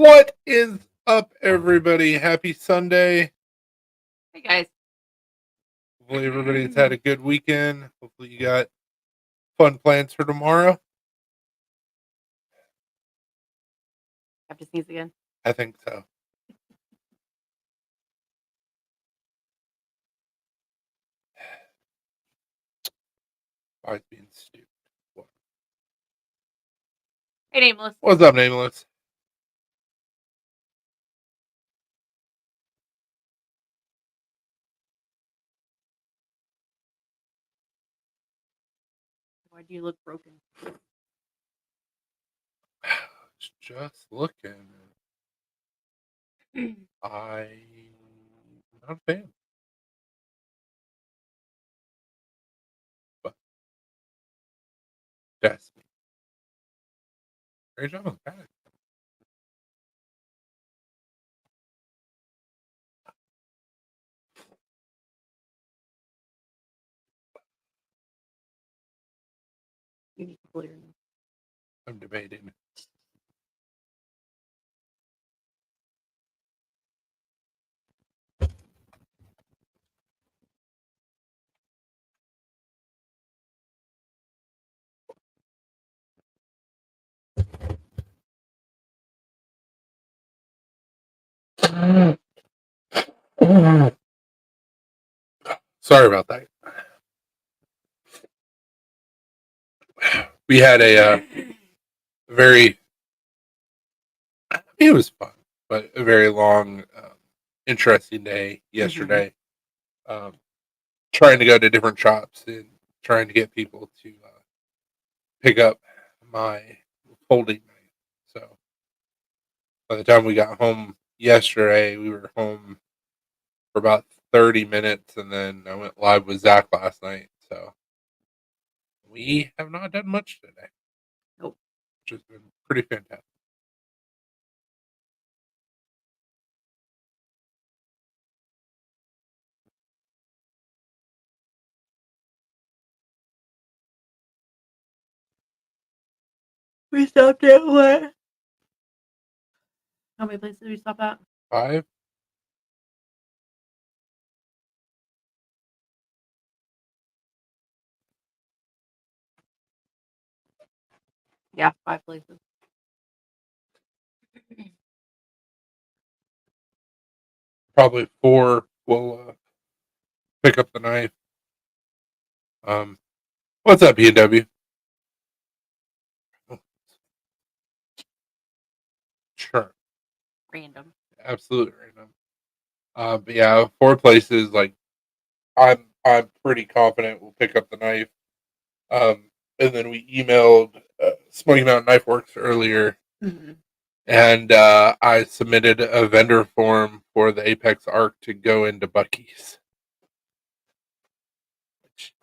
What is up, everybody? Happy Sunday. Hey guys. Hopefully, everybody's had a good weekend. Hopefully, you got fun plans for tomorrow. Have to sneeze again. I think so. Always being stupid. Hey, Nameless. What's up, Nameless? Why do you look broken? Just looking. I'm not a fan. But that's me. Great job on that. You need to blow your nose. I'm debating. Sorry about that. We had a very, it was fun, but a very long, interesting day yesterday. Trying to go to different shops and trying to get people to pick up my folding knife. So by the time we got home yesterday, we were home for about 30 minutes, and then I went live with Zach last night. So we have not done much today. Nope. Which has been pretty fantastic. We stopped at what? How many places did we stop at? 5? Yeah, 5 places. Probably 4 will pick up the knife. What's up, B&W? Sure. Random. Absolutely random. But yeah, 4 places. Like I'm pretty confident we'll pick up the knife. And then we emailed Smoky Mountain Knife Works earlier, and I submitted a vendor form for the Apex Arc to go into Buc-ee's. Which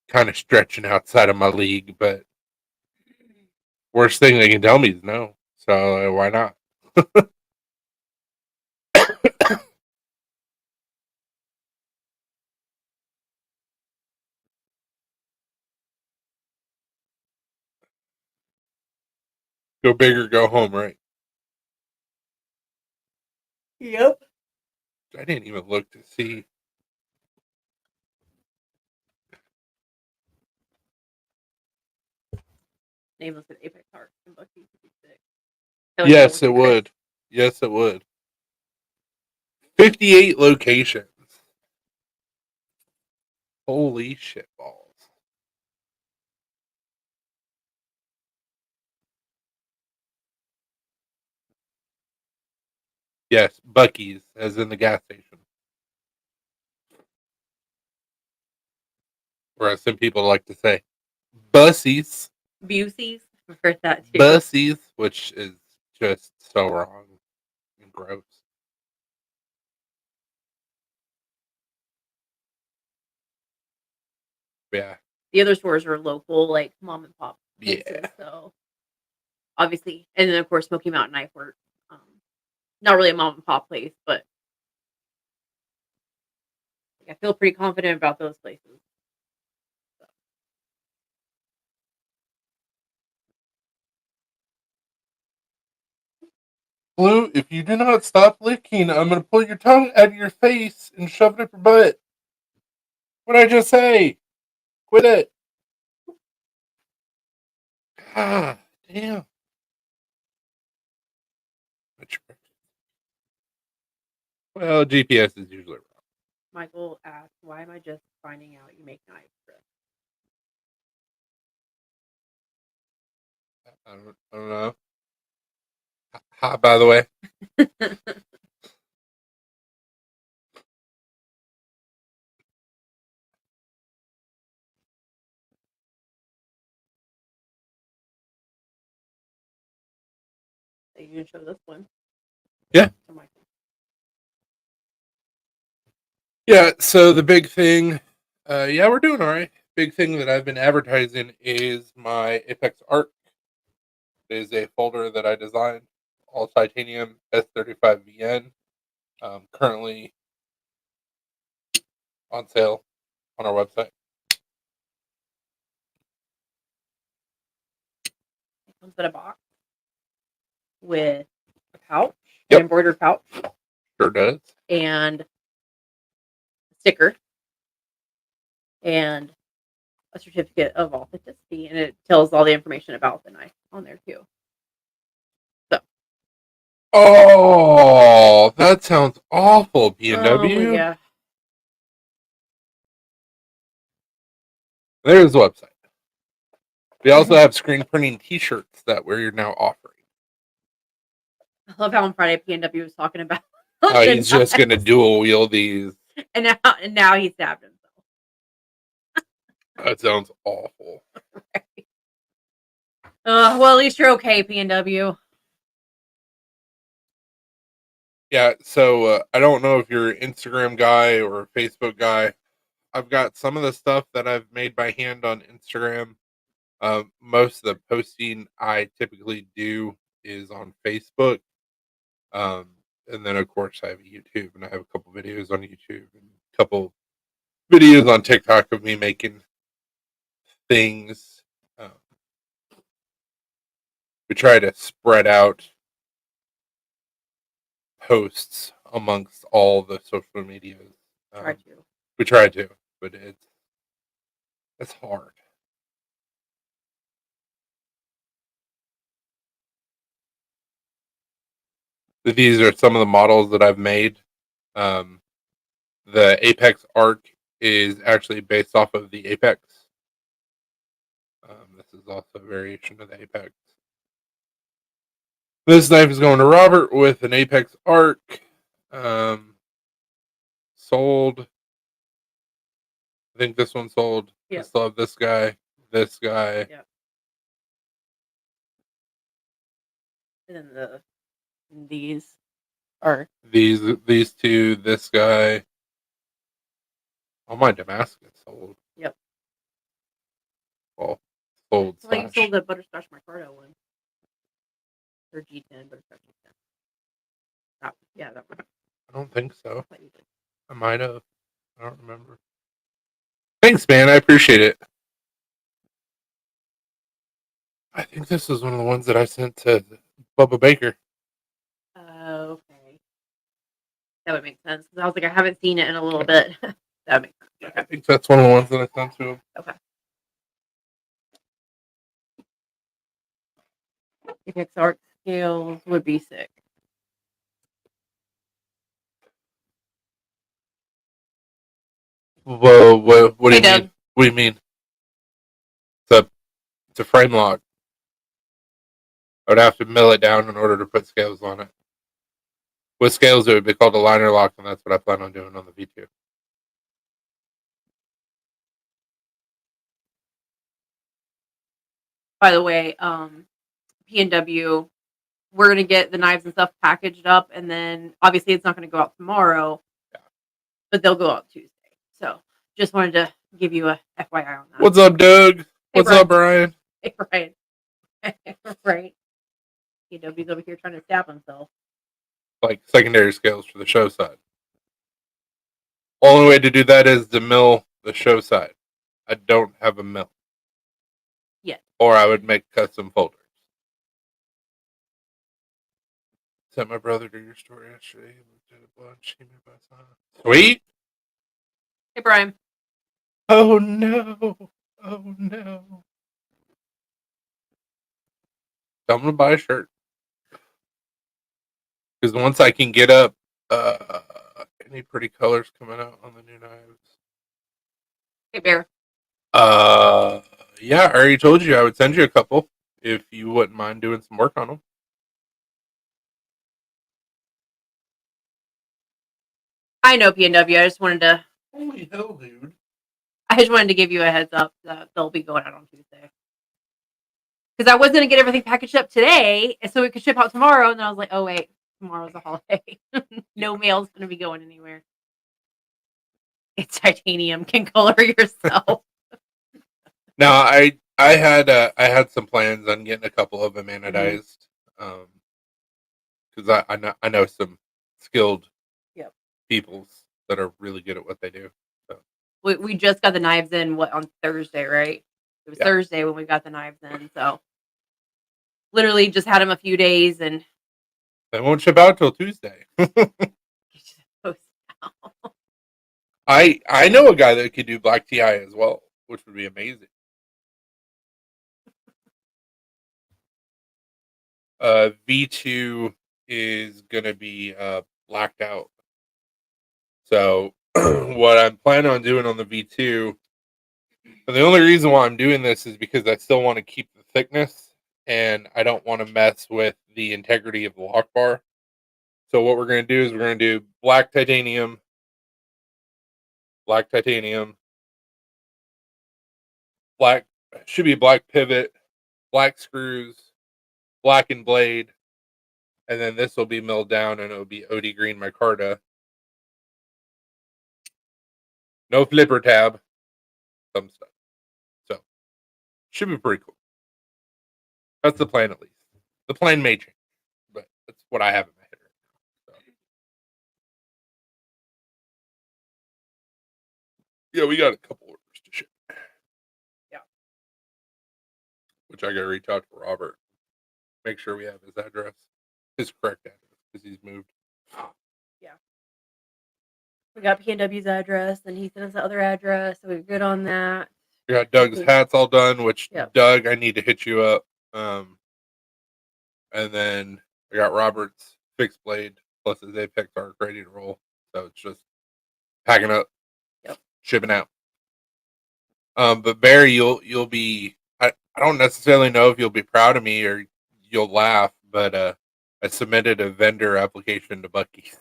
kind of stretching outside of my league, but worst thing they can tell me is no. So why not? Go big or go home, right? Yep. I didn't even look to see. Nameless at Apex Park and Buc-ee's would be sick. Yes, it would. Yes, it would. 58 locations. Holy shit balls. Yes, Buc-ee's, as in the gas station. Or as some people like to say, Bussies. Busey's. I've heard that too. Bussies, which is just so wrong and gross. Yeah. The other stores are local, like mom and pop places. Yeah. So obviously, and then of course Smoky Mountain Knife Works. Not really a mom and pop place, but I feel pretty confident about those places. Blue, if you do not stop licking, I'm going to pull your tongue out of your face and shove it up your butt. What did I just say? Quit it. God damn. Well, GPS is usually wrong. Michael asked, "Why am I just finding out you make knives, Chris?" I don't know. Hi, by the way. So you can show this one. Yeah. To Michael. Yeah, so the big thing, yeah, we're doing all right. Big thing that I've been advertising is my Apex Arc. It is a folder that I designed, all titanium S35VN. Currently on sale on our website. It comes in a box with a pouch, Yep. an embroidered pouch, Sure does. and a sticker, and a certificate of authenticity, and it tells all the information about the knife on there too. So, Oh, that sounds awful, PNW. yeah, There's the website. We also have screen printing T-shirts that we're now offering. I love how on Friday PNW was talking about. How the he's just going to knives, dual wield these. and now he stabbed himself. That sounds awful. Well, at least you're okay, PNW. Yeah, so I don't know if you're an Instagram guy or a Facebook guy. I've got some of the stuff that I've made by hand on Instagram. Most of the posting I typically do is on Facebook. And then, of course, I have YouTube, and I have a couple videos on YouTube and a couple videos on TikTok of me making things. We try to spread out posts amongst all the social medias. Try to. We try to, but it's hard. These are some of the models that I've made. The Apex Arc is actually based off of the Apex. This is also a variation of the Apex. This knife is going to Robert with an Apex Arc. Sold. I think this one sold. Yep. I still have this guy. Yep. And then these are These two. This guy. All my Damascus sold. Yep. Well, sold. I think you sold the butterscotch Mercado one. Or G10 butterscotch G10. That one. I don't think so. I might have. I don't remember. Thanks, man. I appreciate it. I think this is one of the ones that I sent to Bubba Baker. Okay. That would make sense. Because I was like, I haven't seen it in a little bit. That makes sense. Okay. I think that's one of the ones that I sent to him. Okay. Apex Arc scales would be sick. Whoa, what do you Doug. mean? What do you mean? It's a frame lock. I would have to mill it down in order to put scales on it. With scales, it would be called a liner lock, and that's what I plan on doing on the V2. By the way, PNW, we're gonna get the knives and stuff packaged up, and then obviously it's not gonna go out tomorrow, but they'll go out Tuesday. So just wanted to give you a FYI on that. What's up, Doug? What's up, Brian? Hey, Brian. Right. PNW's over here trying to stab himself. Like secondary scales for the show side. Only way to do that is to mill the show side. I don't have a mill. Yeah. Or I would make custom folders. Sent my brother to your store yesterday. He looked at a bunch. He may buy some. Sweet. Hey, Brian. Oh no. Oh no. I'm gonna buy a shirt. Because once I can get up any pretty colors coming out on the new knives. Hey, Bear. Yeah, I already told you I would send you a couple if you wouldn't mind doing some work on them. I know PNW. I just wanted to. Holy hell, dude! I just wanted to give you a heads up that they'll be going out on Tuesday. Because I was gonna get everything packaged up today, so we could ship out tomorrow. And then I was like, oh wait, tomorrow's a holiday. No mail's gonna be going anywhere. It's titanium. Can color yourself. No, I had some plans on getting a couple of them anodized, because I know some skilled peoples that are really good at what they do. So. We just got the knives in on Thursday, right? It was Thursday when we got the knives in, so literally just had them a few days and they won't ship out till Tuesday. I know a guy that could do black TI as well, which would be amazing. V2 is gonna be blacked out. So what I'm planning on doing on the V2, and the only reason why I'm doing this is because I still want to keep the thickness and I don't want to mess with the integrity of the lock bar. So what we're going to do is we're going to do black titanium, black should be black pivot, black screws, blackened blade, and then this will be milled down and it'll be OD green micarta. No flipper tab, some stuff. So should be pretty cool. That's the plan, at least. The plan may change, but that's what I have in my head right now. So. Yeah, we got a couple orders to ship. Yeah. Which I got to reach out to Robert. Make sure we have his address, his correct address, because he's moved. Yeah. We got PNW's address, and he sent us the other address, so we're good on that. We got Doug's hats all done, which Doug, I need to hit you up. And then I got Robert's fixed blade plus his Apex arc ready to roll. So it's just packing up, shipping out. But Barry, you'll be. I don't necessarily know if you'll be proud of me or you'll laugh, but I submitted a vendor application to Buc-ee's.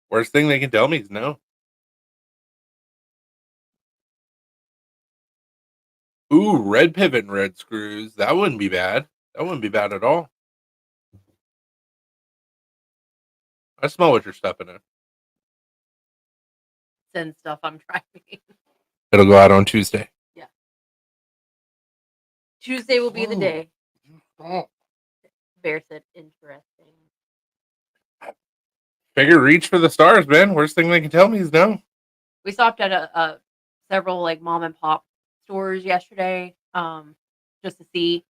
Worst thing they can tell me is no. Ooh, red pivot and red screws. That wouldn't be bad. That wouldn't be bad at all. I smell what you're stuffing in. Send stuff I'm driving. It'll go out on Tuesday. Yeah. Tuesday will be the day. Bear said interesting. Figure reach for the stars, man. Worst thing they can tell me is no. We stopped at several like mom and pop stores yesterday, just to see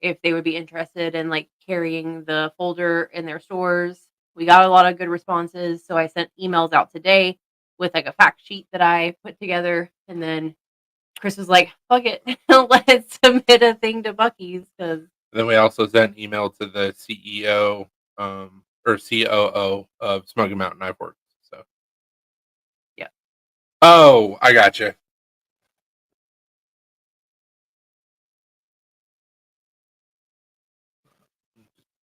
if they would be interested in like carrying the folder in their stores. We got a lot of good responses, so I sent emails out today with like a fact sheet that I put together, and then Chris was like, "Fuck it, let's submit a thing to Buc-ee's." Because then we also sent email to the CEO or COO of Smoky Mountain Knife Works. So yeah. Oh, I got you.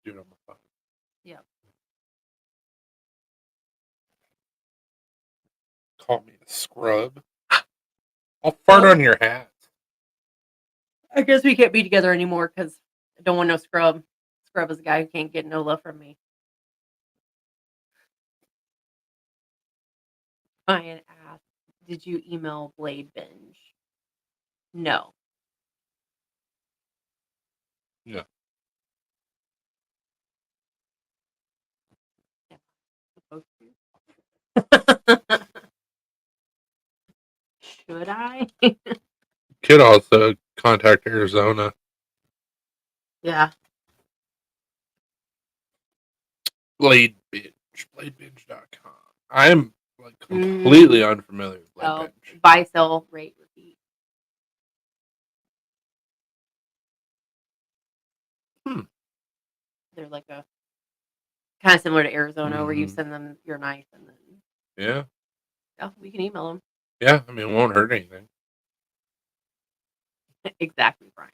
Do it on my phone. Yeah. Call me a scrub. I'll fart on your hat. I guess we can't be together anymore because I don't want no scrub. Scrub is a guy who can't get no love from me. Ryan asked, "Did you email Blade Binge?" No. No. Should I? Could also contact Arizona. Yeah. Blade Binge. BladeBinge.com. I am like completely unfamiliar with Blade Binge. Buy, sell, rate, repeat. They're like a kind of similar to Arizona, where you send them your knife and then Yeah. yeah, we can email them. Yeah, I mean, it won't hurt anything. Exactly, Brian.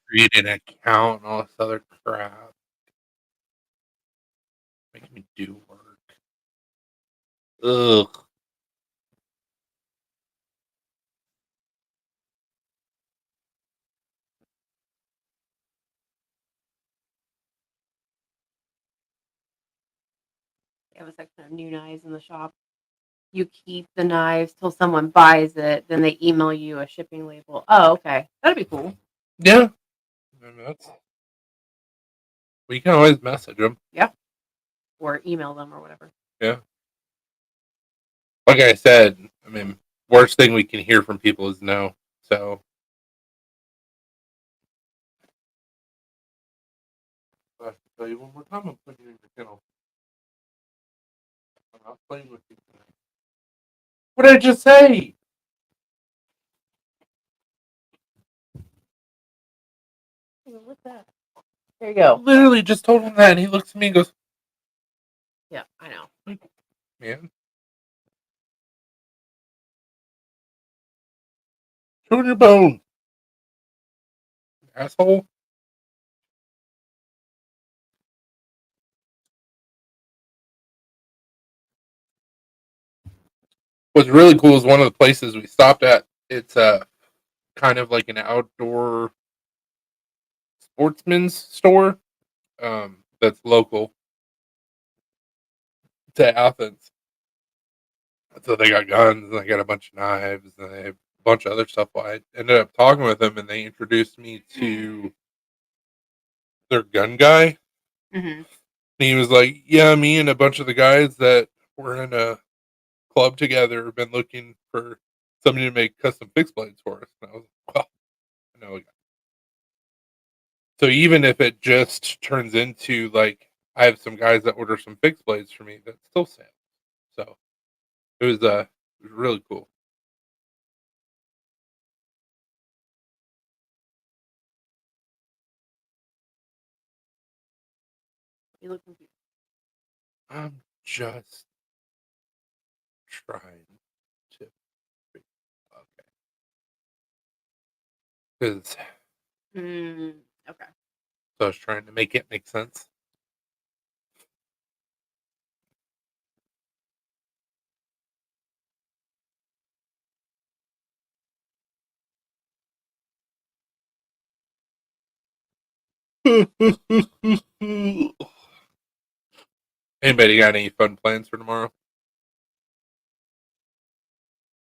Create an account and all this other crap. Making me do work. Ugh. They have a section of new knives in the shop. You keep the knives till someone buys it, then they email you a shipping label. Oh, okay. That'd be cool. Yeah. I mean, we can always message them. Yeah. Or email them or whatever. Yeah. Like I said, I mean, worst thing we can hear from people is no. So I have to tell you one more time, I'm putting you in your kennel. I'm not playing with you tonight. What did I just say? What's that? There you go. Literally just told him that, and he looks at me and goes, Yeah, I know. man. Chewing your bone. Asshole. What's really cool is one of the places we stopped at. It's kind of like an outdoor sportsman's store that's local to Athens. So they got guns and they got a bunch of knives and they have a bunch of other stuff. Well, I ended up talking with them and they introduced me to their gun guy. Mm-hmm. And he was like, yeah, me and a bunch of the guys that were in a club together have been looking for somebody to make custom fixed blades for us. And I was like, well, I know a guy. So even if it just turns into like I have some guys that order some fixed blades for me, that's still sales. So it was really cool. You look confused. I'm just trying to okay. Because Okay. so I was trying to make it make sense. Anybody got any fun plans for tomorrow?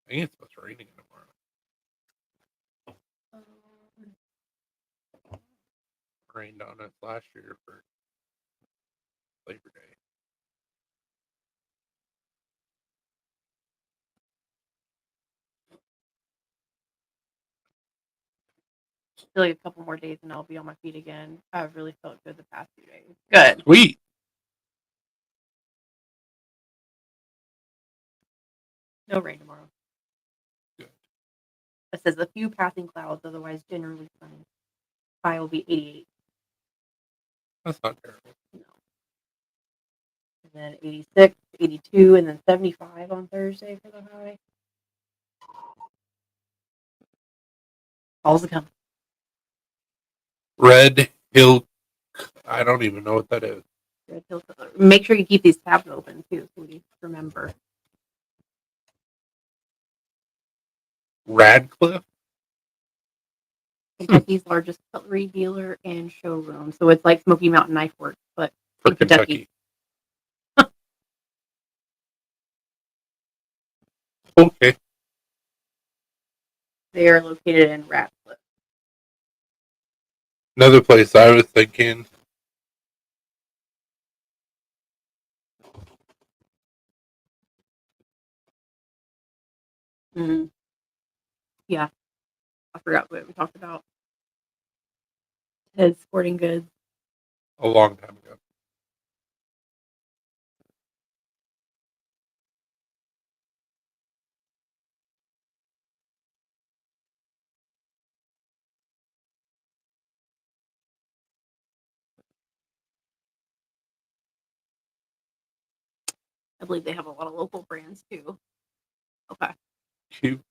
I think it's supposed to rain again tomorrow. Rained on us last year for Labor Day. Still like a couple more days and I'll be on my feet again. I've really felt good the past few days. Good. Sweet. No rain tomorrow. Good. It says a few passing clouds, otherwise generally sunny. High will be 88. That's not terrible. No. And then 86, 82, and then 75 on Thursday for the high. All's coming. Red Hill. I don't even know what that is. Make sure you keep these tabs open too, so we remember. Radcliffe. Kentucky's largest cutlery dealer and showroom. So it's like Smoky Mountain Knife Works, but For in Kentucky. Okay. They are located in Radcliffe. Another place I was thinking. Mm-hmm. Yeah, I forgot what we talked about. His sporting goods. A long time ago. I believe they have a lot of local brands too. Okay. Cute.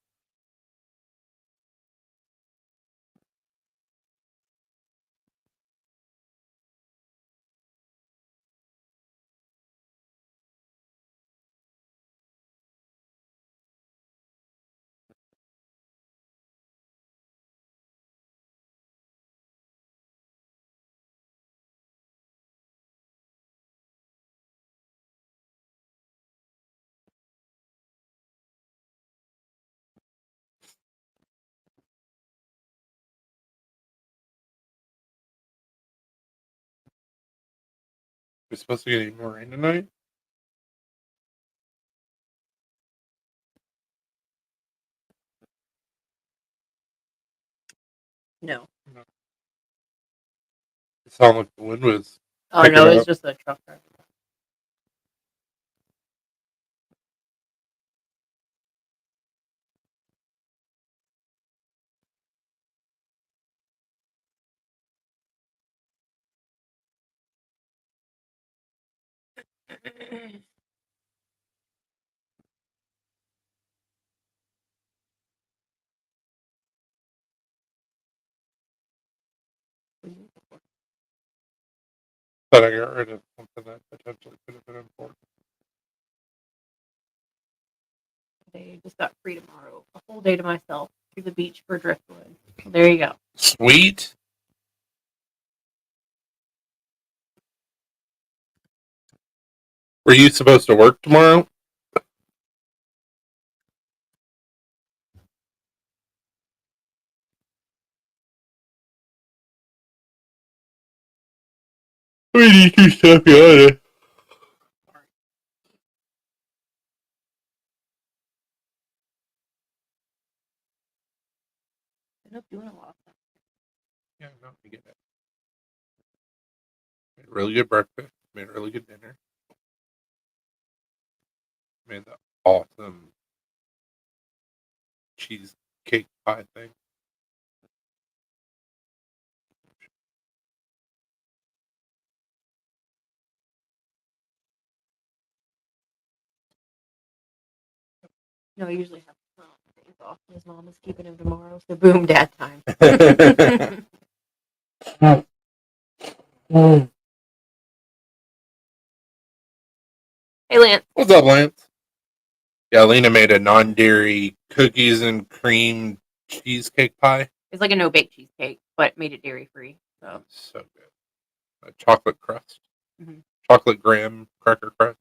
We're supposed to get any more rain tonight. No. No. It sounded like the wind was. Oh Pick no, it it's up. just a truck driver. Thought I got rid of something that potentially could have been important. They just got free tomorrow. A full day to myself to the beach for driftwood. So there you go. Sweet. Were you supposed to work tomorrow? We need to stop you on it. End up doing a lot of stuff. Yeah, no, I get it. Made a really good breakfast. Made a really good dinner. Made the awesome cheesecake pie thing. No, I usually have days off. His mom is keeping him tomorrow, so boom, dad time. Hey, Lance. What's up, Lance? Yeah, Lena made a non-dairy cookies and cream cheesecake pie. It's like a no bake cheesecake, but made it dairy free. So So good. A chocolate crust. Mhm. Chocolate graham cracker crust.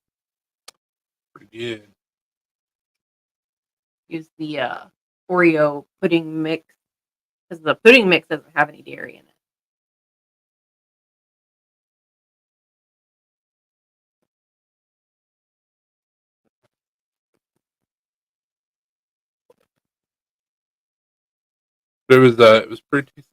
Pretty good. use the Oreo pudding mix because the pudding mix doesn't have any dairy in it. It was pretty tasty.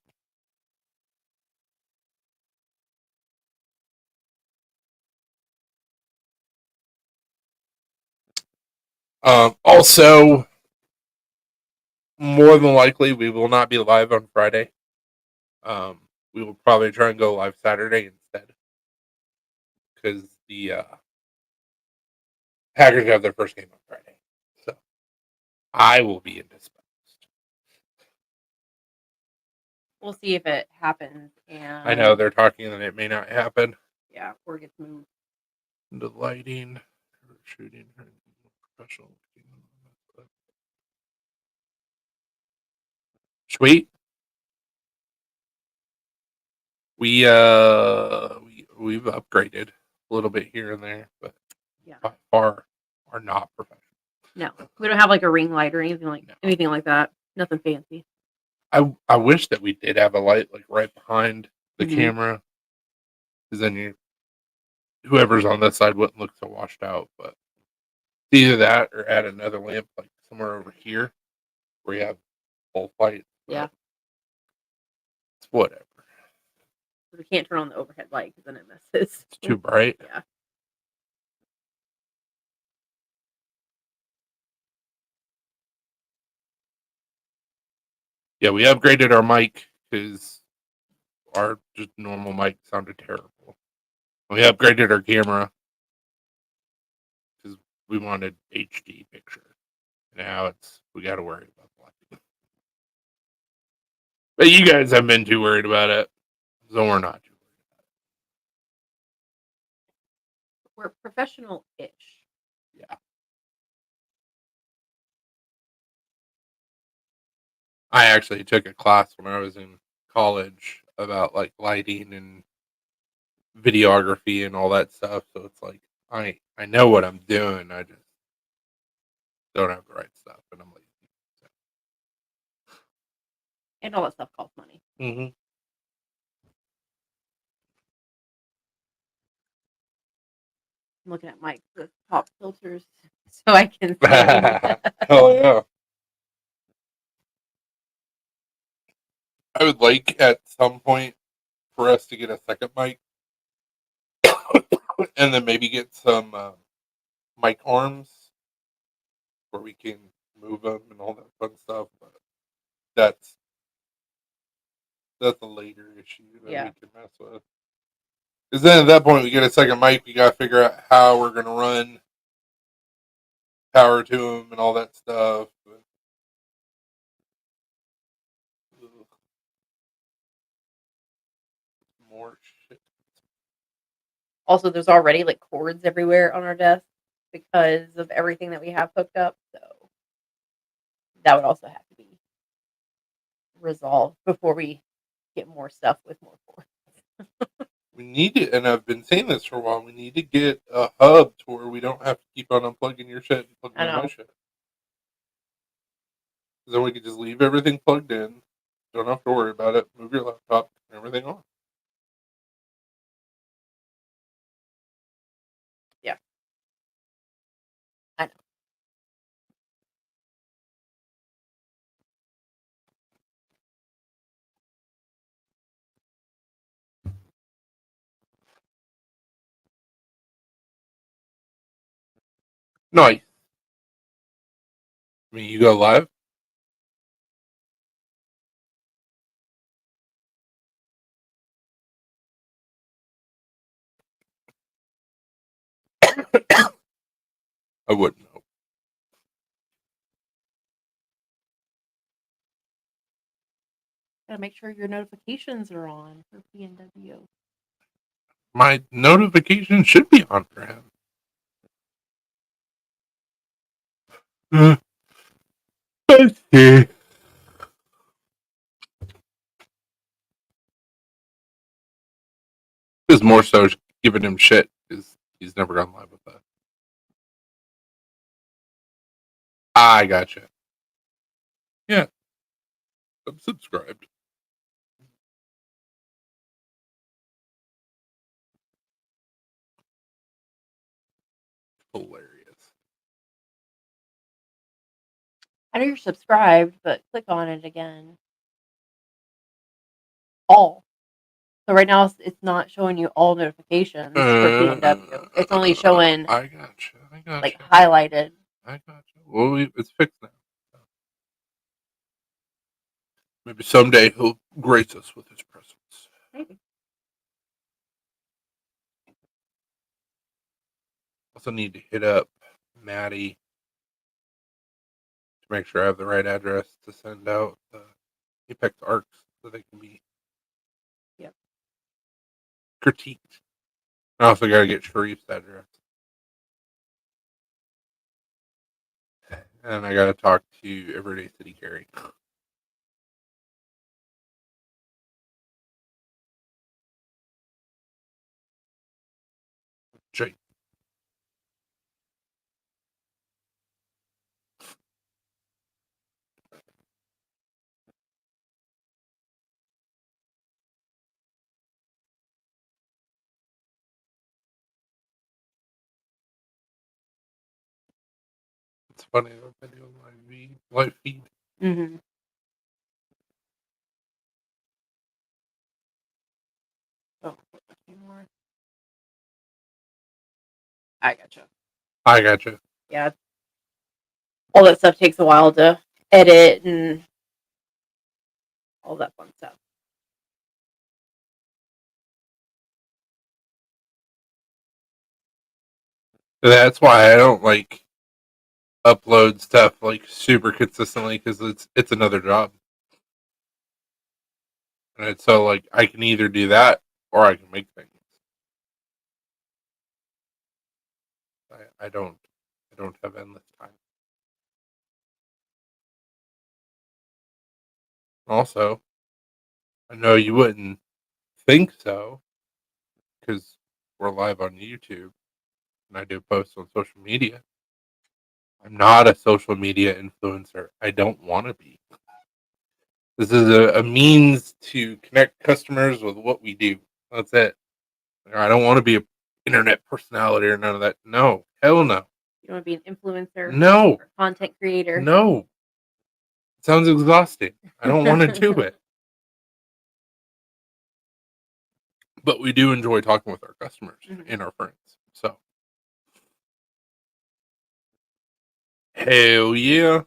Also, more than likely, we will not be live on Friday. We will probably try and go live Saturday instead because the Packers have their first game on Friday. So I will be indisposed. We'll see if it happens. And I know they're talking that it may not happen. yeah, or gets moved. The lighting, shooting, professional. Sweet. We've upgraded a little bit here and there, but Yeah. by far are not professional. No, we don't have like a ring light or anything No. anything like that. Nothing fancy. I wish that we did have a light like right behind the Mhm. camera, because then whoever's on this side wouldn't look so washed out. But either that or add another lamp like somewhere over here where you have bullfights. Yeah. It's whatever. We can't turn on the overhead light because then it messes. It's too bright. Yeah. Yeah, we upgraded our mic because our just normal mic sounded terrible. We upgraded our camera because we wanted HD picture. Now we got to worry about black. But you guys haven't been too worried about it, so we're not too We're professional-ish. Yeah. I actually took a class when I was in college about like lighting and videography and all that stuff. So it's like I know what I'm doing. I just don't have the right stuff, and I'm lazy. And all that stuff costs money. Mm-hmm. I'm looking at my pop filters so I can see. Hell yeah! I would like at some point for us to get a second mic, and then maybe get some mic arms where we can move them and all that fun stuff. But that's a later issue that Yeah. we can mess with. Because then at that point we get a second mic, we got to figure out how we're gonna run power to them and all that stuff. But, more shit. Also, there's already like cords everywhere on our desk because of everything that we have hooked up. So that would also have to be resolved before we get more stuff with more cords. We need it, and I've been saying this for a while. We need to get a hub to where we don't have to keep on unplugging your shit and plugging I in my know. shit. Then we can just leave everything plugged in. Don't have to worry about it. Move your laptop, turn everything on. Yeah. I know. Nice. I mean, you go live. I wouldn't know. Gotta make sure your notifications are on for PNW. My notification should be on for him. Let's see. It's more so giving him shit because he's never gone live with that. I gotcha. Yeah, I'm subscribed. Hilarious. I know you're subscribed, but click on it again. All. So right now it's not showing you all notifications for PNW. It's only showing I gotcha. like highlighted. I gotcha. Well, it's fixed now. Maybe someday he'll grace us with his presence. Maybe. Also need to hit up Maddie to make sure I have the right address to send out the Apex arcs so they can be critiqued. I also got to get Sharif's address. And I got to talk to Everyday City Carry. Jake. It's funny, the video live live feed. Mm-hmm. Oh, more. I gotcha. I gotcha. Yeah, all that stuff takes a while to edit and all that fun stuff. That's why I don't like upload stuff like super consistently because it's another job, and it's so like I can either do that or I can make things. I don't have endless time. Also, I know you wouldn't think so because we're live on YouTube and I do posts on social media. I'm not a social media influencer. I don't want to be. This is a means to connect customers with what we do. That's it. I don't want to be an internet personality or none of that. No, hell no. You want to be an influencer No, or content creator? no. It sounds exhausting. I don't want to do it. But we do enjoy talking with our customers and our friends. So, hell yeah.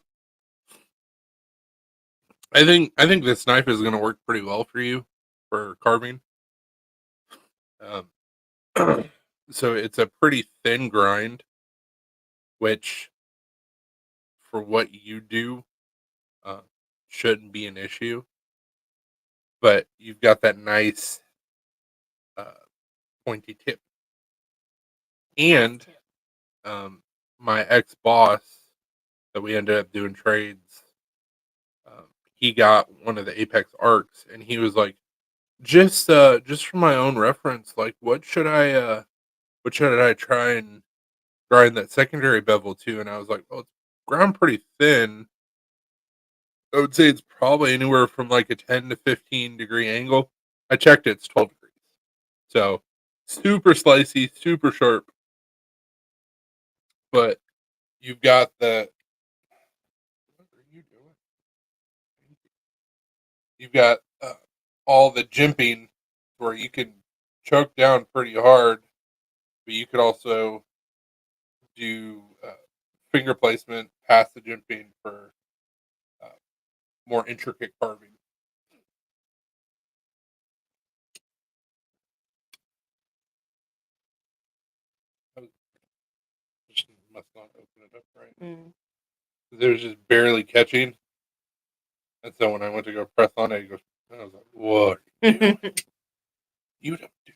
I think this knife is going to work pretty well for you for carving. Um, so it's a pretty thin grind, which for what you do uh, shouldn't be an issue. But you've got that nice uh, pointy tip, and my ex boss that we ended up doing trades, he got one of the Apex arcs, and he was like, just for my own reference, like what should I try and grind that secondary bevel to? And I was like, well, it's ground pretty thin. I would say it's probably anywhere from like a 10 to 15 degree angle. I checked it, it's 12 degrees. So super slicey, super sharp. But you've got what are you doing? You've got all the jimping where you can choke down pretty hard, but you could also do finger placement past the jimping for uh, more intricate carving. I just must not open it up right. Mm. It was just barely catching, and so when I went to go press on it, I was like, "What are you doing? You don't do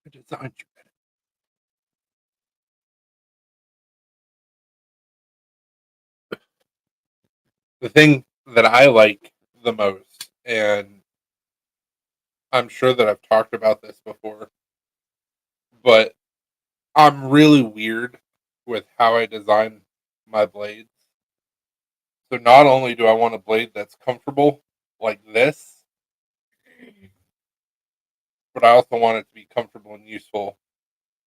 that. I designed you better." The thing that I like the most, and I'm sure that I've talked about this before, but I'm really weird with how I design my blades. So not only do I want a blade that's comfortable like this, but I also want it to be comfortable and useful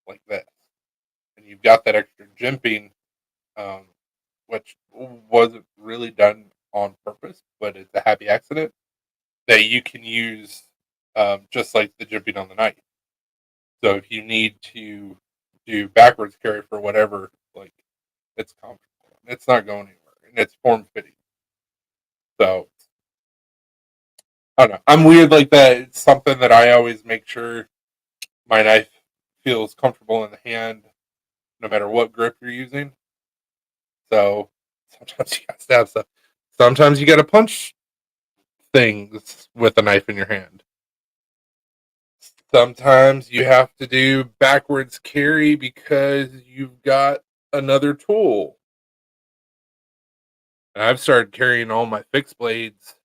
like this. And you've got that extra jimping, um, which wasn't really done on purpose, but it's a happy accident that you can use just like the jimping on the knife. So if you need to do backwards carry for whatever, like it's comfortable. It's not going anywhere, and it's form fitting. So I don't know. I'm weird like that. It's something that I always make sure my knife feels comfortable in the hand, no matter what grip you're using. So sometimes you got to stab stuff. Sometimes you got to punch things with a knife in your hand. Sometimes you have to do backwards carry because you've got another tool. And I've started carrying all my fixed blades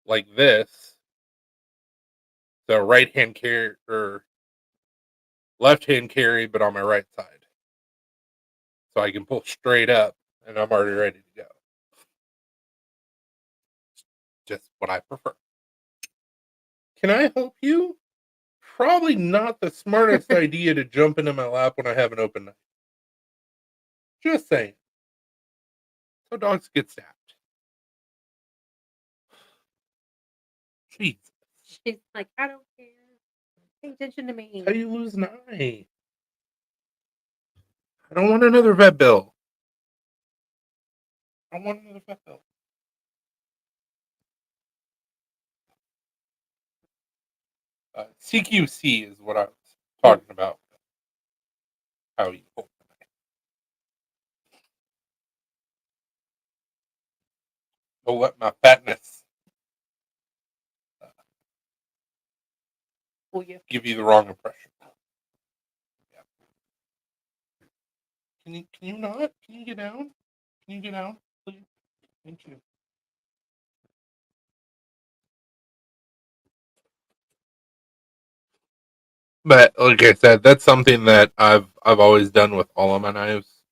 like this. So right hand carry or left hand carry, but on my right side. So I can pull straight up and I'm already ready to go. Just what I prefer. Can I help you? Probably not the smartest idea to jump into my lap when I have an open knife. Just saying. So dogs get stabbed. Jeez. She's like, I don't care. Pay attention to me. How you lose an eye? I don't want another vet bill. I don't want another vet bill. CQC is what I was talking about. How you hold the knife. Don't let my fatness Oh, yeah. give you the wrong impression. Yeah. Can you not? Can you get down? Can you get down, please? Thank you. But like I said, that's something that I've always done with all of my knives.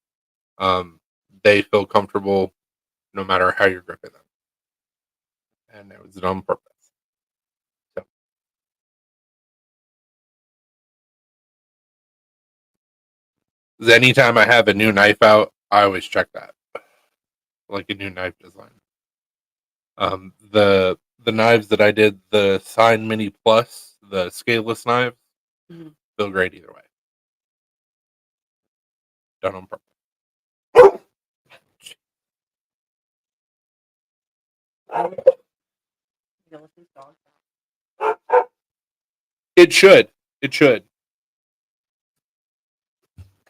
They feel comfortable no matter how you're gripping them, and it was on purpose. So, 'cause anytime I have a new knife out, I always check that, like a new knife design. The knives that I did, the Sign Mini Plus, the scaleless knives, feel great either way. Done on purpose. It should. It should.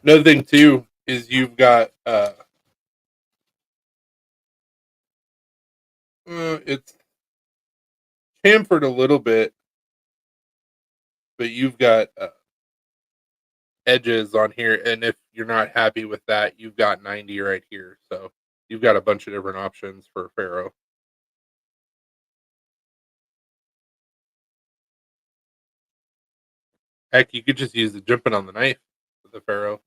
Another thing too is you've got it's chamfered a little bit, but you've got edges on here, and if you're not happy with that, you've got 90 right here. So you've got a bunch of different options for Pharaoh. Heck, you could just use the jumping on the knife with the Pharaoh.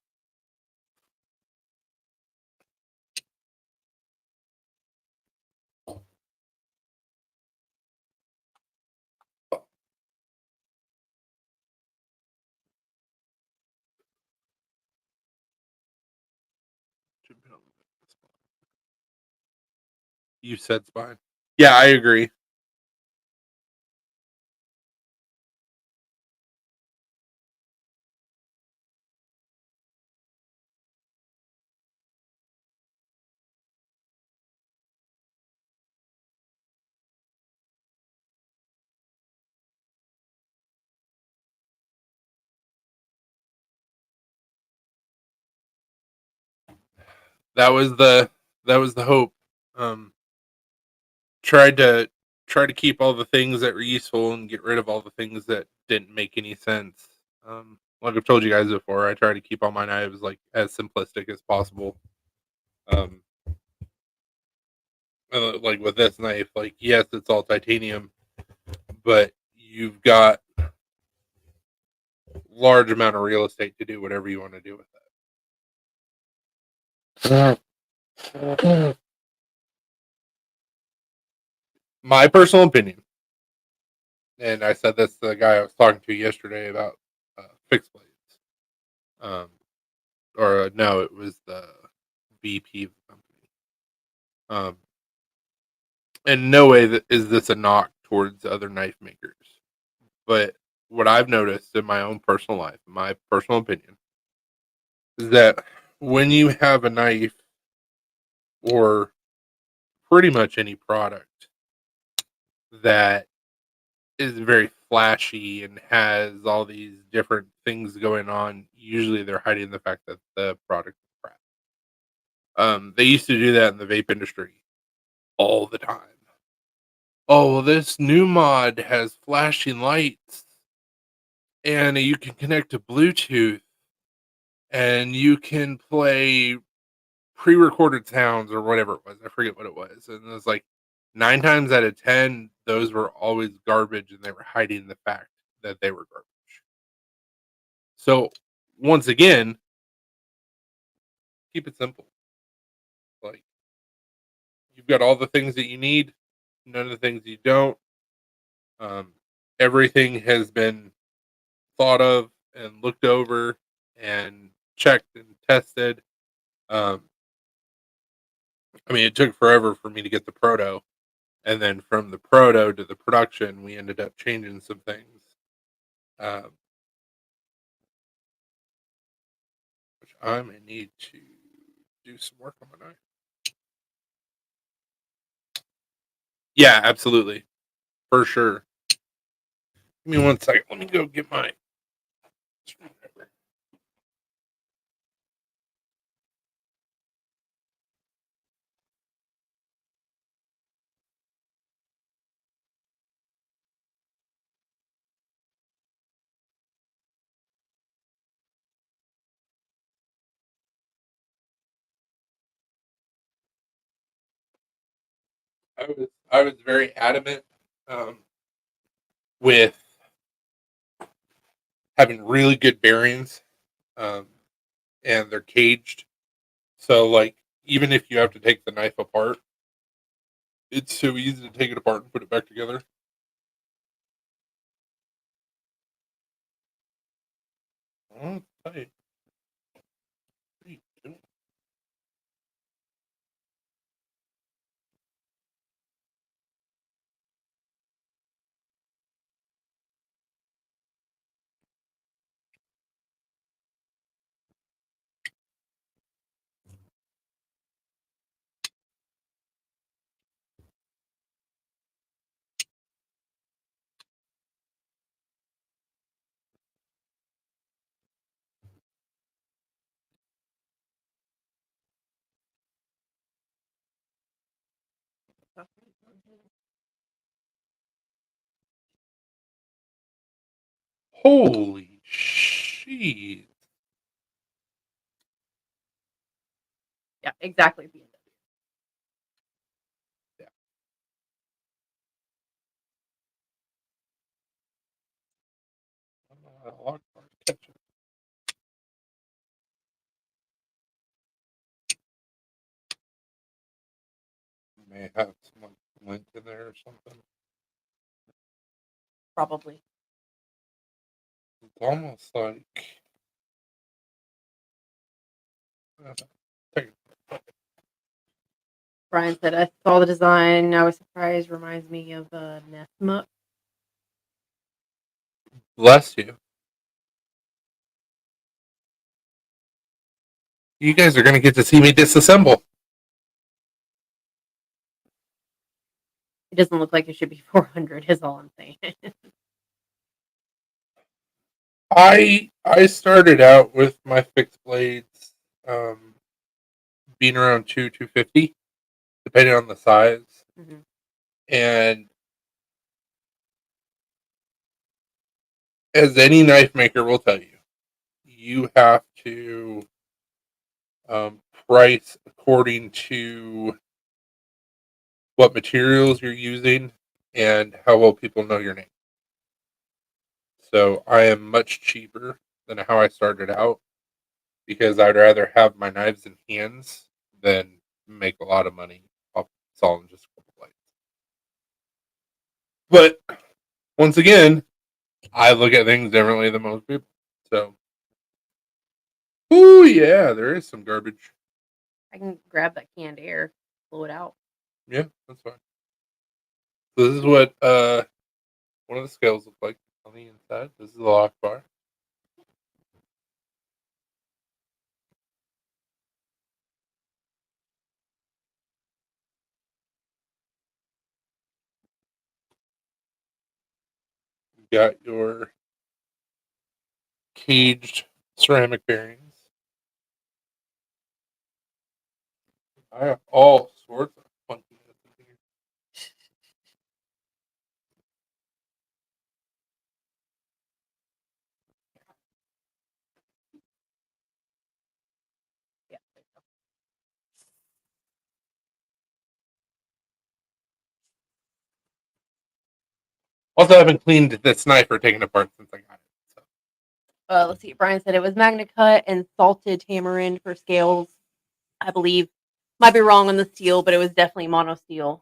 You said spine. Yeah, I agree. That was the hope. Um, tried to try to keep all the things that were useful and get rid of all the things that didn't make any sense. Like I've told you guys before, I try to keep all my knives like as simplistic as possible. Um, like with this knife, like yes, it's all titanium, but you've got large amount of real estate to do whatever you want to do with it. My personal opinion, and I said this to the guy I was talking to yesterday about fixed blades. Or no, it was the VP of the company. In no way is this a knock towards other knife makers, but what I've noticed in my own personal life, my personal opinion, is that when you have a knife or pretty much any product that is very flashy and has all these different things going on, usually they're hiding the fact that the product is crap. They used to do that in the vape industry all the time. Oh, well, this new mod has flashing lights and you can connect to Bluetooth and you can play pre-recorded sounds or whatever it was. I forget what it was. And it was like 9 times out of 10, those were always garbage and they were hiding the fact that they were garbage. So once again, keep it simple. Like you've got all the things that you need, none of the things you don't. Um, everything has been thought of and looked over and checked and tested. Um, I mean, it took forever for me to get the proto, and then from the proto to the production, we ended up changing some things, um, which I may need to do some work on my knife. Yeah, absolutely, for sure. Give me 1 second. Let me go get my screwdriver. I was very adamant um, with having really good bearings, um, and they're caged. So, like, even if you have to take the knife apart, it's so easy to take it apart and put it back together. Oh, tight. What are you doing? Holy shit! Yeah, exactly. B&W. Yeah. I don't know how to lock bar catch it. May have some like lint in there or something. Probably. It's almost like uh, take Brian said, I saw the design. I was surprised. Reminds me of Nessma. bless you. You guys are gonna get to see me disassemble. It doesn't look like it should be 400, is all I'm saying. I started out with my fixed blades um, being around 250, depending on the size. Mhm. And as any knife maker will tell you, you have to price according to what materials you're using and how well people know your name. So I am much cheaper than how I started out because I'd rather have my knives in hands than make a lot of money off selling just a couple blades. But once again, I look at things differently than most people. So, oh yeah, there is some garbage. I can grab that canned air, blow it out. Yeah, that's fine. So this is what one of the scales look like on the inside. This is the lock bar. You got your caged ceramic bearings. I have all sorts of funkiness in here. Yeah. Also, I haven't cleaned this knife or taken it apart since I got it. So. Let's see. Brian said it was Magna Cut and salted tamarind for scales, I believe. Might be wrong on the steel, but it was definitely mono steel.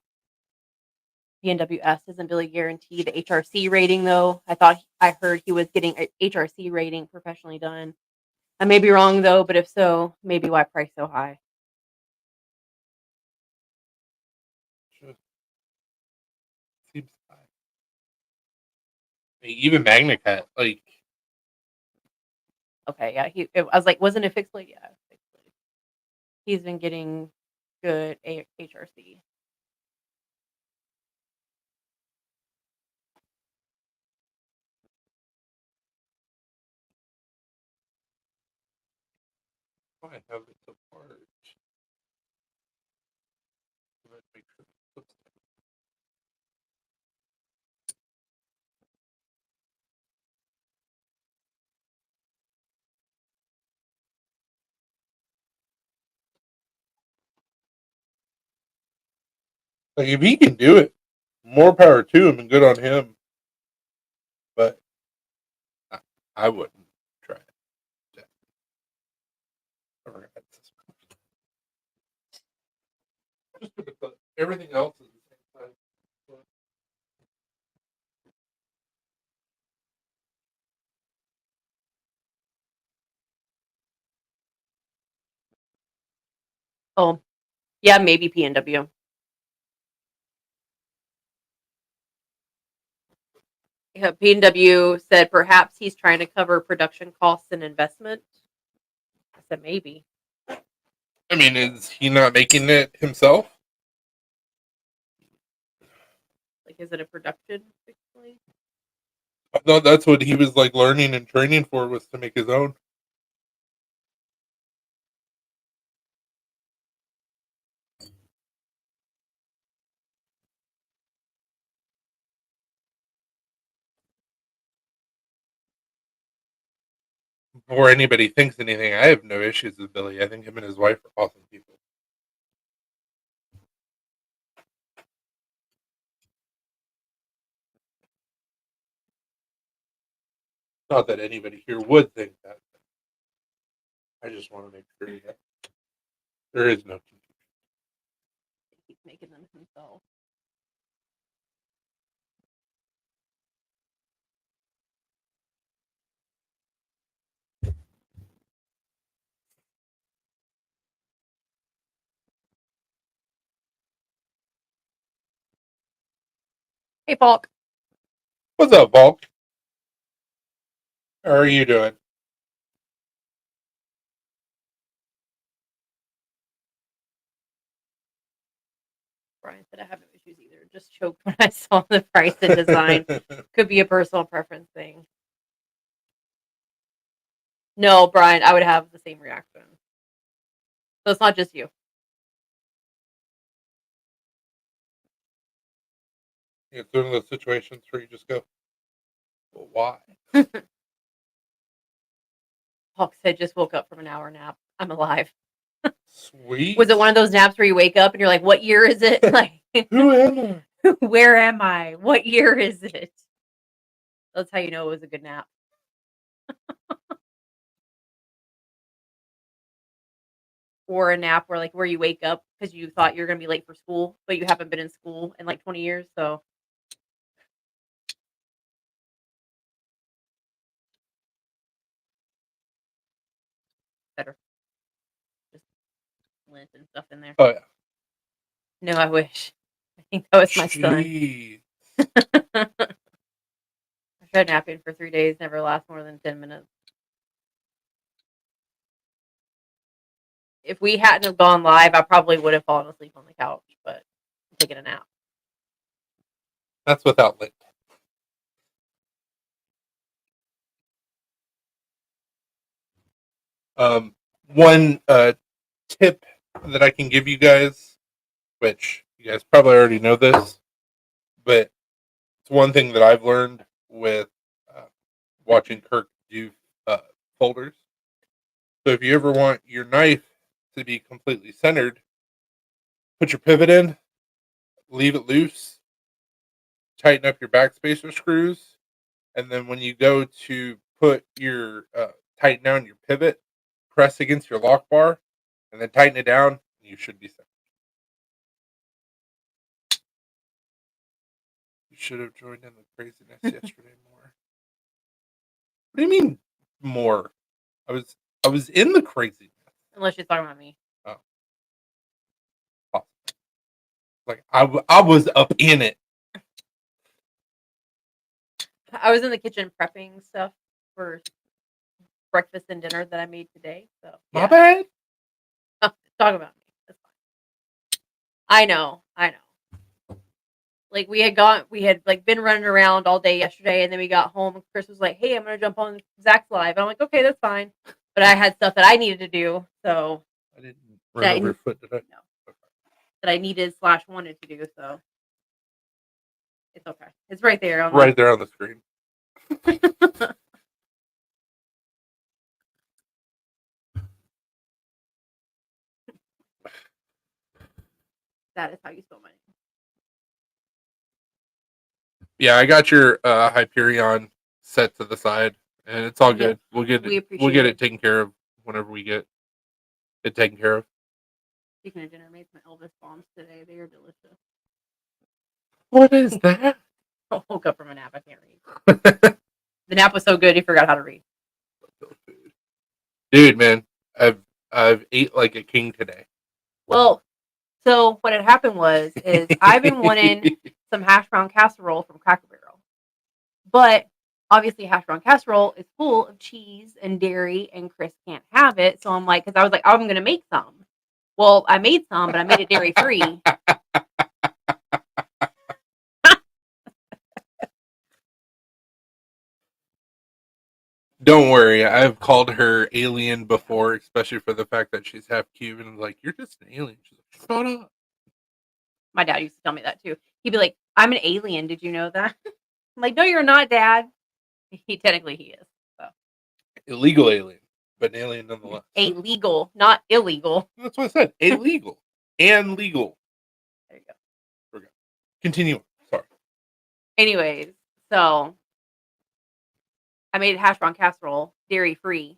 PNWS isn't really guaranteed the HRC rating, though. I heard he was getting a HRC rating professionally done. I may be wrong though, but if so, maybe why price so high? seems high. Even MagnaCut, like, Okay, yeah. I was like, wasn't it fixed blade? Yeah, fixed blade. He's been getting good HRC. I have it apart. Make sure it looks like if he can do it, more power to him and good on him. But I wouldn't try it. Just because everything else is the same size. Oh, yeah, maybe PNW. Yeah, PNW said perhaps he's trying to cover production costs and investment. I said maybe. I mean, is he not making it himself? Like, is it a production fixed blade? I thought that's what he was like learning and training for, was to make his own. Before anybody thinks anything, I have no issues with Billy. I think him and his wife are awesome people. Not that anybody here would think that. I just want to make sure that there is no confusion. He's making them himself. Hey, Falk. What's up, Volk? How are you doing? Brian said I have no issues either. Just choked when I saw the price and design. Could be a personal preference thing. No, Brian, I would have the same reaction. So it's not just you. It's one of those situations where you just go, well, why? Hawk said just woke up from an hour nap. I'm alive. Sweet. Was it one of those naps where you wake up and you're like, what year is it? Like, Who am I? where am I? What year is it? That's how you know it was a good nap. Or a nap where you wake up because you thought you're gonna be late for school, but you haven't been in school in like 20 years, so better. Just lint and stuff in there. Oh, yeah. No, I wish. I think that was my son. Jeez. I tried napping for 3 days, never lasts more than 10 minutes. If we hadn't have gone live, I probably would have fallen asleep on the couch, but I'm taking a nap. That's without lint. One tip that I can give you guys, which you guys probably already know this, but it's one thing that I've learned with watching Kirk do folders. So if you ever want your knife to be completely centered, put your pivot in, leave it loose, tighten up your backspacer screws, and then when you go to put your tighten down your pivot, press against your lock bar, and then tighten it down, you should be set. You should have joined in the craziness yesterday more. What do you mean more? I was in the craziness. Unless she's talking about me. Like I was up in it. I was in the kitchen prepping stuff for breakfast and dinner that I made today. So My yeah, bad. talk about me. That's fine. I know. Like we had like been running around all day yesterday, and then we got home. And Chris was like, "Hey, I'm gonna jump on Zach's live." And I'm like, "Okay, that's fine." But I had stuff that I needed to do, so I didn't run over your foot, did I? no, that I needed / wanted to do. So it's okay. It's right there on Right there on the screen. That is how you spell my name. Yeah, I got your Hyperion set to the side, and it's all good. We'll get We it. We'll appreciate get it. it taken care of whenever we get it taken care of. Speaking of dinner, I made some Elvis bombs today. They are delicious. What is that? I woke up from a nap. I can't read. The nap was so good, he forgot how to read. Dude, man, I've ate like a king today. Well, so what had happened is I've been wanting some hash brown casserole from Cracker Barrel, but obviously hash brown casserole is full of cheese and dairy, and Chris can't have it. So I'm like, because I was like, oh, I'm gonna make some. Well, I made some, but I made it dairy free. Don't worry, I've called her alien before, especially for the fact that she's half Cuban. I'm like, you're just an alien. She's like, shut up. My dad used to tell me that too. He'd be like, I'm an alien. Did you know that? I'm like, no, you're not, Dad. He is. So. Illegal alien, but an alien nonetheless. Illegal, not illegal. That's what I said. Illegal and legal. There you go. Forgot. Continue. Sorry. Anyways, so I made hash brown casserole, dairy free.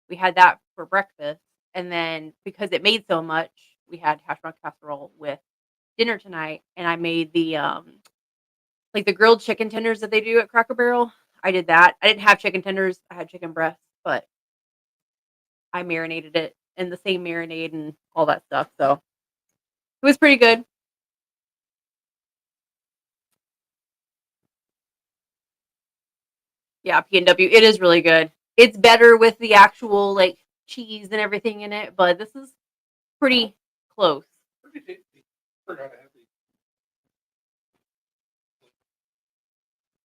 We had that for breakfast, and then because it made so much, we had hash brown casserole with dinner tonight. And I made the like the grilled chicken tenders that they do at Cracker Barrel. I did that. I didn't have chicken tenders. I had chicken breasts, but I marinated it in the same marinade and all that stuff. So it was pretty good. Yeah, P&W. It is really good. It's better with the actual like cheese and everything in it, but this is pretty close. Pretty tasty. Forgot I had these.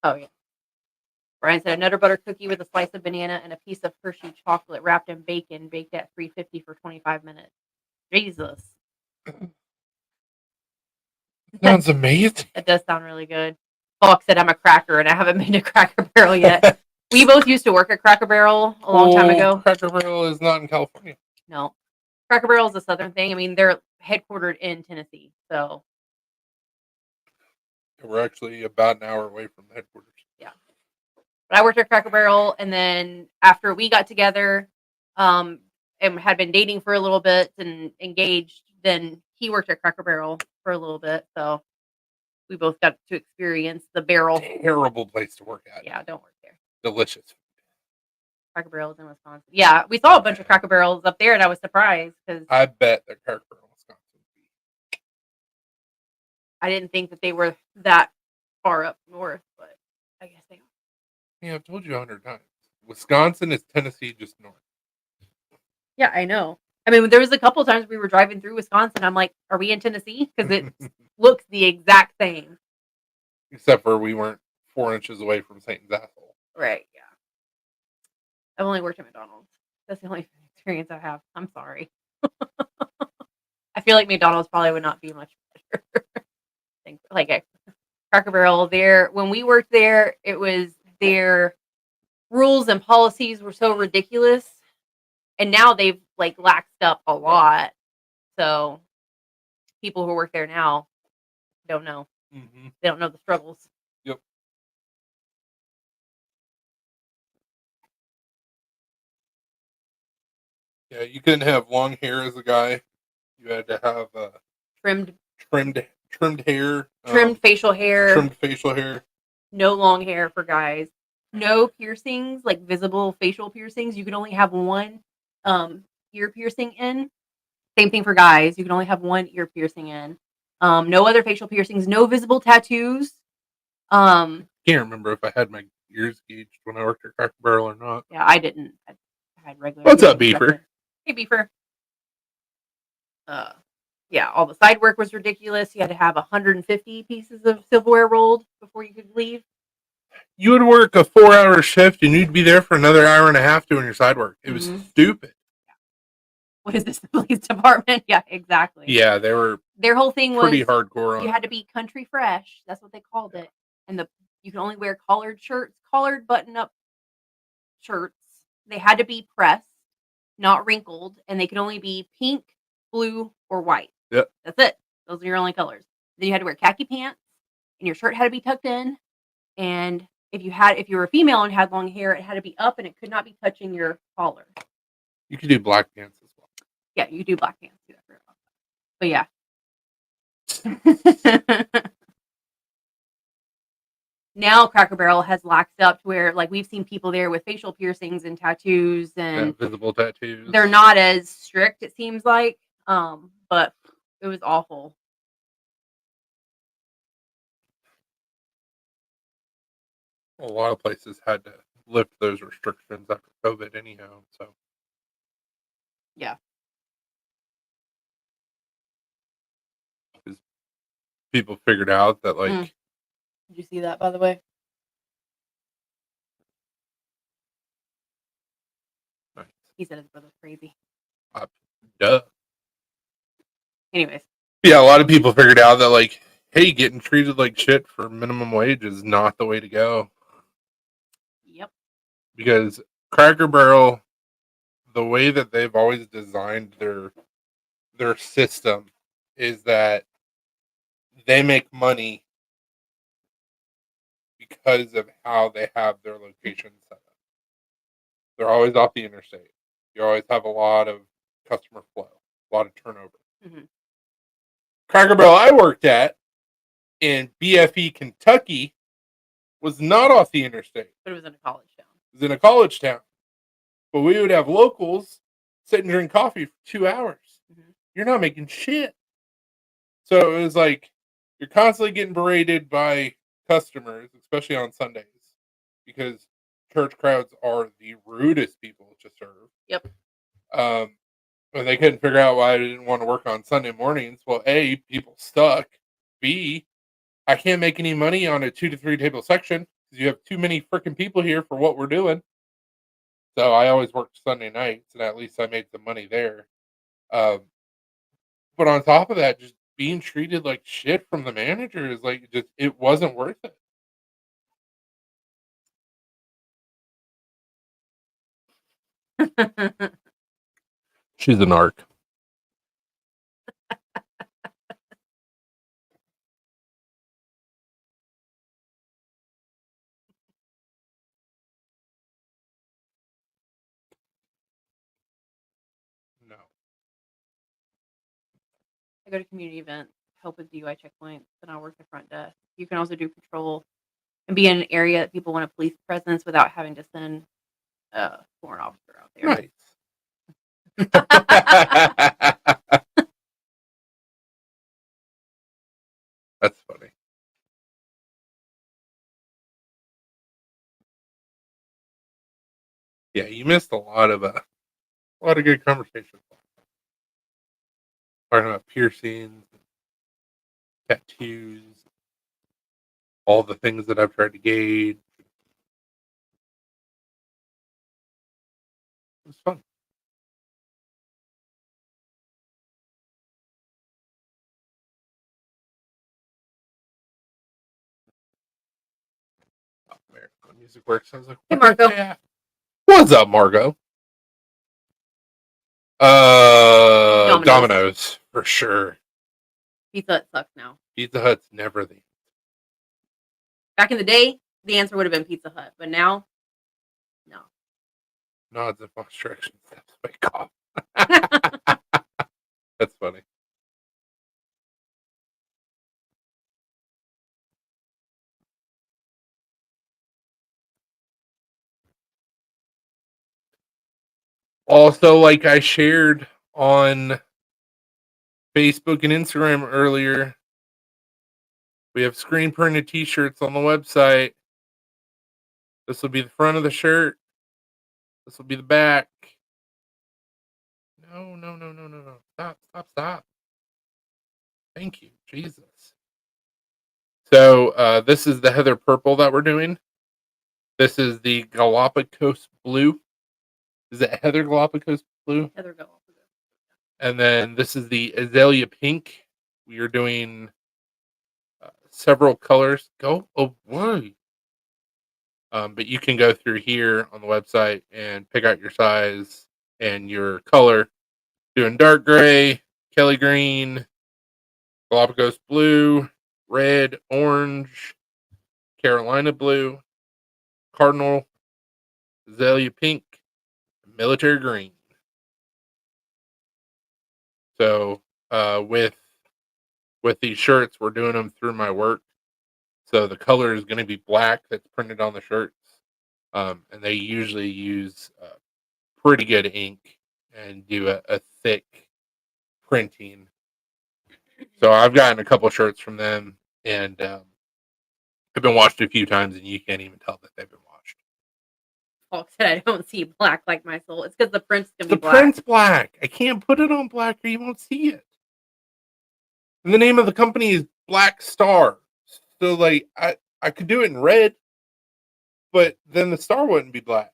Oh yeah. Brian said a Nutter Butter cookie with a slice of banana and a piece of Hershey chocolate wrapped in bacon, baked at 350 for 25 minutes. Jesus. Sounds amazing. It does sound really good. Hawk said I'm a cracker and I haven't been to Cracker Barrel yet. We both used to work at Cracker Barrel a long time ago. Cracker Barrel is not in California. No. Cracker Barrel is a southern thing. I mean, they're headquartered in Tennessee. So we're actually about an hour away from the headquarters. Yeah. But I worked at Cracker Barrel, and then after we got together, and had been dating for a little bit and engaged, then he worked at Cracker Barrel for a little bit. So we both got to experience the barrel. Terrible place to work at. Yeah, don't work there. Delicious. Cracker Barrels in Wisconsin. Yeah, we saw a bunch of Cracker Barrels up there, and I was surprised because I bet that Cracker Barrel in Wisconsin. I didn't think that they were that far up north, but I guess they are. Yeah, I've told you 100 times. Wisconsin is Tennessee just north. Yeah, I know. I mean, there was a couple of times we were driving through Wisconsin. I'm like, are we in Tennessee? Because it looks the exact same. Except for we weren't 4 inches away from Satan's asshole. Right, yeah. I've only worked at McDonald's. That's the only experience I have. I'm sorry. I feel like McDonald's probably would not be much better. Like Cracker Barrel, when we worked there, it was their rules and policies were so ridiculous. And now they've like laxed up a lot. So people who work there now don't know. Mm-hmm. They don't know the struggles. Yep. Yeah, you couldn't have long hair as a guy. You had to have trimmed hair. Trimmed facial hair. Trimmed facial hair. No long hair for guys. No piercings, like visible facial piercings. You can only have one ear piercing in. Same thing for guys. You can only have one ear piercing in. No other facial piercings. No visible tattoos. Can't remember if I had my ears gauged when I worked at Cracker Barrel or not. Yeah, I didn't. I had regular. What's up, stuff Beefer? there. Hey, Beefer. Yeah, all the side work was ridiculous. You had to have 150 pieces of silverware rolled before you could leave. You would work a 4-hour shift and you'd be there for another hour and a half doing your side work. It was stupid. What is this, the police department? Yeah, exactly. Yeah, they were. Their whole thing was pretty hardcore. You had to be country fresh. That's what they called it. And you can only wear collared shirts, collared button-up shirts. They had to be pressed, not wrinkled, and they could only be pink, blue, or white. Yep. That's it. Those are your only colors. Then you had to wear khaki pants, and your shirt had to be tucked in. And if you were a female and had long hair, it had to be up, and it could not be touching your collar. You could do black pants as well. Yeah, you could do black pants too. But yeah. Now Cracker Barrel has laxed up to where, like, we've seen people there with facial piercings and tattoos and visible tattoos. They're not as strict, it seems like. But it was awful. A lot of places had to lift those restrictions after COVID anyhow, so. Yeah. Because people figured out that, like... Did you see that, by the way? Nice. He said his brother's crazy. Duh. Anyways. Yeah, a lot of people figured out that, like, hey, getting treated like shit for minimum wage is not the way to go. Yep. Because Cracker Barrel, the way that they've always designed their system is that they make money because of how they have their location set up. They're always off the interstate. You always have a lot of customer flow, a lot of turnover. Mm-hmm. Cracker Barrel I worked at in BFE, Kentucky, was not off the interstate. But it was in a college town. It was in a college town. But we would have locals sit and drink coffee for 2 hours. Mm-hmm. You're not making shit. So it was like, you're constantly getting berated by customers, especially on Sundays, because church crowds are the rudest people to serve. Yep. And they couldn't figure out why I didn't want to work on Sunday mornings. Well, A, people stuck. B, I can't make any money on a 2 to 3 table section because you have too many freaking people here for what we're doing. So I always worked Sunday nights, and at least I made some money there. But on top of that, just being treated like shit from the manager is like, just, it wasn't worth it. She's an arc. No. I go to community events, help with DUI checkpoints, and I work the front desk. You can also do patrol and be in an area that people want a police presence without having to send a foreign officer out there. Nice. That's funny. Yeah, you missed a lot of good conversations. Talking about piercings, tattoos, all the things that I've tried to gauge. It was fun. American Music Works. I was like, hey, Marco. Yeah. What's up, Margo? Domino's for sure. Pizza Hut sucks now. Pizza Hut's never the. Back in the day, the answer would have been Pizza Hut, but now, no. Nods and false directions. That's my cough. That's funny. Also, like I shared on Facebook and Instagram earlier, we have screen printed t-shirts on the website. This will be the front of the shirt. This will be the back. No, no, no, no, no, no. Stop, stop, stop. Thank you, Jesus. So this is the heather purple that we're doing. This is the Galapagos blue. Is it heather Galapagos blue? Heather Galapagos. And then this is the azalea pink. We are doing several colors. Go away. But you can go through here on the website and pick out your size and your color. Doing dark gray, Kelly green, Galapagos blue, red, orange, Carolina blue, cardinal, azalea pink, military green. So with these shirts, we're doing them through my work. So the color is going to be black that's printed on the shirts. And they usually use pretty good ink and do a thick printing. So I've gotten a couple shirts from them, and I've been washed a few times, and you can't even tell that they've been washed. Paul said I don't see black like my soul. It's because the print's gonna The be black. print's black. I can't put it on black, or you won't see it. And the name of the company is Black Star. So like I could do it in red, but then the star wouldn't be black.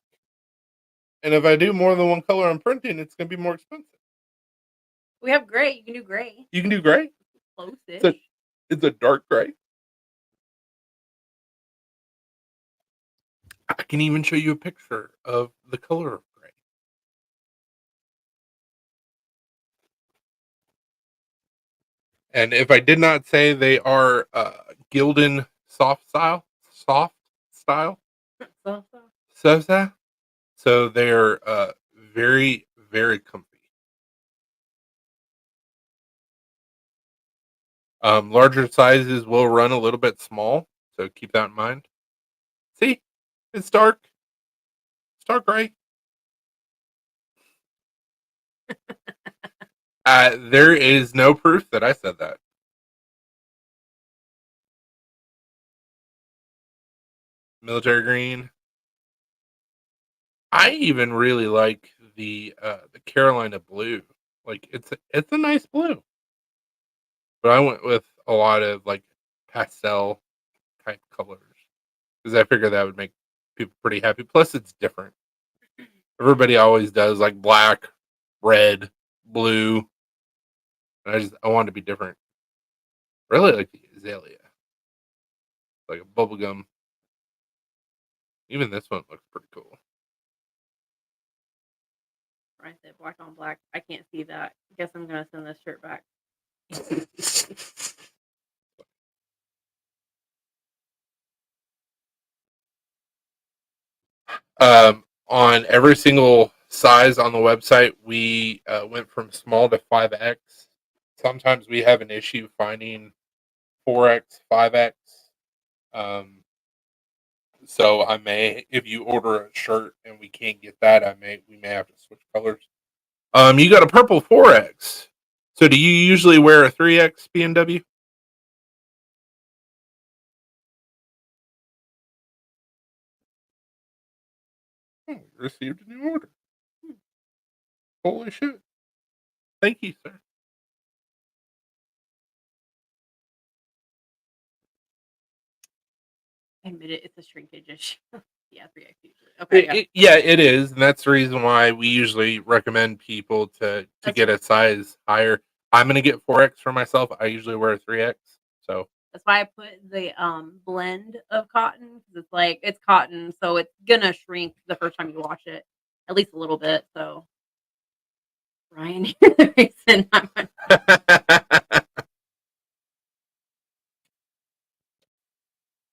And if I do more than one color on printing, it's going to be more expensive. We have gray. You can do gray. You can do gray. Close-ish. It's a dark gray. I can even show you a picture of the color of gray. And if I did not say they are Gildan soft style, so they're very, very comfy. Larger sizes will run a little bit small, so keep that in mind. See, it's dark. It's dark gray. There is no proof that I said that. Military green. I even really like the Carolina blue. Like it's a nice blue. But I went with a lot of like pastel type colors because I figured that would make people pretty happy. Plus, it's different. Everybody always does like black, red, blue. And I wanted to be different. Really like the azalea, like a bubblegum. Even this one looks pretty cool. I said black on black. I can't see that. Guess I'm gonna send this shirt back. On every single size on the website, we went from small to 5X. Sometimes we have an issue finding 4X, 5X. So I may, if you order a shirt and we can't get that, we may have to switch colors. You got a purple 4X. So do you usually wear a 3X B&W? Oh, received a new order. Holy shit. Thank you, sir. I admit it, it's a shrinkage issue. Yeah, 3X usually. Okay. Yeah, it is, and that's the reason why we usually recommend people to get a size higher. I'm gonna get 4X for myself. I usually wear a 3X, so that's why I put the blend of cotton because it's cotton, so it's gonna shrink the first time you wash it, at least a little bit. So, Ryan, you're the reason I'm.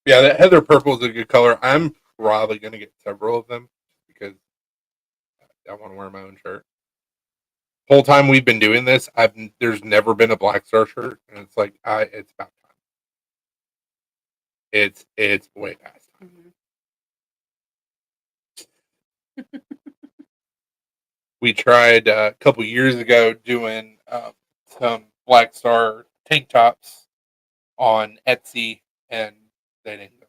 Yeah, that heather purple is a good color. I'm probably gonna get several of them because I want to wear my own shirt. Whole time we've been doing this, there's never been a Black Star shirt, and it's like it's about time. It's way past time. Mm-hmm. We tried a couple years ago doing some Black Star tank tops on Etsy, and they didn't go.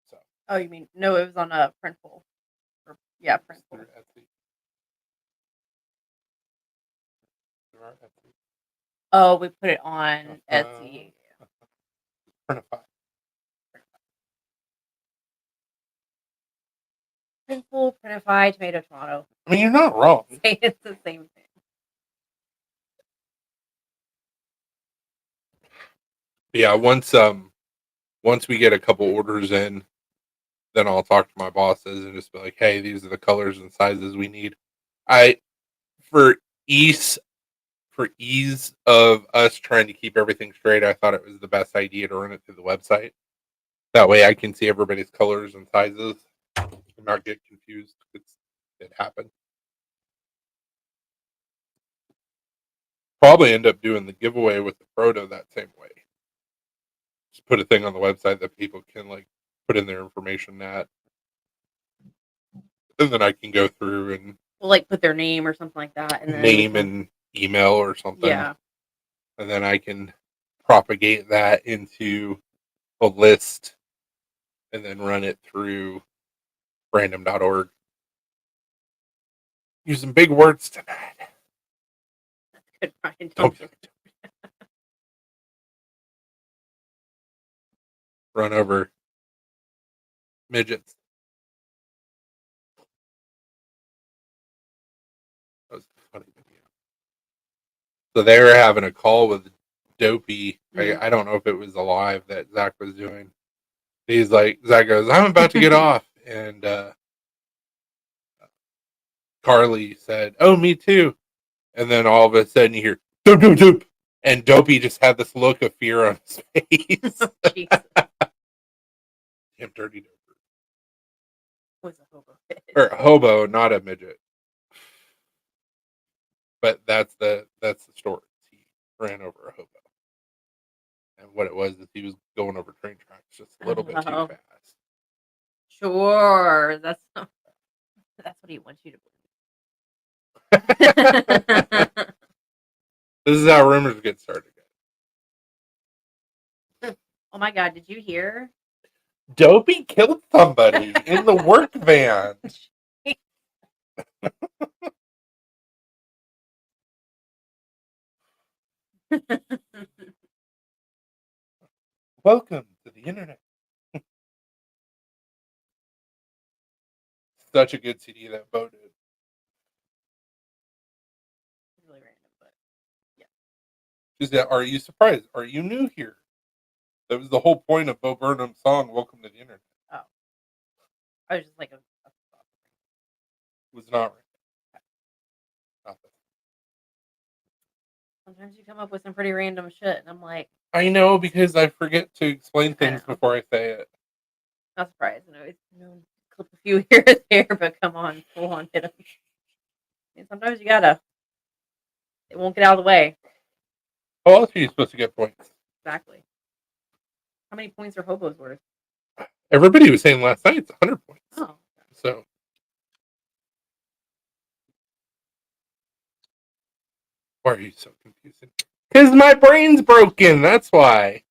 So Oh, you mean no? It was on a Printful. Yeah, It's Printful. through Etsy. Through our Etsy. Oh, we put it on Etsy. Printify. Printful, Printify, tomato, tomato. I mean, you're not wrong. It's the same thing. Yeah, once we get a couple orders in, then I'll talk to my bosses and just be like, hey, these are the colors and sizes we need. I for ease for ease of us trying to keep everything straight, I thought it was the best idea to run it through the website. That way I can see everybody's colors and sizes and not get confused. It happened. Probably end up doing the giveaway with the Proto that same way. Just put a thing on the website that people can like put in their information at, and then I can go through and We'll like put their name or something like that, and then name and email or something. yeah, And then I can propagate that into a list and then run it through random.org. Using big words tonight. that's good, Brian. Don't run over midgets. That was a funny video. So they were having a call with Dopey. I don't know if it was a live that Zach was doing. He's like, Zach goes, I'm about to get off. And Carly said, oh, me too. And then all of a sudden you hear, doop, doop, doop. And Dopey just had this look of fear on his face. Jesus. Damn dirty doper. Was a hobo. Or hobo, not a midget. But that's the story. He ran over a hobo. And what it was is he was going over train tracks just a little bit too fast. Sure, that's what he wants you to believe. This is how rumors get started. Oh my god, did you hear? Dopey killed somebody in the work van. Welcome to the internet. Such a good CD that Bo did. Really random, but yeah. She said, are you surprised? Are you new here? That was the whole point of Bo Burnham's song, Welcome to the Internet. Oh. I was just like It was not random. Not that. Sometimes you come up with some pretty random shit, and I'm like, I know because I forget to explain things before I say it. Not surprised. I know, clip a few here and there, but come on, full on hit them. And sometimes you gotta. It won't get out of the way. How else are you supposed to get points? Exactly. How many points are hobos worth? Everybody was saying last night it's 100 points. Oh. So. Why are you so confusing? Because my brain's broken. That's why.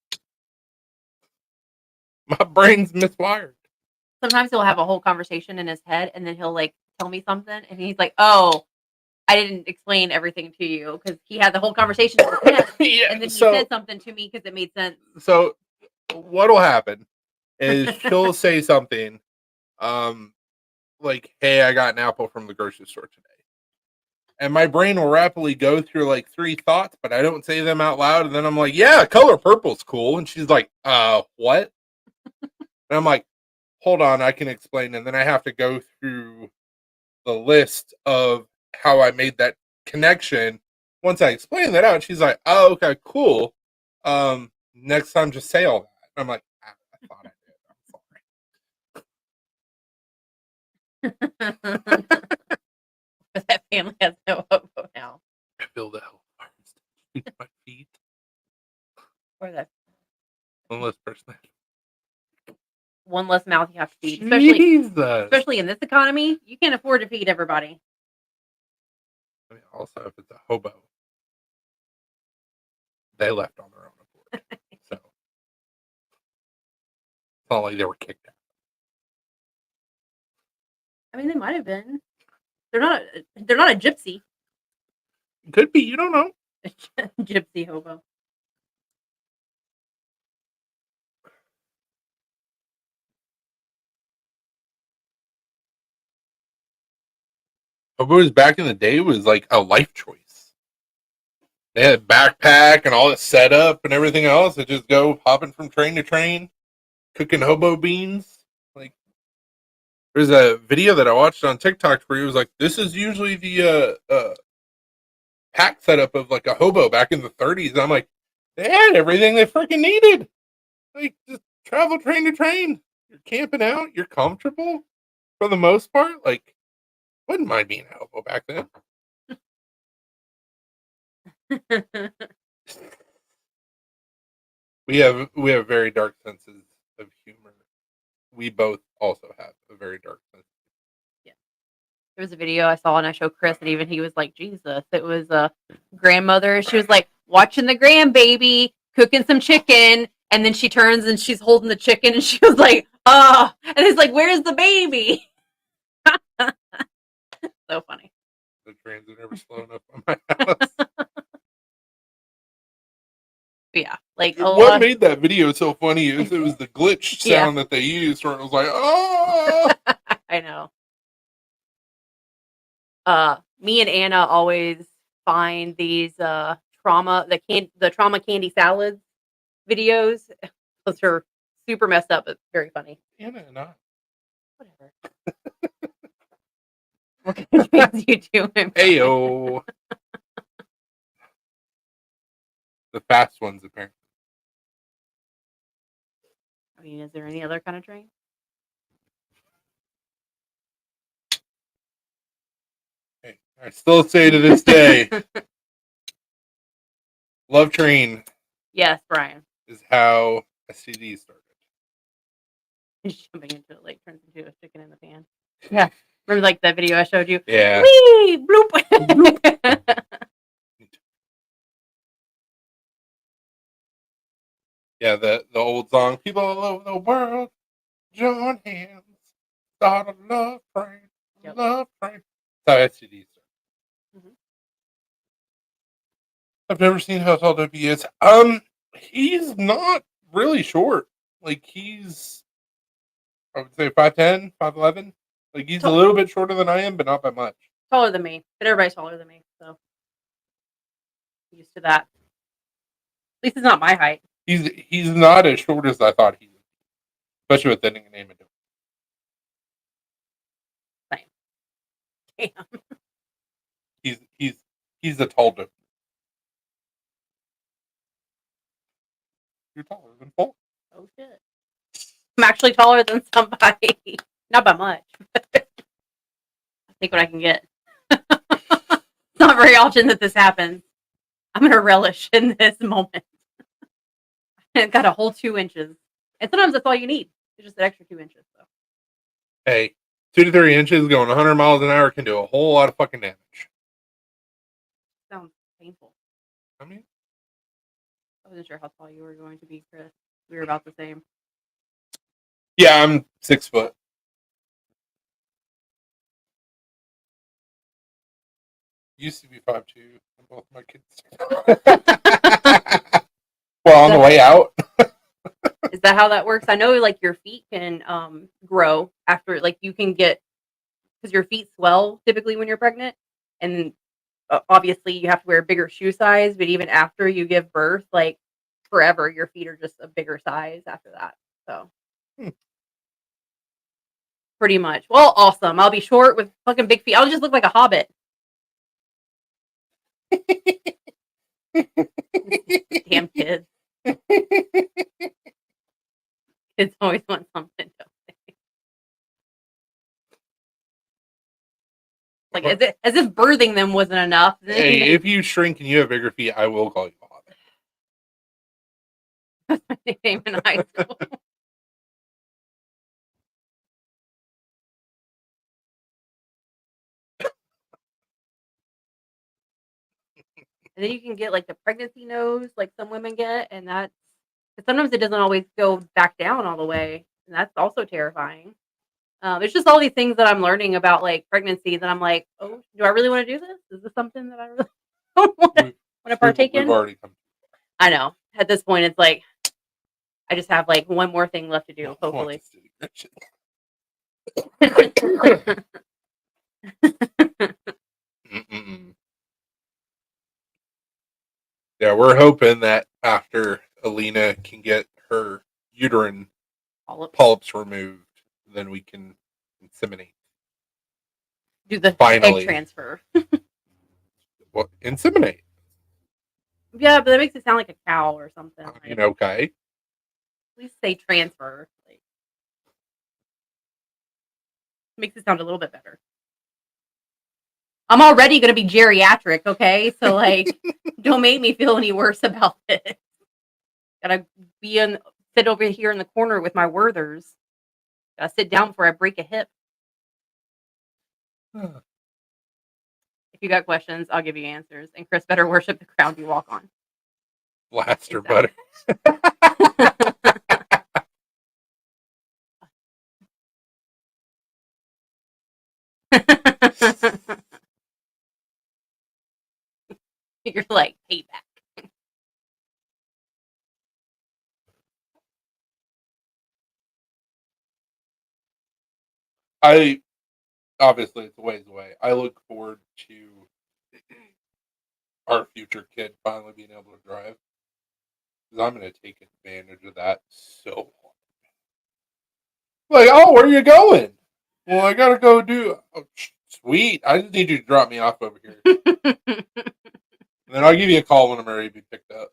My brain's miswired. Sometimes he'll have a whole conversation in his head, and then he'll like tell me something, and he's like, "Oh, I didn't explain everything to you because he had the whole conversation in his head, Yeah, and then he said something to me because it made sense." So, what'll happen is she'll say something, like, "Hey, I got an apple from the grocery store today," and my brain will rapidly go through like 3 thoughts, but I don't say them out loud, and then I'm like, "Yeah, color purple's cool," and she's like, what?" And I'm like, hold on, I can explain. And then I have to go through the list of how I made that connection. Once I explain that out, she's like, oh, okay, cool. Next time, just say all that. And I'm like, I thought I did. I'm sorry. That family has no hobo now. I feel the hell between my feet. Or that One less person. one less mouth you have to feed. Jesus. Especially in this economy, you can't afford to feed everybody. I mean, also, if it's a hobo, they left on their own accord. So it's not like they were kicked out. I mean, they might have been. They're not a gypsy. Could be. You don't know. Gypsy hobo. Hobos back in the day was like a life choice. They had a backpack and all the setup and everything else. They just go hopping from train to train, cooking hobo beans. Like, there's a video that I watched on TikTok where he was like, "This is usually the pack setup of like a hobo back in the 30s." And I'm like, they had everything they freaking needed. Like, just travel train to train. You're camping out. You're comfortable for the most part. Like, wouldn't mind being a hobo back then. We have very dark senses of humor. We both also have a very dark sense. Yeah. There was a video I saw and I showed Chris and even he was like, Jesus. It was a grandmother. She was like watching the grandbaby cooking some chicken and then she turns and she's holding the chicken and she was like, oh, and it's like, where's the baby? So funny. The trains are never slowing up on my house. Yeah, like what made that video so funny is it was the glitch Yeah. sound that they used where it was like, oh. I know. Me and Anna always find these the trauma candy salads videos. Those are super messed up, but very funny. Anna and I. Whatever. What kind of things you doing? Heyo. The fast ones, apparently. I mean, is there any other kind of train? Hey, I still say to this day, Love Train Yes, Brian. is how a CD started. Jumping into it like turns into a chicken in the pan. Yeah. Remember like that video I showed you? Yeah. Whee! Bloop! Yeah, the old song, people all over the world, join hands, start a love train, Yep. love train. That's how STD started. Mhm. I've never seen how tall W is. He's not really short. Like, he's, I would say 5'10", 5'11". Like, he's a little bit shorter than I am, but not by much. Taller than me, but everybody's taller than me, so I'm used to that. At least it's not my height. He's not as short as I thought he would be, especially with ending a name into Same. Damn. He's a tall dude. You're taller than Paul. Oh shit. I'm actually taller than somebody. Not by much. I'll take what I can get. It's not very often that this happens. I'm gonna relish in this moment. It's got a whole 2 inches. And sometimes that's all you need. It's just an extra 2 inches. So. Hey, 2 to 3 inches going 100 miles an hour can do a whole lot of fucking damage. Sounds painful. I mean, I wasn't sure how tall you were going to be, Chris. We were about the same. yeah, I'm 6 foot. Used to be 5'2". Both my kids. Well, on the way out. Is that how that works? I know like your feet can grow after like you can get because your feet swell typically when you're pregnant and obviously you have to wear a bigger shoe size, but even after you give birth, like forever your feet are just a bigger size after that. So pretty much. Well, awesome. I'll be short with fucking big feet. I'll just look like a hobbit. Damn kids. Kids always want something, don't they? Like as if birthing them wasn't enough. Hey, if you shrink and you have bigger feet, I will call you a hobbit. That's my nickname in high school. And then you can get like the pregnancy nose, like some women get, and that's sometimes it doesn't always go back down all the way, and that's also terrifying. It's just all these things that I'm learning about like pregnancy that I'm like, oh, do I really want to do this? Is this something that I really want to partake We've in? already come. I know. At this point, it's like I just have like one more thing left to do. I want Hopefully. this to Mm-mm. Yeah, we're hoping that after Alina can get her uterine polyps removed, then we can inseminate. Do the Finally. egg transfer. Well, inseminate. Yeah, but that makes it sound like a cow or something. I mean, okay. Please say transfer. Like, makes it sound a little bit better. I'm already going to be geriatric, okay? So, like, don't make me feel any worse about it. Gotta sit over here in the corner with my Werthers. Gotta sit down before I break a hip. If you got questions, I'll give you answers. And Chris better worship the ground you walk on. Blaster butter. You're like, payback. Obviously it's a ways away. I look forward to our future kid finally being able to drive. Because I'm going to take advantage of that so hard. Like, oh, where are you going? Well, I got to go do. Oh, sweet. I just need you to drop me off over here. And then I'll give you a call when I'm ready to be picked up.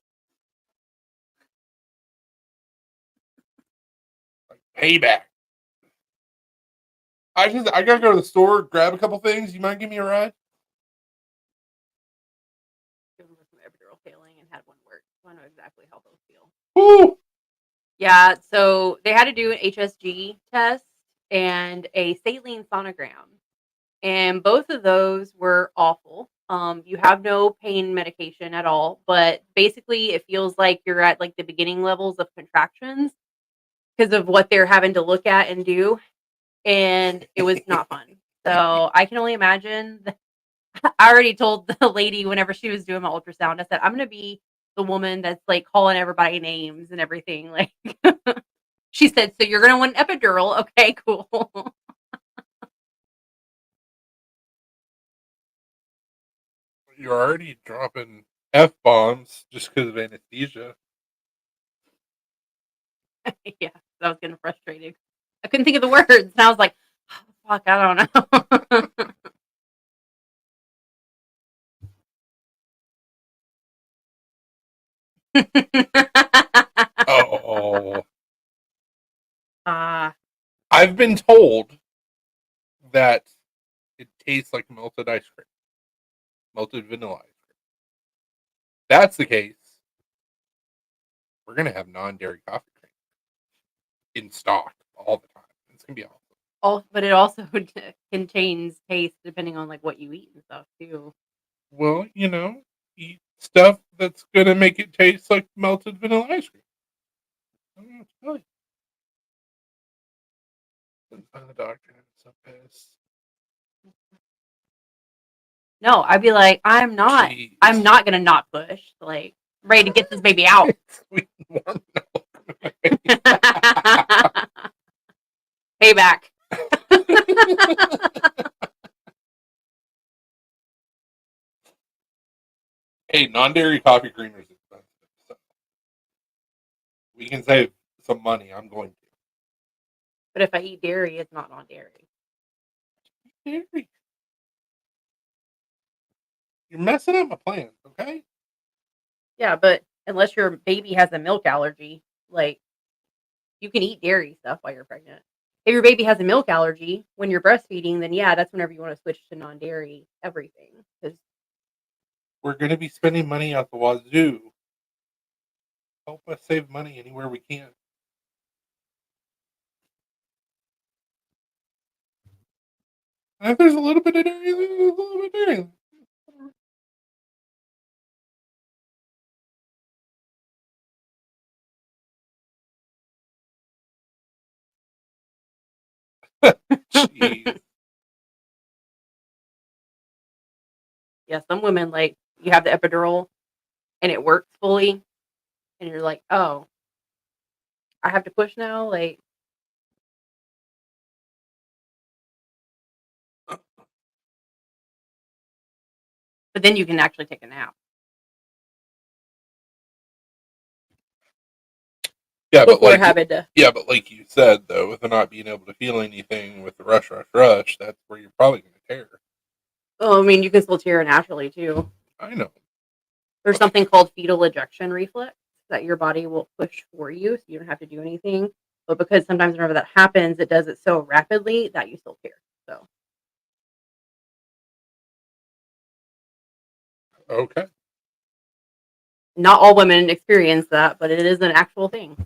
Like, payback. I gotta go to the store, grab a couple things. You mind giving me a ride? Epidural failing and had one work. So I know exactly how those feel. Woo! Yeah, so they had to do an HSG test and a saline sonogram. And both of those were awful. You have no pain medication at all, but basically it feels like you're at like the beginning levels of contractions because of what they're having to look at and do. And it was not fun. So I can only imagine. I already told the lady whenever she was doing my ultrasound, I said, I'm going to be the woman that's like calling everybody names and everything. Like, she said, so you're going to want an epidural. Okay, cool. You're already dropping F-bombs just because of anesthesia. Yeah, I was getting frustrated. I couldn't think of the words. And I was like, oh, fuck, I don't know. Oh. Ah, I've been told that it tastes like melted ice cream. Melted vanilla ice cream. That's the case. We're going to have non-dairy coffee cream in stock all the time. It's going to be awesome. but it also contains taste depending on like what you eat and stuff too. Well, eat stuff that's going to make it taste like melted vanilla ice cream. I don't know what to tell you. The doctor is so pissed. No, I'd be like, I'm not gonna not push. Like, ready to get this baby out. Sweet and warm Payback. Hey, non-dairy coffee creamer is expensive. So we can save some money. I'm going to. But if I eat dairy, it's not on dairy. Dairy. You're messing up my plans, okay? Yeah, but unless your baby has a milk allergy, like you can eat dairy stuff while you're pregnant. If your baby has a milk allergy when you're breastfeeding, then yeah, that's whenever you want to switch to non-dairy everything. Because we're going to be spending money out the wazoo. Help us save money anywhere we can. And if there's a little bit of dairy, there's a little bit of dairy. Yeah, some women like you have the epidural and it works fully, and you're like, oh, I have to push now. Like, but then you can actually take a nap. Yeah, but Before like having to. yeah, but like you said though, with not being able to feel anything with the rush, that's where you're probably going to tear. Oh, I mean, you can still tear naturally too. I know. There's something called fetal ejection reflex that your body will push for you, so you don't have to do anything. But because sometimes whenever that happens, it does it so rapidly that you still tear. So Okay. not all women experience that, but it is an actual thing.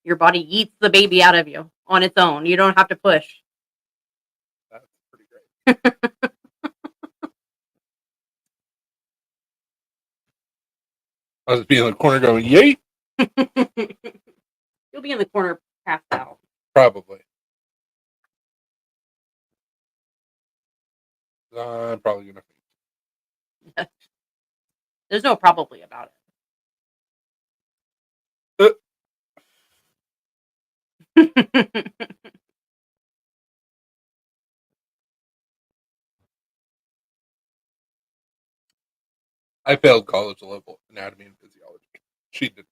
Your body eats the baby out of you on its own. You don't have to push. That's pretty great. I was being in the corner going, "Yay!" You'll be in the corner passed out. Probably. I'm probably going to. There's no probably about Uh, it. I failed college level anatomy and physiology. She did.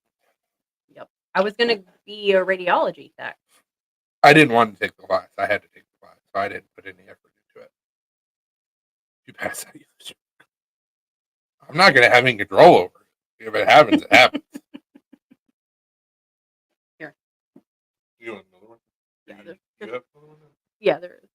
Yep. I was gonna be a radiology tech. I didn't want to take the class. I had to take the class, so I didn't put any effort into it. You pass that, I'm not going to have any control over it. If it happens, it happens. Here. You want another one? Yeah, You there's, have another one? yeah, there is.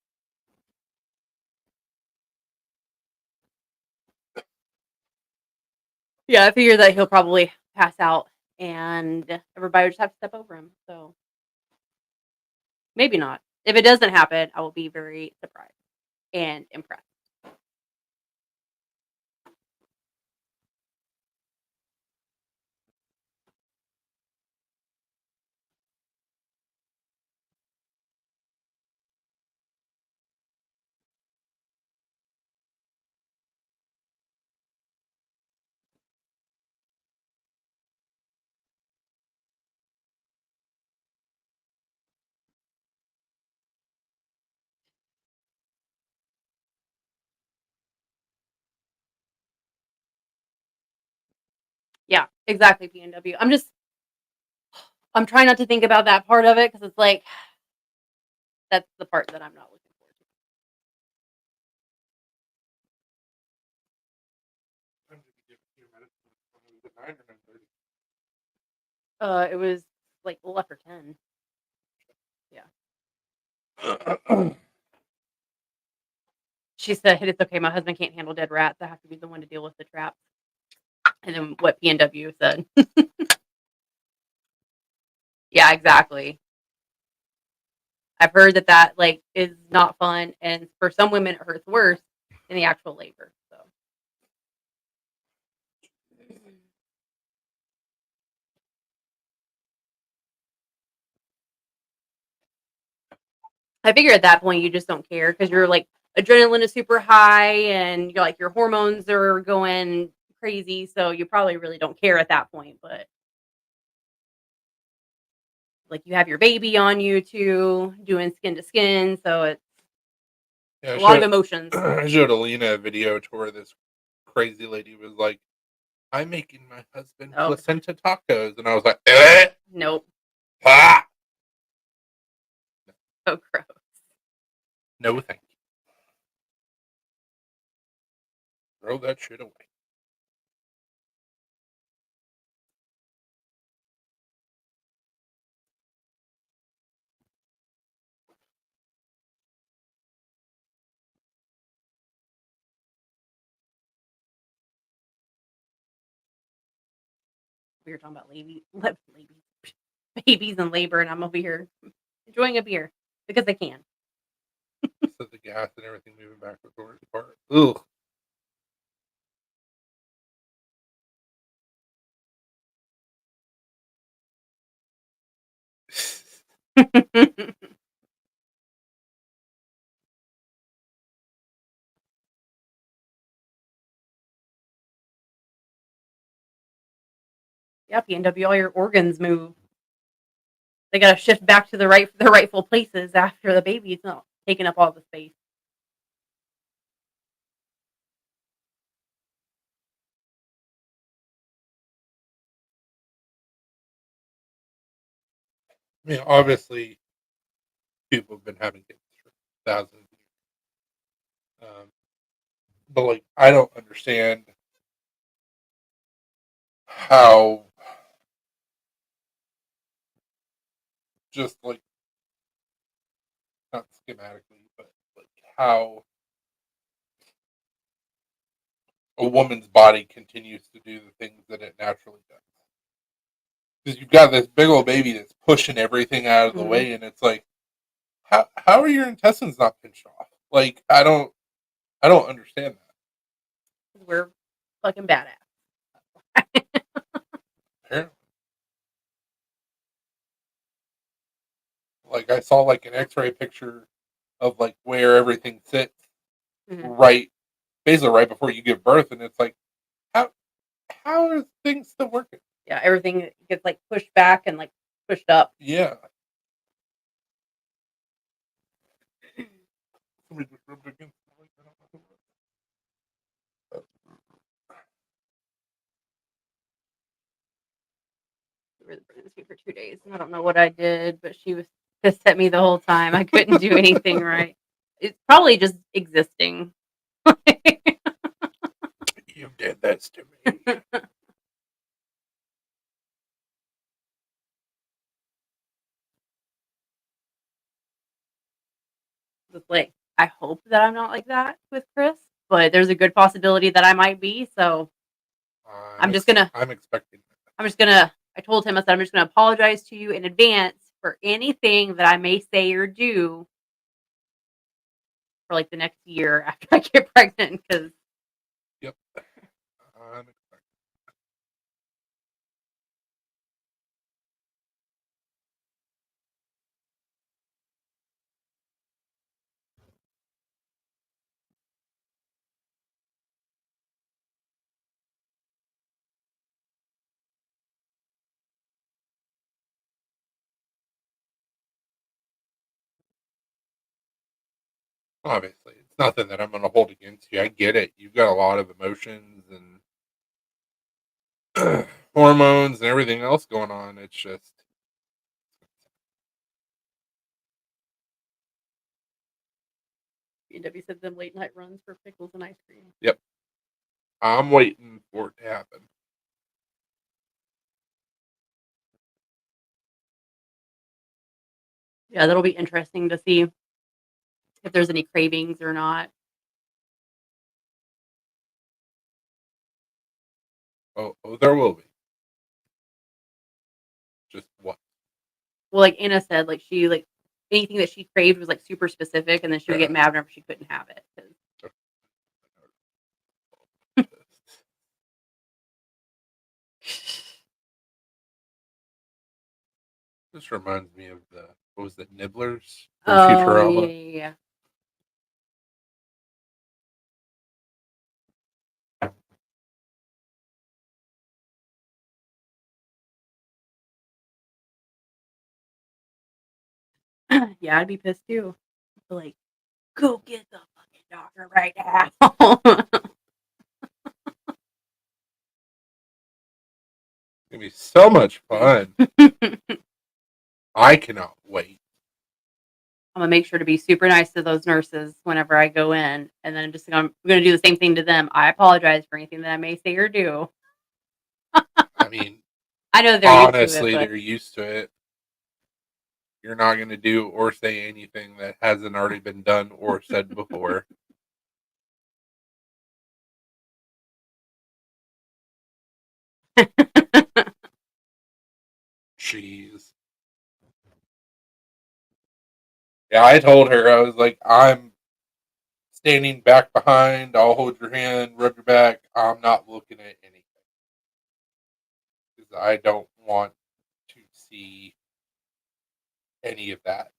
Yeah, I figure that he'll probably pass out and everybody will just have to step over him. So maybe not. If it doesn't happen, I will be very surprised and impressed. Yeah, exactly. PNW. I'm trying not to think about that part of it because it's like that's the part that I'm not looking forward to. It was like left or 10. Yeah. She said it's okay. My husband can't handle dead rats. I have to be the one to deal with the traps. And then what PNW said. Yeah, exactly. I've heard that like is not fun, and for some women it hurts worse than the actual labor. So I figure at that point you just don't care because you're like adrenaline is super high, and you're like your hormones are going crazy, so you probably really don't care at that point. But like you have your baby on you too, doing skin to skin, so it's Yeah, a lot of emotions. I showed Alina a video to where this crazy lady was like, "I'm making my husband Oh, placenta tacos," and I was like, "Eh, nope. ah, So gross. no, thank you. Throw that shit away." We were talking about babies in labor, and I'm over here enjoying a beer because I can. So the gas and everything moving back and forth apart. Ugh. Yeah, PNW, all your organs move. They got to shift back to their rightful places after the baby's not taking up all the space. I mean, obviously, people have been having kids for thousands of years. But like, I don't understand how just like not schematically, but like how a woman's body continues to do the things that it naturally does. Because you've got this big old baby that's pushing everything out of the Mhm. way, and it's like, how are your intestines not pinched off? Like, I don't understand We're fucking badass. that. Like I saw like an X-ray picture of like where everything sits Mhm. right, basically right before you give birth, and it's like how how are things still working? Yeah, everything gets like pushed back and like pushed up. Yeah, somebody just rubbed against the mic. I don't know who it We were the pregnancy for 2 days, and I don't know what I did, but she was pissed at me the whole time. I couldn't do anything right. It's probably just existing. You did this to me. It's like I hope that I'm not like that with Chris, but there's a good possibility that I might be. So I'm just gonna I'm expecting that. I'm just gonna I told him I said I'm just gonna apologize to you in advance for anything that I may say or do for like the next year after I get pregnant because Yep, I'm expecting. Obviously, it's nothing that I'm going to hold against you. I get it. You've got a lot of emotions and hormones and everything else going on. It's just B&W said them late night runs for pickles and ice cream. yep. I'm waiting for it to happen. Yeah, that'll be interesting to see if there's any cravings or not. Oh, there will be. Just what? Well, like Anna said, like she like anything that she craved was like super specific, and then she would get mad whenever she couldn't have it. 'Cause This reminds me of the what was it, Nibblers from oh yeah, Futurama? yeah, yeah. Yeah, I'd be pissed too. But, like, go get the fucking doctor right now. It's gonna be so much fun. I cannot wait. I'm gonna make sure to be super nice to those nurses whenever I go in, and then I'm gonna do the same thing to them. I apologize for anything that I may say or do. I mean, I know they're used to it, honestly, but they're used to it. You're not gonna do or say anything that hasn't already been done or said before. Jeez. Yeah, I told her I was like, I'm standing back behind. I'll hold your hand, rub your back. I'm not looking at anything because I don't want to see any of that.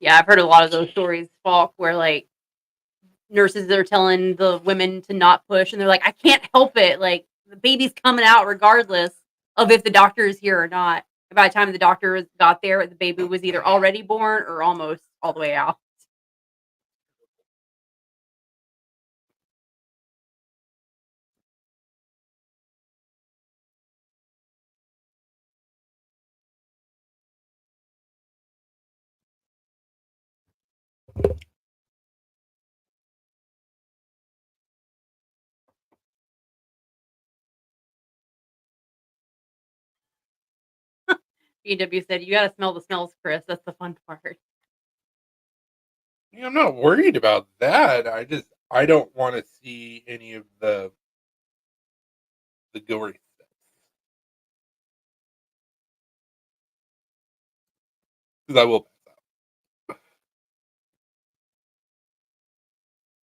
yeah, I've heard a lot of those stories, Falk, where like nurses that are telling the women to not push, and they're like, "I can't help it. Like the baby's coming out regardless of if the doctor is here or not." And by the time the doctor got there, the baby was either already born or almost all the way out. BW said, "You gotta smell the smells, Chris. That's the fun part." Yeah, I'm not worried about that. I don't want to see any of the gory stuff because I will pass out.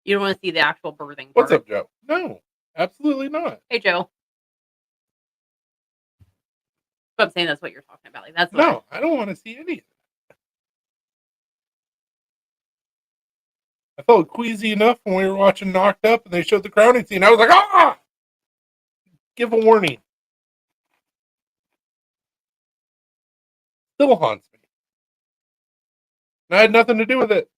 You don't want to see the actual birthing What's part. up, Joe? No, absolutely not. Hey, Joe. But I'm saying that's what you're talking about. Like that's what No, I don't want to see any of it. I felt queasy enough when we were watching Knocked Up and they showed the crowning scene. I was like, ah, give a warning. Still haunts me. And I had nothing to do with it.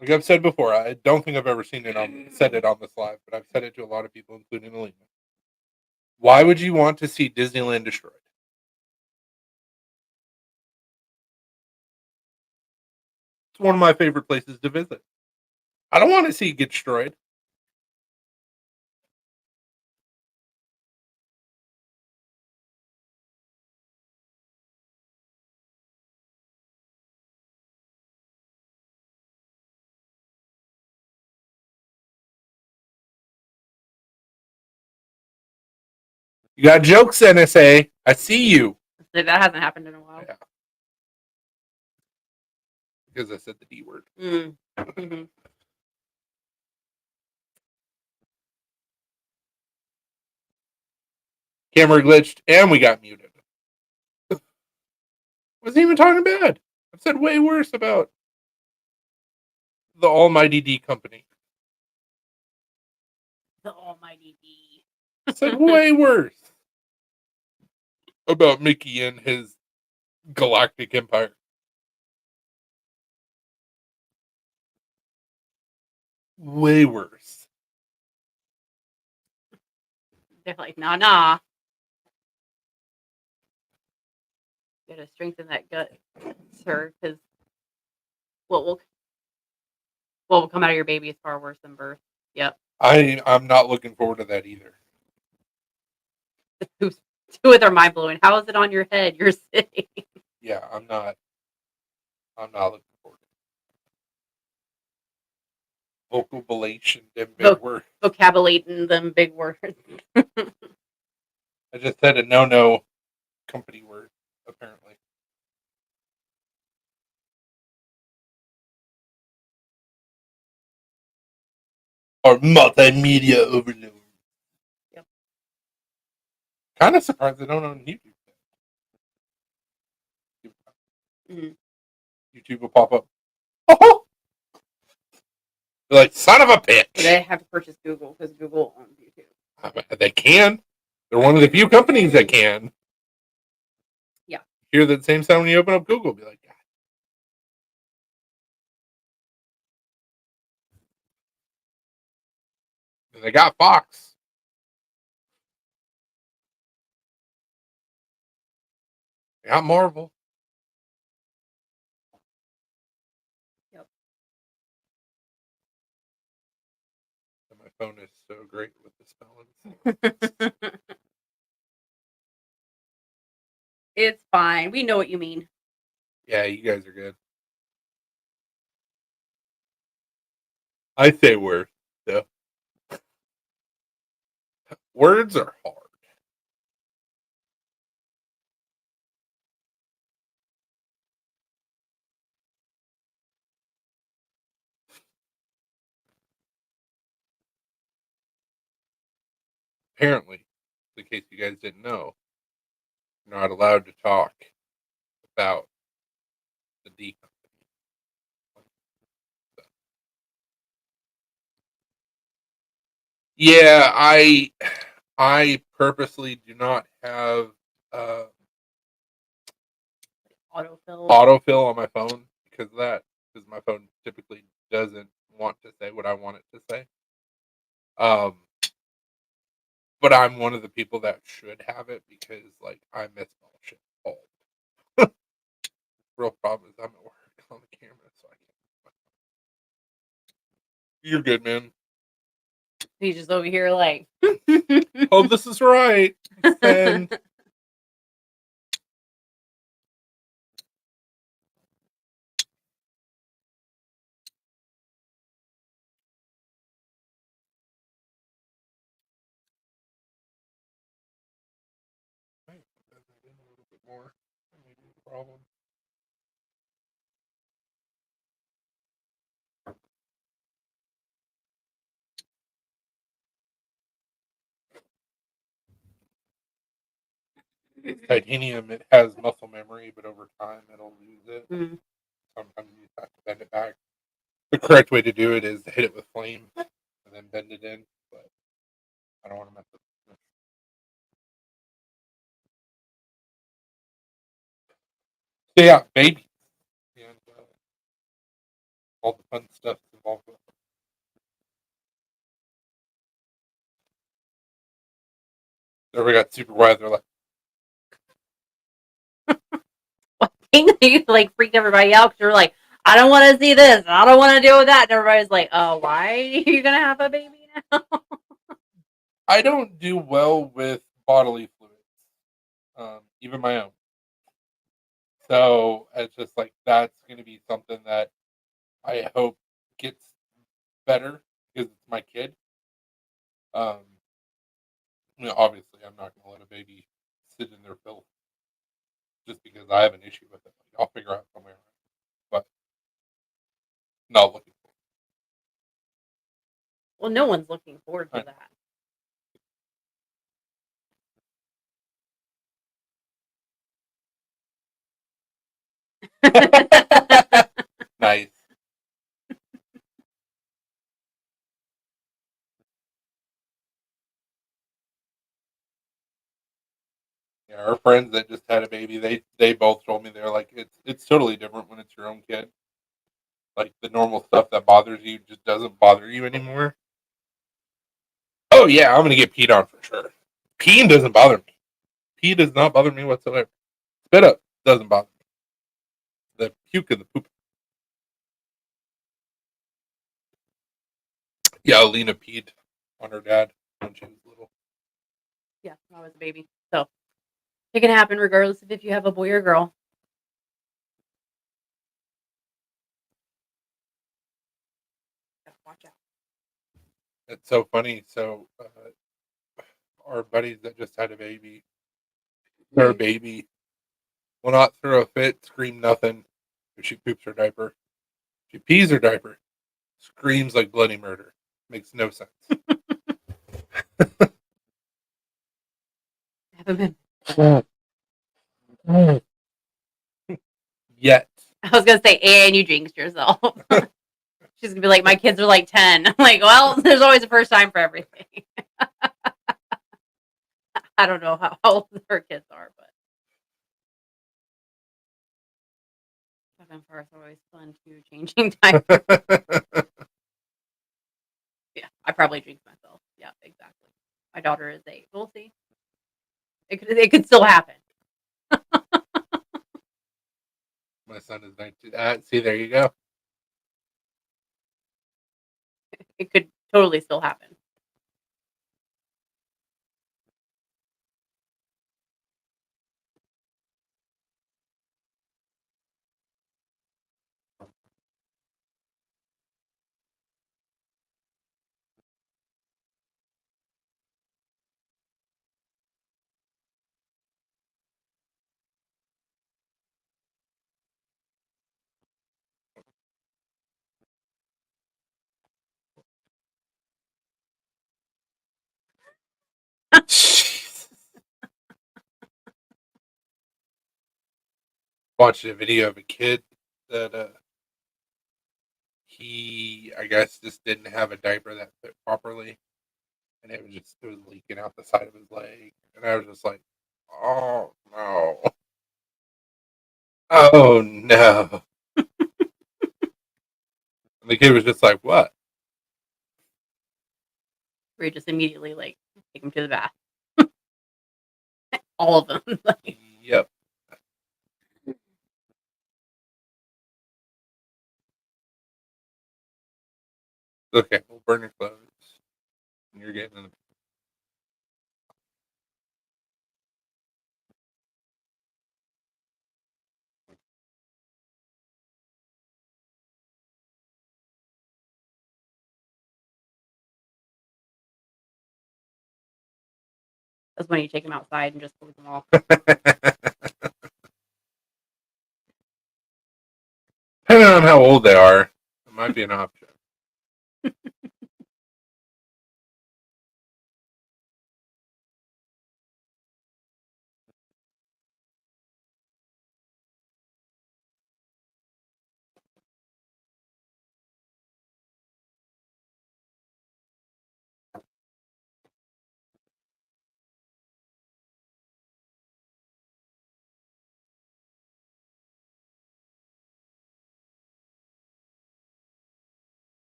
Like I've said before, I don't think I've ever said it on this live, but I've said it to a lot of people, including Alina. Why would you want to see Disneyland destroyed? It's one of my favorite places to visit. I don't want to see it get destroyed. You got jokes, NSA. I see you. that hasn't happened in a while. Yeah. Because I said the D word. Mm-hmm. Camera glitched and we got muted. Wasn't even talking bad. I've said way worse about the Almighty D Company. The Almighty D. I said way worse about Mickey and his galactic empire. Way worse. They're like, nah. Gotta strengthen that gut, sir, because what will come out of your baby is far worse than birth. Yep. I'm not looking forward to that either. Two of them are mind blowing. How is it on your head? You're sitting. Yeah, I'm not looking forward to it. Vocabulation and big words. Vocabulating them big words. I just said a no company word, apparently. Or multimedia overload. Yep. Kind of surprised they don't own YouTube. Mm-hmm. YouTube will pop up. Oh! They're like, son of a bitch. They have to purchase Google because Google owns YouTube. They can. They're one of the few companies that can. Yeah. Hear that same sound when you open up Google. Be like, God. And they got Fox. They got Marvel. Yep. And my phone is so great with the spelling. It's fine. We know what you mean. Yeah, you guys are good. I say words, though. Words are hard. Apparently, in case you guys didn't know, You're not allowed to talk about the D company. So, yeah, I purposely do not have uh, Autofill. autofill on my phone because of that. Because my phone typically doesn't want to say what I want it to say. Um, but I'm one of the people that should have it because like I miss bullshit all. Real problem is I'm at work on the camera, so I can't. You're good, man. He's just over here like, Oh, this is right. Send. Hey, put that in a little bit more. That may be the problem. Titanium, it has muscle memory, but over time it'll lose it. Mm. Sometimes you have to bend it back. The correct way to do it is to hit it with flame and then bend it in, but I don't want to mess with it. So yeah, baby. And all the fun stuff involved with it. There we got super quiet. They're like, you like freaked everybody out because you're like, I don't want to see this. I don't want to deal with that. And everybody's like, oh, why are you gonna have a baby now? I don't do well with bodily fluids, even my own. So it's just like that's going to be something that I hope gets better because it's my kid. Um, obviously, I'm not going to let a baby sit in their filth just because I have an issue with it. Like, I'll figure out somewhere, but not looking for Well, no one's looking forward to it. that. Nice. Yeah, our friends that just had a baby, they both told me they're like it's totally different when it's your own kid. Like the normal stuff that bothers you just doesn't bother you anymore. Oh yeah, I'm gonna get peed on for sure. Peeing doesn't bother me. Pee does not bother me whatsoever. Spit up doesn't bother me. The puke and the poop. Yeah, Alina peed on her dad when she was little. Yeah, I was a baby. So it can happen regardless of if you have a boy or girl. Watch out. It's so funny. So our buddies that just had a baby, their baby will not throw a fit, scream nothing. If she poops her diaper, she pees her diaper, screams like bloody murder. Makes no sense. Haven't Yet. I was gonna say, and you jinxed yourself. She's gonna be like, my kids are like 10. I'm like, well, there's always a first time for everything. I don't know how old her kids are, but second first always fun to changing time. Yeah, I probably jinxed myself. Yeah, exactly. My daughter is 8. We'll see. It could still happen. My son is 19. See, there you go. It could totally still happen. watched a video of a kid that he, I guess, just didn't have a diaper that fit properly, and it was leaking out the side of his leg, and I was just like, oh no, oh no. And the kid was just like, what? We just immediately like take them to the bath. All of them. Like, Yep. Okay, we'll burn your clothes. And you're getting in the. that's when you take them outside and just close them all. Depending on how old they are, it might be an option.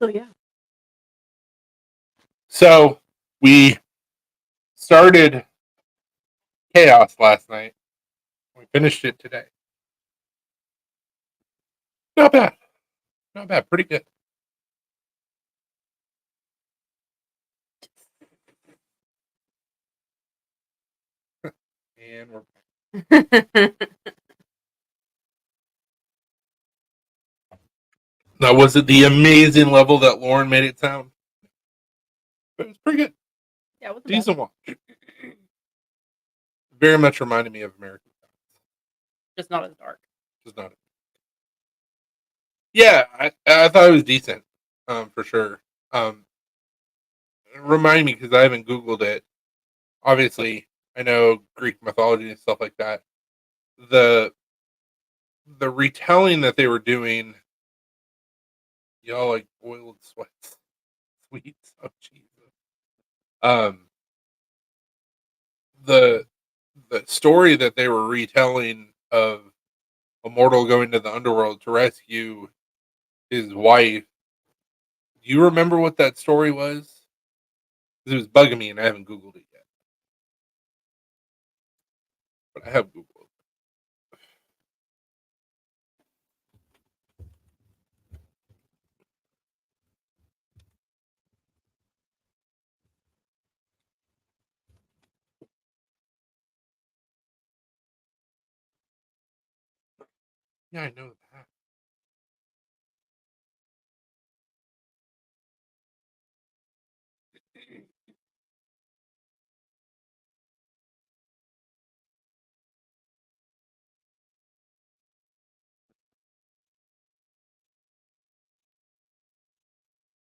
So yeah. So we started Chaos last night. We finished it today. Not bad. Not bad. Pretty good. And we're now, was it the amazing level that Lauren made it sound? It was pretty good. Yeah, it was Decent watch. Very much reminded me of American Gods. just not as dark. Just not. Yeah, I thought it was decent. For sure. Remind me because I haven't Googled it. Obviously, I know Greek mythology and stuff like that. The the retelling that they were doing, y'all like boiled sweats, sweets. Oh Jesus. Um, the the story that they were retelling of a mortal going to the underworld to rescue his wife. Do you remember what that story was? 'Cause it was bugging me, and I haven't Googled it yet. But I have Googled. Yeah, I know that.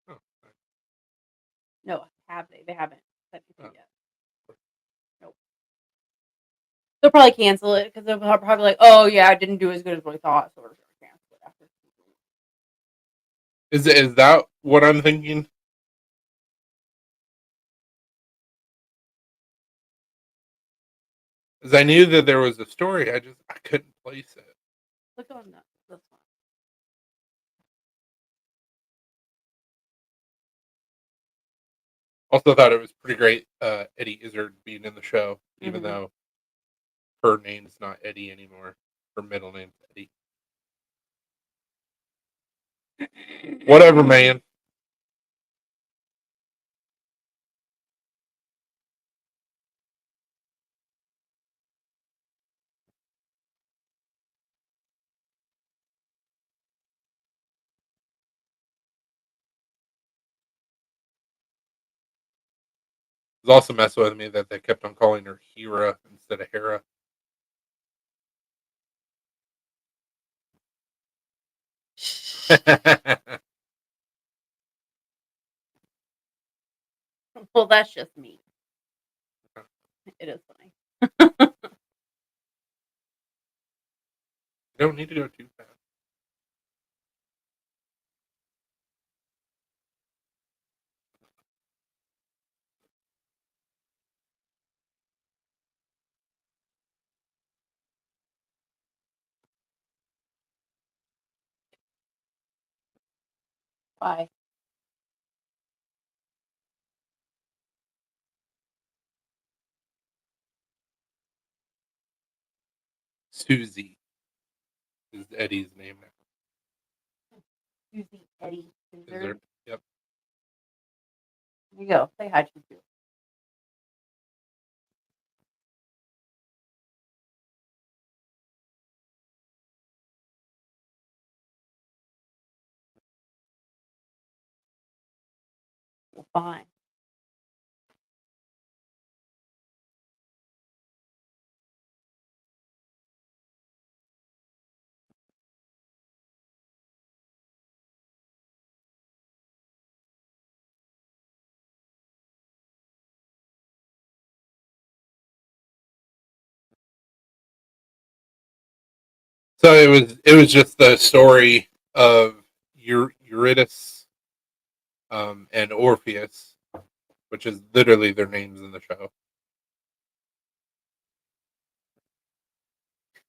Oh, No, have they? They haven't technically oh. yet. Nope. They'll probably cancel it because they'll probably like, oh yeah, I didn't do as good as we thought, so we're just gonna cancel it after. Is that what I'm thinking? Because I knew that there was a story, I couldn't place it. Look on that. That's fine. Also, thought it was pretty great. Eddie Izzard being in the show, even Mhm. though her name's not Eddie anymore. Her middle name's Eddie. Whatever, man. It's also messing with me that they kept on calling her Hera instead of Hera. Well, that's just me. It is funny. Don't need to go too fast. Bye. Susie is Eddie's name now. Susie, Eddie, Is there? Yep. There you go. Say hi to you. Well, fine. So it was just the story of Eurydice and Orpheus, which is literally their names in the show.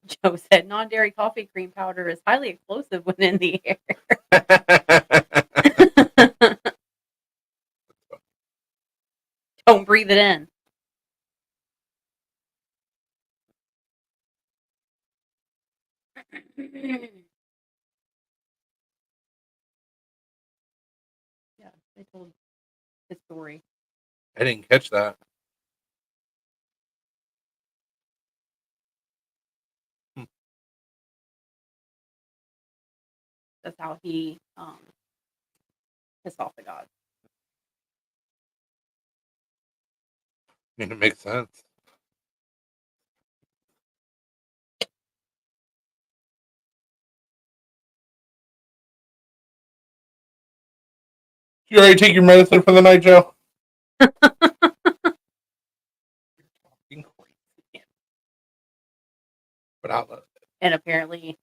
Joe said non-dairy coffee cream powder is highly explosive when in the air. Don't breathe it in. Yeah, they told his story. I didn't catch that. That's how he pissed off the gods. I mean, it makes sense. You already take your medicine for the night, Joe? You're talking crazy. But I love it. And apparently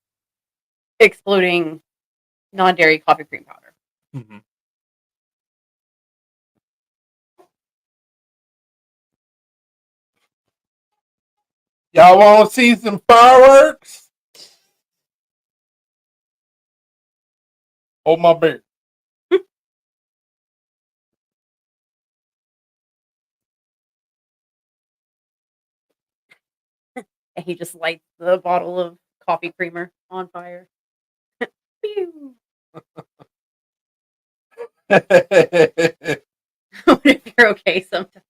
exploding non-dairy coffee cream powder. Mm-hmm. Y'all want to see some fireworks? Hold my beer. And he just lights the bottle of coffee creamer on fire. Pew! If you're okay sometimes.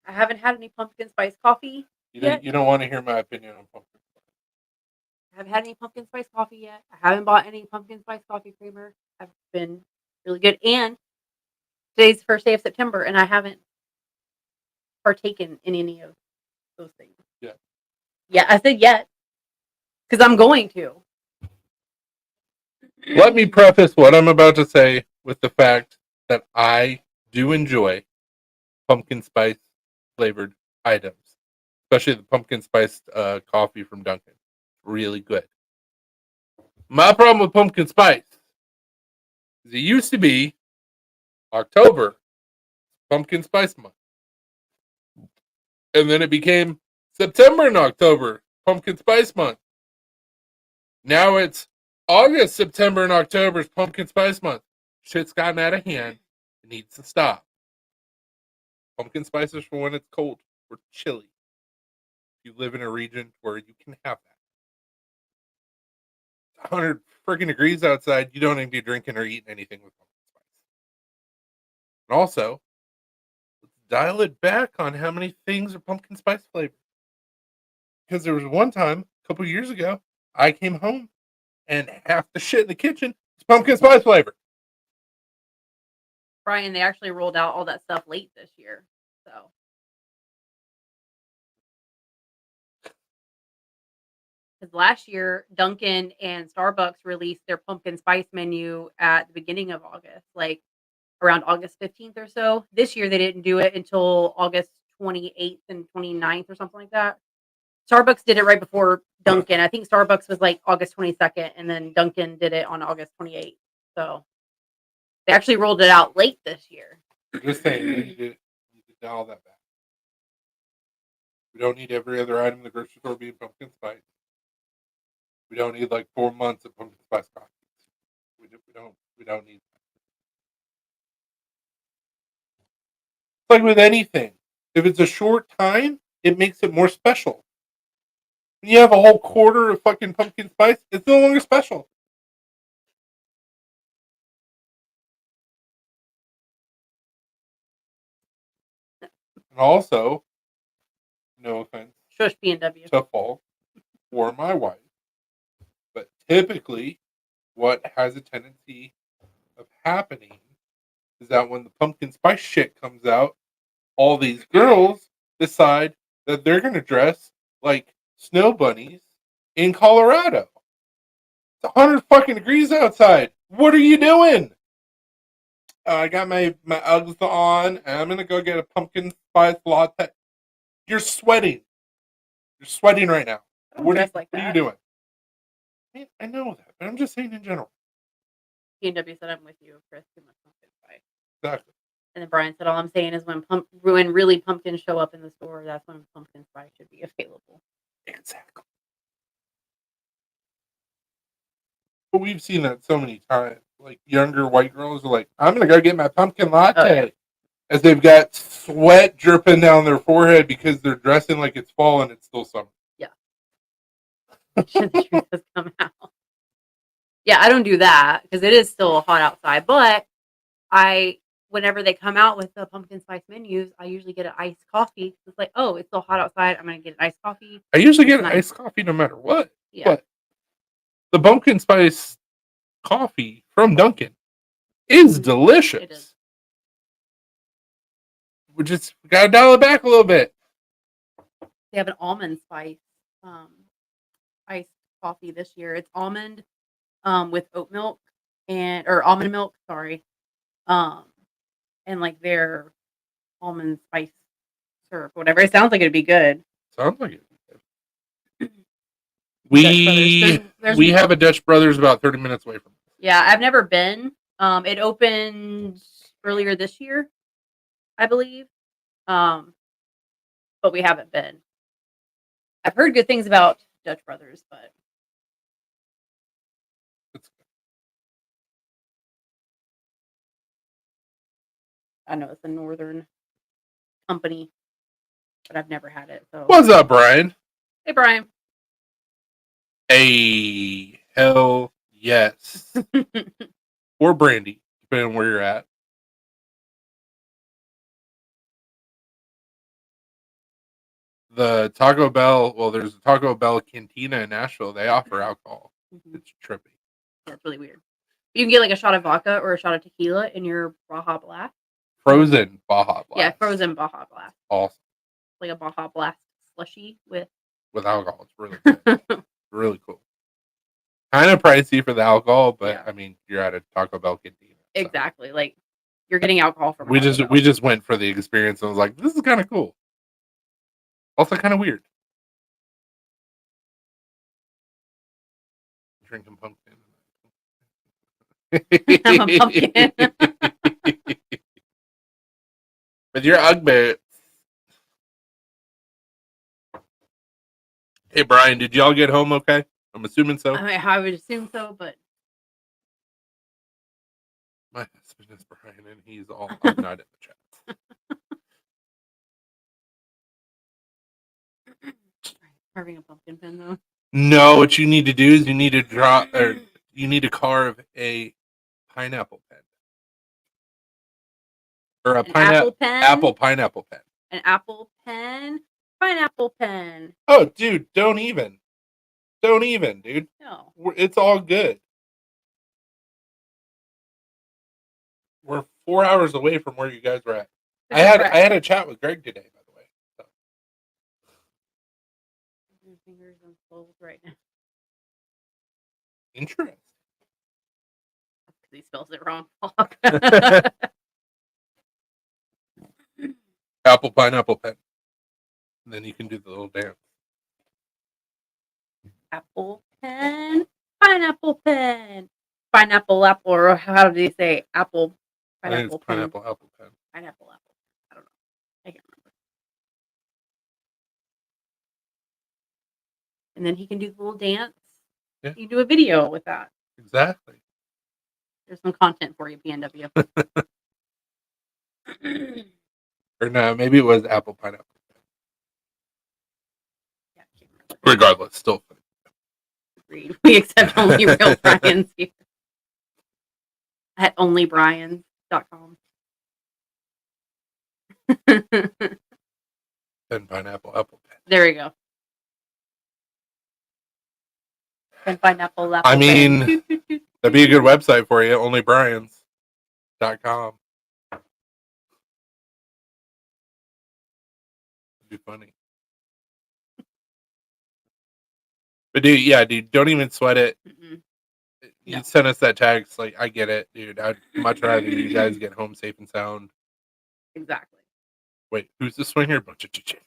I haven't had any pumpkin spice coffee yet. You don't want to hear my opinion on pumpkin spice. I haven't had any pumpkin spice coffee yet. I haven't bought any pumpkin spice coffee creamer. I've been really good. And today's the first day of September, and I haven't partaken in any of those things. Yeah. Yeah, I said yet. Because I'm going to. Let me preface what I'm about to say with the fact that I do enjoy pumpkin spice flavored items, especially the pumpkin spiced coffee from Dunkin'. Really good. My problem with pumpkin spice is it used to be October, pumpkin spice month. And then it became September and October, pumpkin spice month. Now it's August, September, and October is pumpkin spice month. Shit's gotten out of hand. It needs to stop. Pumpkin spice is for when it's cold or chilly. If you live in a region where you can have that. 100 freaking degrees outside, you don't need to be drinking or eating anything with pumpkin spice. And also, let's dial it back on how many things are pumpkin spice flavored. Because there was one time, a couple years ago, I came home and half the shit in the kitchen is pumpkin spice flavor. Brian, they actually rolled out all that stuff late this year. So because last year Dunkin' and Starbucks released their pumpkin spice menu at the beginning of August, like around August 15th or so. This year they didn't do it until August 28th and 29th or something like that. Starbucks did it right before Dunkin'. I think Starbucks was like August 22nd, and then Dunkin' did it on August 28th. So they actually rolled it out late this year. Just saying, you need to dial that back. We don't need every other item in the grocery store being pumpkin spice. We don't need like 4 months of pumpkin spice coffee. We don't need that. It's like with anything. If it's a short time, it makes it more special. When you have a whole quarter of fucking pumpkin spice, it's no longer special. And also, no offense Shush B&W. to fault for my wife, but typically what has a tendency of happening is that when the pumpkin spice shit comes out, all these girls decide that they're going to dress like snow bunnies in Colorado. It's 100 fucking degrees outside. What are you doing? I got my Uggs on, and I'm going to go get a pumpkin spice latte. You're sweating. You're sweating right now. I don't What dress are like you that. doing? I know that, but I'm just saying in general. B&W said, I'm with you, Chris. Too much pumpkin spice. Exactly. And then Brian said, all I'm saying is when really pumpkins show up in the store, that's when pumpkin spice should be available. Exactly. But we've seen that so many times. Like younger white girls are like, I'm gonna go get my pumpkin latte. Oh, yeah. As they've got sweat dripping down their forehead because they're dressing like it's fall and it's still summer. Yeah. The truth has come out. Yeah, I don't do that because it is still hot outside. But whenever they come out with the pumpkin spice menus, I usually get an iced coffee. It's like, oh, it's still hot outside. I'm gonna get an iced coffee. I usually It's get nice. iced coffee no matter what. Yeah. But the pumpkin spice coffee from Dunkin' is delicious. It is. We just gotta dial it back a little bit. They have an almond spice iced coffee this year. It's almond with oat milk or almond milk, sorry. And like their almond spice syrup, whatever. It sounds like it'd be good. Sounds like it. Dutch We Brothers. we have a Dutch Brothers about 30 minutes away from us. Yeah, I've never been. It opened earlier this year, I believe. But we haven't been. I've heard good things about Dutch Brothers, but I know it's a northern company, but I've never had it. So What's up, Brian? hey, Brian. Hey, hell yes. Or Brandy, depending on where you're at. The Taco Bell, well, there's a Taco Bell Cantina in Nashville. They offer alcohol. It's trippy. That's really weird. You can get like a shot of vodka or a shot of tequila in your Baja Blast. Frozen Baja Blast. Yeah, frozen Baja Blast. Awesome. Like a Baja Blast slushy with alcohol. It's really good. Really cool. Kind of pricey for the alcohol, but yeah. I mean, you're at a Taco Bell Cantina. So. Exactly. Like you're getting alcohol from. We just went for the experience and was like, this is kind of cool. Also, kind of weird. Drinking pumpkin. I'm a pumpkin. With your Ugg boots. Hey, Brian, did y'all get home okay? I'm assuming so. I mean, I would assume so, but my husband is Brian, and he's all I'm not in the chat. Carving a pumpkin pin though. No, what you need to do is you need to carve a pineapple pen. Or a apple pen? Pineapple pen. An apple pen? Pineapple pen. Oh, dude, don't even, dude. No. It's all good. We're 4 hours away from where you guys were at. I had a chat with Greg today, by the way. So. Fingers and clothes right now. Interesting. Because he spells it wrong. Apple, pineapple, pen. And then you can do the little dance. Apple pen, pineapple pen, pineapple apple, or how do they say apple? I think Pineapple it's pen, pineapple, apple, pen. pineapple apple. I don't know. I can't remember. And then he can do the little dance. Yeah. You do a video with that. Exactly. There's some content for you, PNW. Or no, maybe it was apple, pineapple. Yeah, I can't remember. Regardless, still funny. Agreed. We accept only real Brian's here. At onlybrians.com. Pen, pineapple, apple, pen. There we go. And pineapple apple. I mean, pen. that'd be a good website for you. Onlybrians.com. It'd be funny. But dude, don't even sweat it. Mm-mm. You No. send us that text, like, I get it, dude. I'd much rather you guys get home safe and sound. Exactly. Wait, who's the swinger? Bunch of chickens.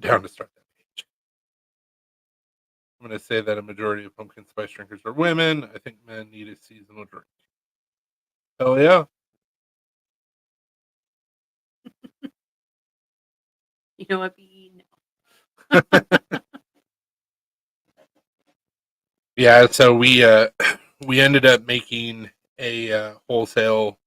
Down to start that page. I'm going to say that a majority of pumpkin spice drinkers are women. I think men need a seasonal drink. Hell yeah. You know what? No. Yeah, so we ended up making a wholesale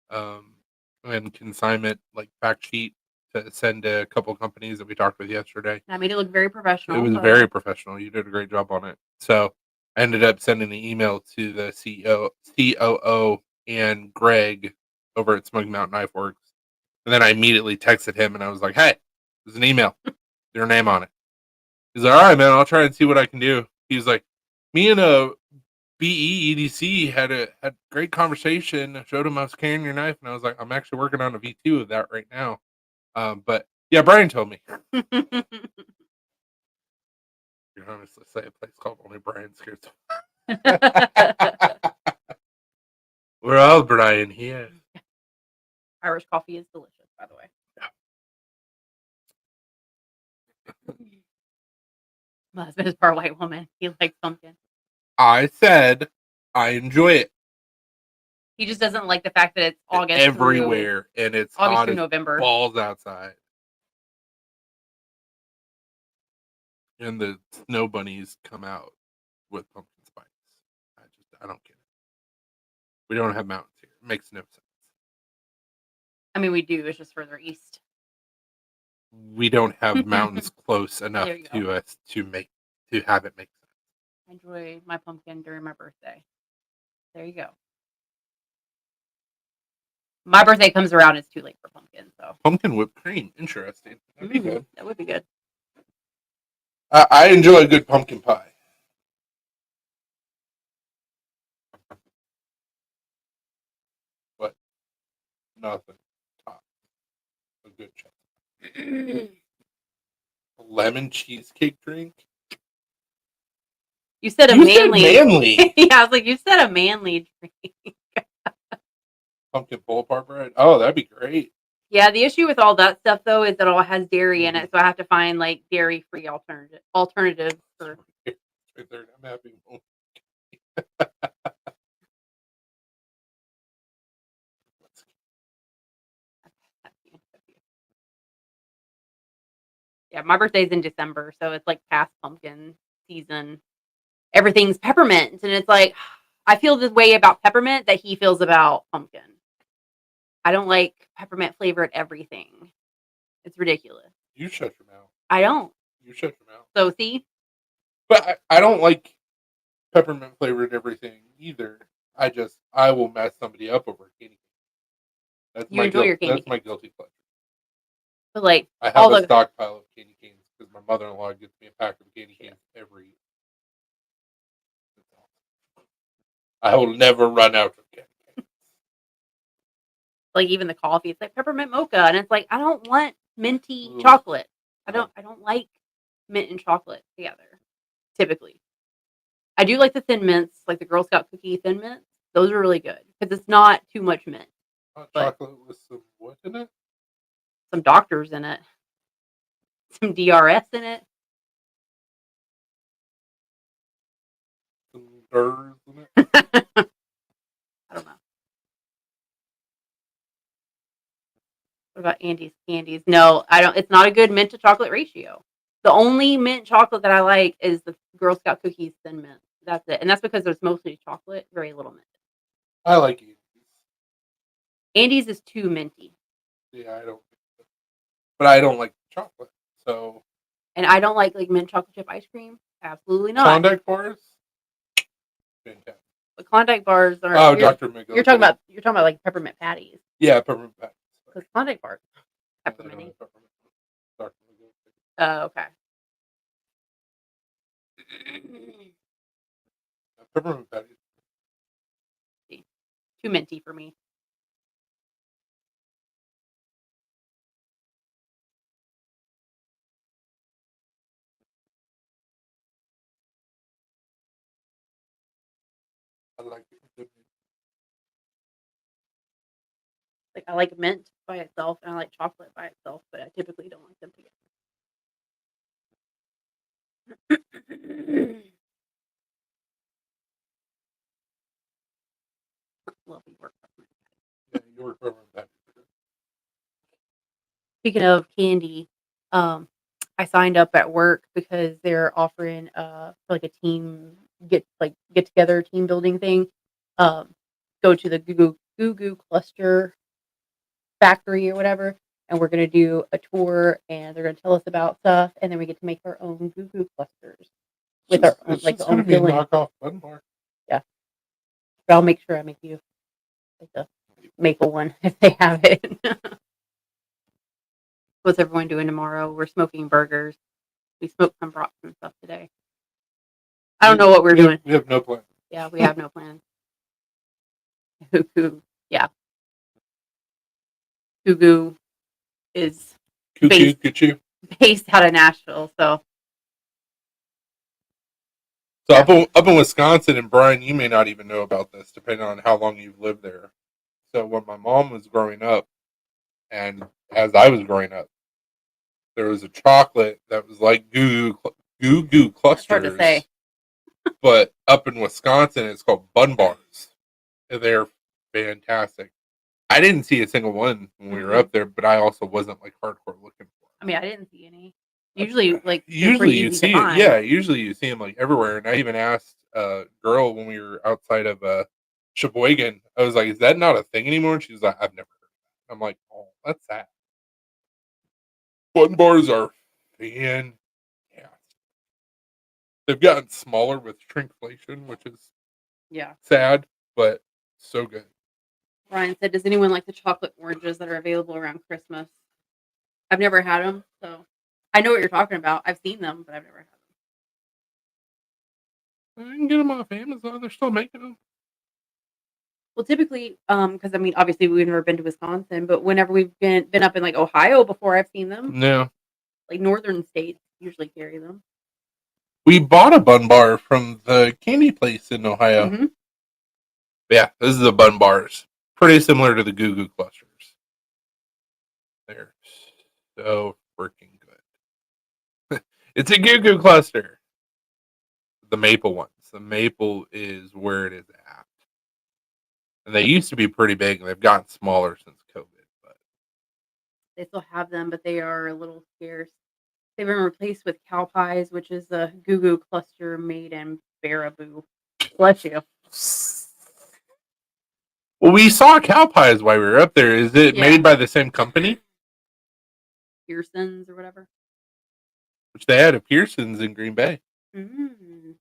and consignment like fact sheet to send to a couple companies that we talked with yesterday. I made it look very professional. It was but- very professional. You did a great job on it. So I ended up sending an email to the COO and Greg over at Smoky Mountain Knife Works. And then I immediately texted him and I was like, hey, there's an email. Your name on it. He's like, all right, man, I'll try and see what I can do. He's like, me and a BE EDC had a great conversation. I showed him I was carrying your knife, and I was like, I'm actually working on a V2 of that right now. But yeah, Brian told me. You're honestly say a place called Only Brian Scares. We're all Brian here. Irish coffee is delicious, by the way. My husband is part white woman. He likes pumpkin. I said I enjoy it. He just doesn't like the fact that it's August everywhere, and it's through, August hot through as November. balls outside. And the snow bunnies come out with pumpkin spice. I don't get it. We don't have mountains here. It makes no sense. I mean, we do. It's just further east. We don't have mountains close enough There you to us to have it make sense. I enjoy my pumpkin during my birthday. There you go. My birthday comes around, it's too late for pumpkin, so Pumpkin whipped cream, interesting. That'd be good. that would be good. I enjoy a good pumpkin pie. But nothing top a good chocolate. Lemon cheesecake drink. You said a You said manly. manly. Yeah, I was like, you said a manly drink. Pumpkin Boulevard bread. Oh, that'd be great. Yeah, the issue with all that stuff though is that it all has dairy in it, so I have to find like dairy-free alternatives for. Right there, I'm happy. Yeah, my birthday's in December, so it's like past pumpkin season. Everything's peppermint, and it's like I feel the way about peppermint that he feels about pumpkin. I don't like peppermint flavored everything. It's ridiculous. You shut your mouth. I don't. You shut your mouth. So see, But I don't like peppermint flavored everything either. I will mess somebody up over a candy cane. That's You enjoy your candy That's my guilty pleasure. but like I have all a the stockpile of candy canes because my mother-in-law gets me a pack of candy canes every year. I will never run out of candy canes. like even the coffee, it's like peppermint mocha, and it's like I don't want minty Ugh. chocolate. I don't like mint and chocolate together. Typically, I do like the Thin Mints, like the Girl Scout cookie Thin Mints. Those are really good because it's not too much mint. Hot But- chocolate with some what in it? Some doctors in it, some DRS in it. Some burrs in it? I don't know. What about Andy's candies? No, I don't. It's not a good mint to chocolate ratio. The only mint chocolate that I like is the Girl Scout cookies Thin Mint. That's it, and that's because there's mostly chocolate, very little mint. I like Andes. Andy's is too minty, Yeah, I don't. But I don't like chocolate. So and I don't like mint chocolate chip ice cream. Absolutely not. Klondike bars, fantastic. But Klondike bars are. Oh, Dr. McGill. You're talking about like peppermint patties. Yeah, peppermint patties. Because Klondike bars, I peppermint. don't like peppermint. Dr. McGill. Oh, okay. Peppermint patties. Too minty for me. I like it. Like I like mint by itself, and I like chocolate by itself, but I typically don't like them together. Love you work. Yeah, your peppermint patties. Speaking of candy, I signed up at work because they're offering for like a team get together team building thing. Go to the Goo Goo Cluster factory or whatever, and we're gonna do a tour, and they're gonna tell us about stuff, and then we get to make our own Goo Goo clusters with our own, It's like just own gonna be a filling. knockoff Bun Bar. But I'll make sure I make you like the maple one if they have it. What's everyone doing tomorrow? We're smoking burgers. We smoked some brats and stuff today. I don't know what we're doing. We have no plan. Yeah, we have no plans. Yeah. Gugu is Cuckoo, cuckoo. based out of Nashville, so So up in Wisconsin, and Brian, you may not even know about this, depending on how long you've lived there. So when my mom was growing up, and as I was growing up, there was a chocolate that was like Goo Goo it's hard clusters. to say. But up in Wisconsin, it's called Bun Bars. And they're fantastic. I didn't see a single one when we were up there, but I also wasn't like hardcore looking for them. I mean, I didn't see any. Usually, like Usually you easy see to it, find. yeah. Usually you see them like everywhere. And I even asked a girl when we were outside of Sheboygan. I was like, "Is that not a thing anymore?" And she was like, "I've never heard of that." I'm like, "Oh, that's sad." Bun bars are fantastic. They've gotten smaller with shrinkflation, which is Yeah. sad, but so good. Ryan said, "Does anyone like the chocolate oranges that are available around Christmas?" I've never had them, so I know what you're talking about. I've seen them, but I've never had them. You can get them off Amazon. They're still making them. Well, typically, because I mean, obviously, we've never been to Wisconsin, but whenever we've been up in like Ohio before, I've seen them. No. Like northern states usually carry them. We bought a bun bar from the candy place in Ohio. Mm-hmm. Yeah, this is the bun bars. Pretty similar to the Goo Goo clusters. They're so freaking good. It's a Goo Goo cluster. The maple ones. The maple is where it is at. And they used to be pretty big, and they've gotten smaller since COVID. But They still have them, but they are a little scarce. They've been replaced with cow pies, which is a Goo Goo cluster made in Baraboo. Bless you. well, we saw cow pies while we were up there. Is it made by the same company? Pearson's or whatever. Which they had a Pearson's in Green Bay. Mm.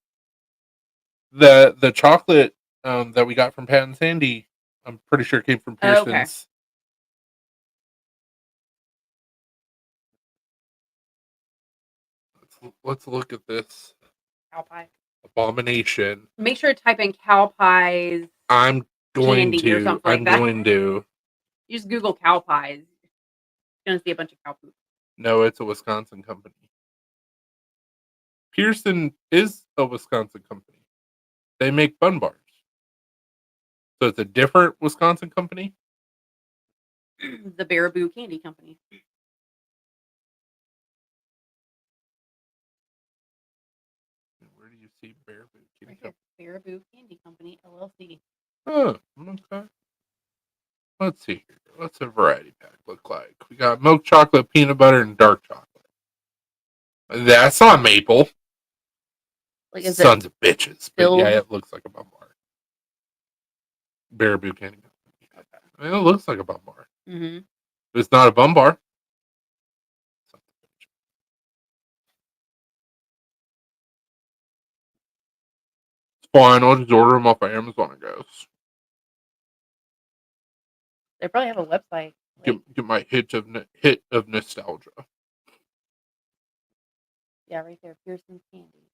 The chocolate that we got from Pat and Sandy, I'm pretty sure came from Pearson's. Okay. Let's look at this Cow pie. abomination. Make sure to type in cow pies. I'm going Candy or to. something like I'm that. going to. You just Google cow pies. You're gonna see a bunch of cow poop. No, it's a Wisconsin company. Pearson is a Wisconsin company. they make Bun Bars. So it's a different Wisconsin company. The Baraboo Candy Company. Where do you see Baraboo Candy Right here, Company? Baraboo Candy Company LLC. Oh, okay. Let's see here. What's a variety pack look like? We got milk chocolate, peanut butter, and dark chocolate. That's not maple. Like, is Sons of bitches. But yeah, filled? it looks like a Bun Bar. Baraboo Candy Company. I mean, it looks like a Bun Bar. Mm-hmm. But it's not a Bun Bar. It's fine. I'll just order them off of Amazon, I guess. They probably have a website. Get my hit of nostalgia. Yeah, right there, Pearson's Candy.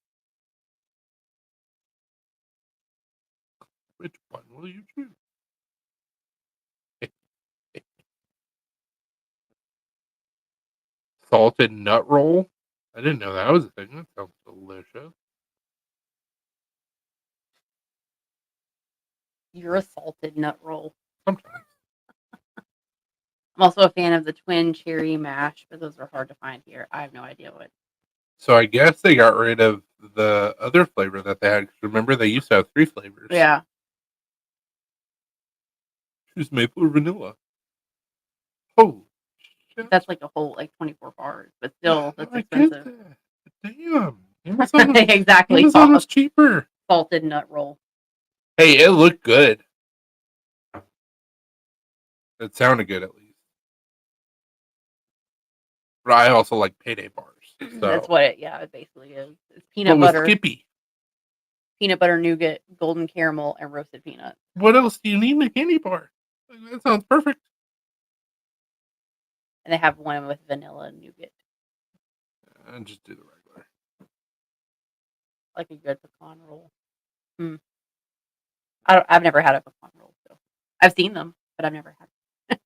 Which one will you choose? Salted nut roll? I didn't know that was a thing. That sounds delicious. You're a salted nut roll. Sometimes. I'm also a fan of the twin cherry mash, but those are hard to find here. I have no idea what. So I guess they got rid of the other flavor that they had. 'Cause remember, they used to have 3 flavors. Yeah, Choose maple or vanilla. Oh, shit. that's like a whole 24 bars, but still, that's I expensive. get that. Damn. Amazon was, Exactly. Amazon was cheaper. Salted nut roll. Hey, it looked good. It sounded good at least. But I also like payday bars. So. That's what it basically is. It's peanut But with butter, Skippy. peanut butter nougat, golden caramel, and roasted peanut. What else do you need in a candy bar? That sounds perfect. And they have one with vanilla nougat. And just do the regular. Like a good pecan roll. I've never had a pecan roll, so I've seen them, but I've never had them.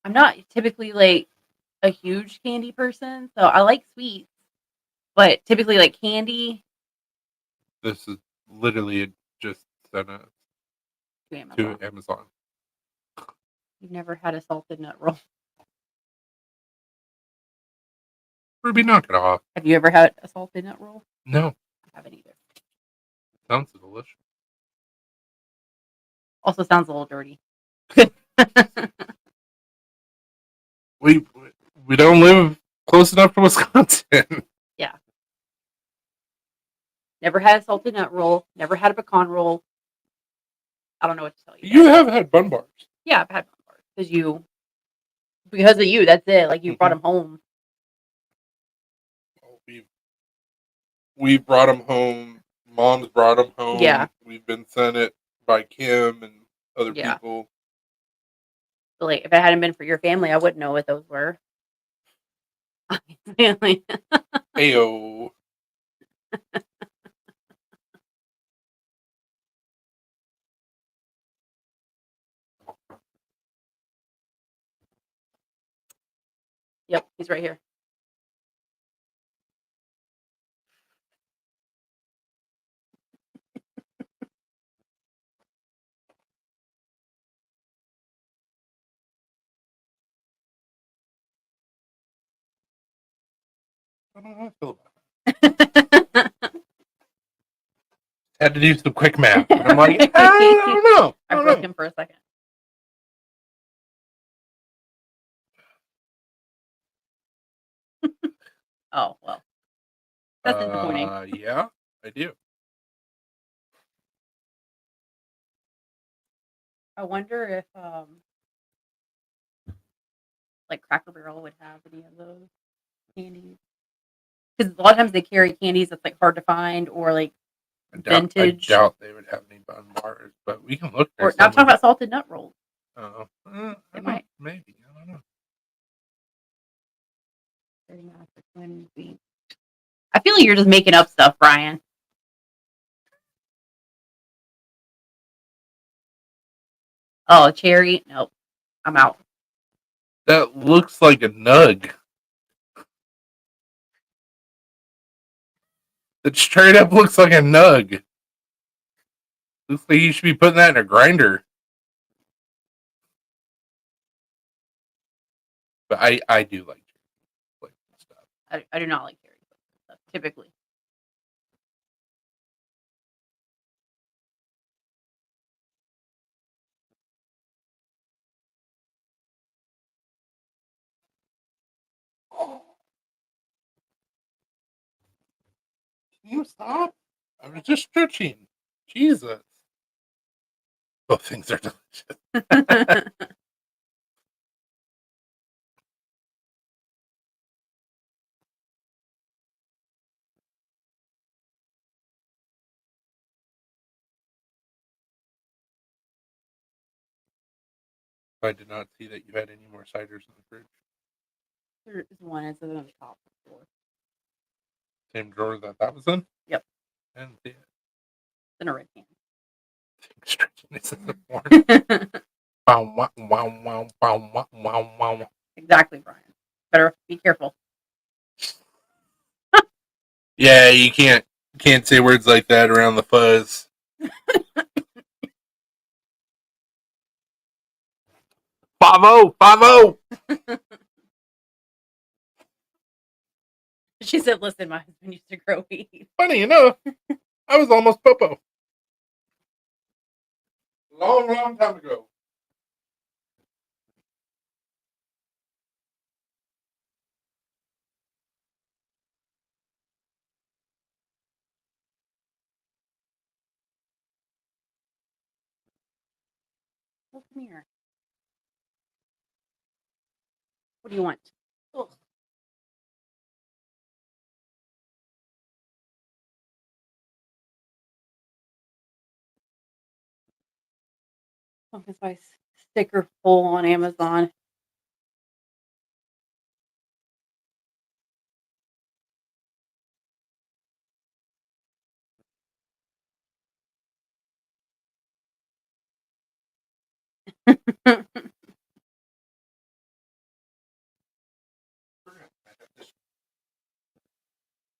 I'm not typically like a huge candy person, so I like sweets, but typically like candy. This is literally just sent it To Amazon. to Amazon. You've never had a salted nut roll. Ruby, knock it off. Have you ever had a salted nut roll? No. I haven't either. Sounds delicious. Also sounds a little dirty. We don't live close enough to Wisconsin. Yeah. Never had a salted nut roll. Never had a pecan roll. I don't know what to tell you. You have had Bun Bars. Yeah, I've had Bun Bars because of you. That's it. Like you brought them home. We brought them home. Mom's brought them home. Yeah. We've been sent it by Kim and other Yeah. people. So, like, if it hadn't been for your family, I wouldn't know what those were. Family. Ayo. Yep, he's right here. I don't know how I feel about it. Had to do some quick math. And I'm like, I don't know. I broke him for a second. Oh, well. That's disappointing. Yeah, I do. I wonder if like Cracker Barrel would have any of those candies. Because a lot of times they carry candies that's like hard to find or like vintage. I doubt they would have any Bun Bars, but we can look. Or I'm talking about salted nut rolls. Oh, They might. Maybe. I don't know. I feel like you're just making up stuff, Brian. Oh, cherry? Nope. I'm out. That looks like a nug. It straight up looks like a nug. Looks like you should be putting that in a grinder. But I do like stuff. I do not like cherry stuff typically. Can you stop? I was just stretching. Jesus. Both things are delicious. I did not see that you had any more ciders in the fridge. There is one. It's in the top drawer. Same drawer that was in? Yep. I didn't see it. It's in a red can. Stretching this in the morning. Wow, wow, wow, wow, wow, wow, wow. Exactly, Brian. Better be careful. Yeah, you can't say words like that around the fuzz. 5-0, 5-0. She said, "Listen, my husband used to grow weed." Funny enough, I was almost Popo. Long time ago. Oh, come here. What do you want? Ugh. Pumpkin spice sticker full on Amazon.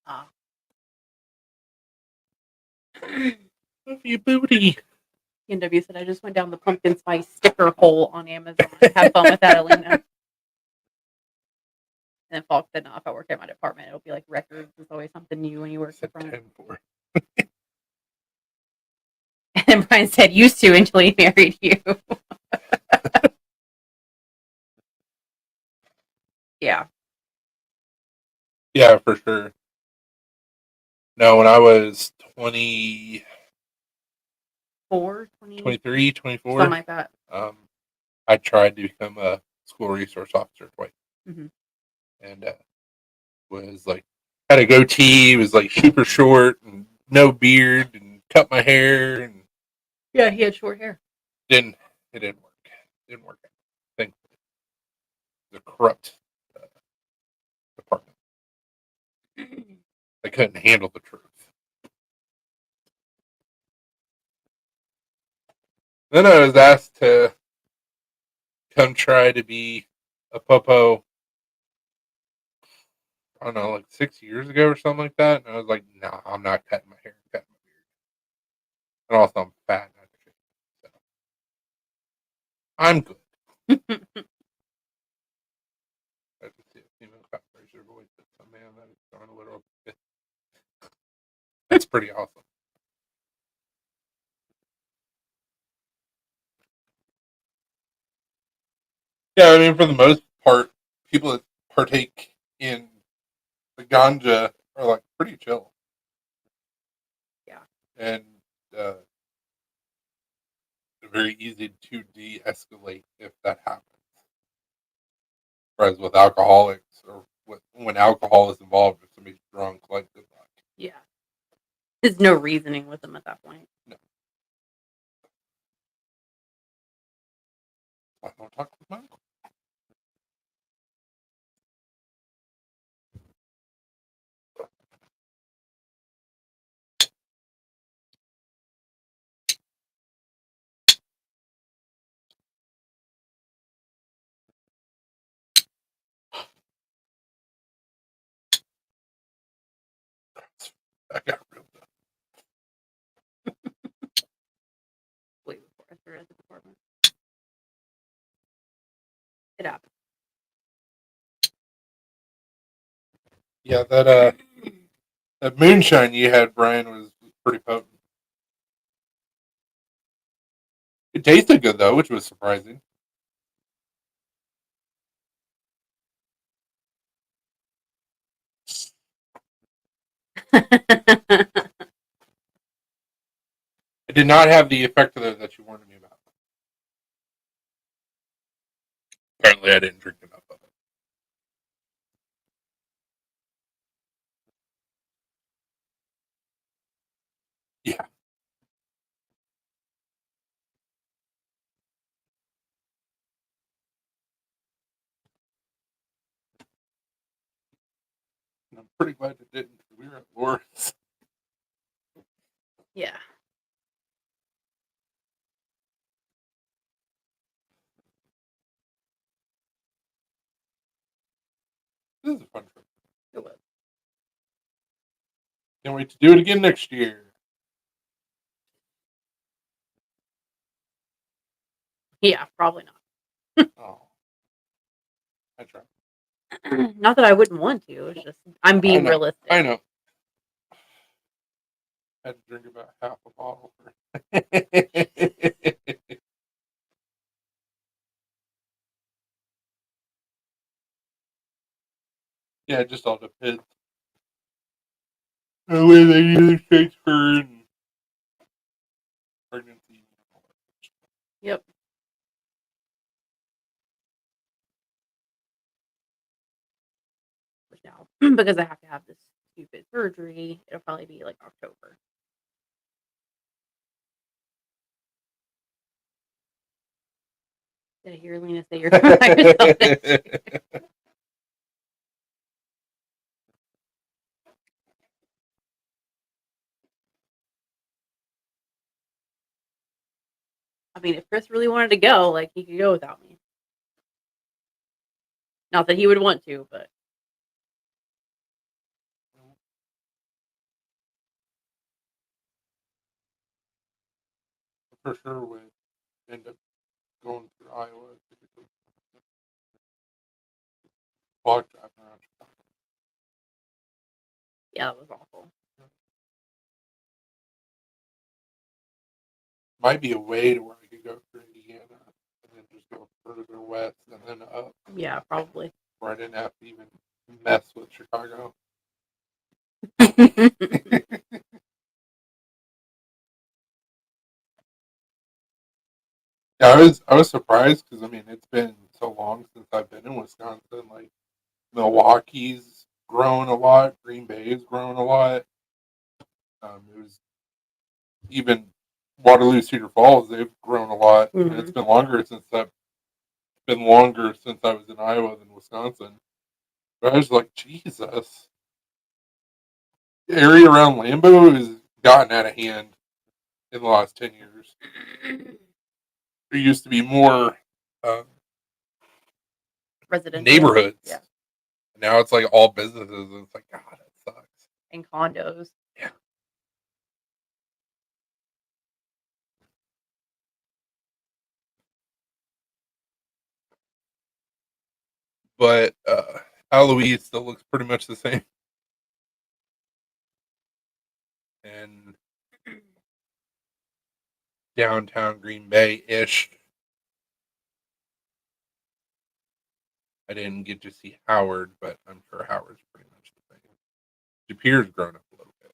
Ah. Love you, booty. P&W said, "I just went down the pumpkin spice sticker hole on Amazon. Have fun with that, Alina." And then Falk said, "No, if I work at my department, it'll be like records. There's always something new when you work in front." September. And then Brian said, "Used to until he married you." Yeah. Yeah, for sure. No, when I was 20, 23, 24, something like that. I tried to become a school resource officer twice. Mhm. And was like, had a goatee, was like super short and no beard and cut my hair and Yeah, he had short hair. it didn't work. Didn't work out. Thankfully. The corrupt department. They couldn't handle the truth. Then I was asked to come try to be a popo, I don't know, like 6 years ago or something like that. And I was like, nah, I'm not cutting my hair, cutting my beard. And also, I'm fat. So I'm good. I just see a female cop raise her voice at some man that is throwing a little. That's pretty awesome. Yeah, I mean, for the most part, people that partake in the ganja are like pretty chill. Yeah. And very easy to de-escalate if that happens. Whereas with alcoholics or when alcohol is involved, if somebody's drunk, like good luck. Yeah. There's no reasoning with them at that point. No. I don't talk with my uncle. I got It happens. Yeah, that moonshine you had, Brian, was pretty potent. It tasted good though, which was surprising. It did not have the effect that you warned me about. Apparently, I didn't drink enough of it. Yeah. And I'm pretty glad it didn't. We were at Laura's. Yeah. This is a fun trip. It was. Can't wait to do it again next year. Yeah, probably Oh, I tried. not. Not that I wouldn't want to. It's just I'm being realistic. I know. I had to drink about half a bottle. Yeah, it just all depends. The way they use Shakespeare and pregnancy. Yep. Which now, because I have to have this stupid surgery, it'll probably be like October. Did I hear Lena say you're going by yourself next year? I mean, if Chris really wanted to go, like he could go without me. Not that he would want to, but For sure would end up going through Iowa. Block driving around Chicago. yeah, that was awful. Might be a way to where I could go through Indiana and then just go further west and then up, Yeah, probably. where I didn't have to even mess with Chicago. Yeah, I was surprised because I mean it's been so long since I've been in Wisconsin. Like Milwaukee's grown a lot, Green Bay's grown a lot. It was even Waterloo, Cedar Falls. They've grown a lot, and it's been longer since I was in Iowa than Wisconsin. But I was like, Jesus, the area around Lambeau has gotten out of hand in the last 10 years. There used to be more Residential neighborhoods. Yeah. Now it's like all businesses, and it's like, God, it sucks. And condos. Yeah. But Eloise still looks pretty much the same. And downtown Green Bay ish. I didn't get to see Howard, but I'm sure Howard's pretty much the same. De Pere's grown up a little bit.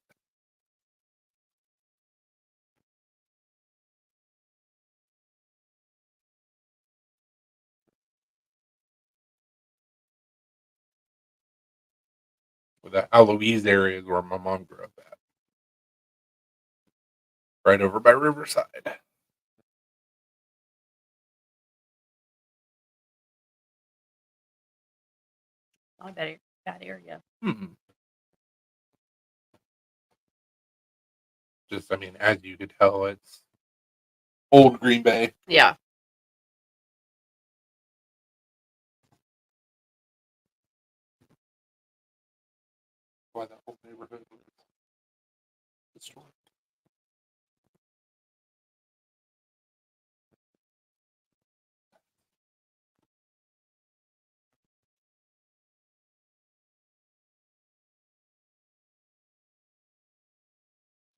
With the Eloise area is where my mom grew up at. Right over by Riverside. Not a bad area. Mm-mm. Just, I mean, as you could tell, it's old Green Bay. Yeah. Why that whole neighborhood was historic.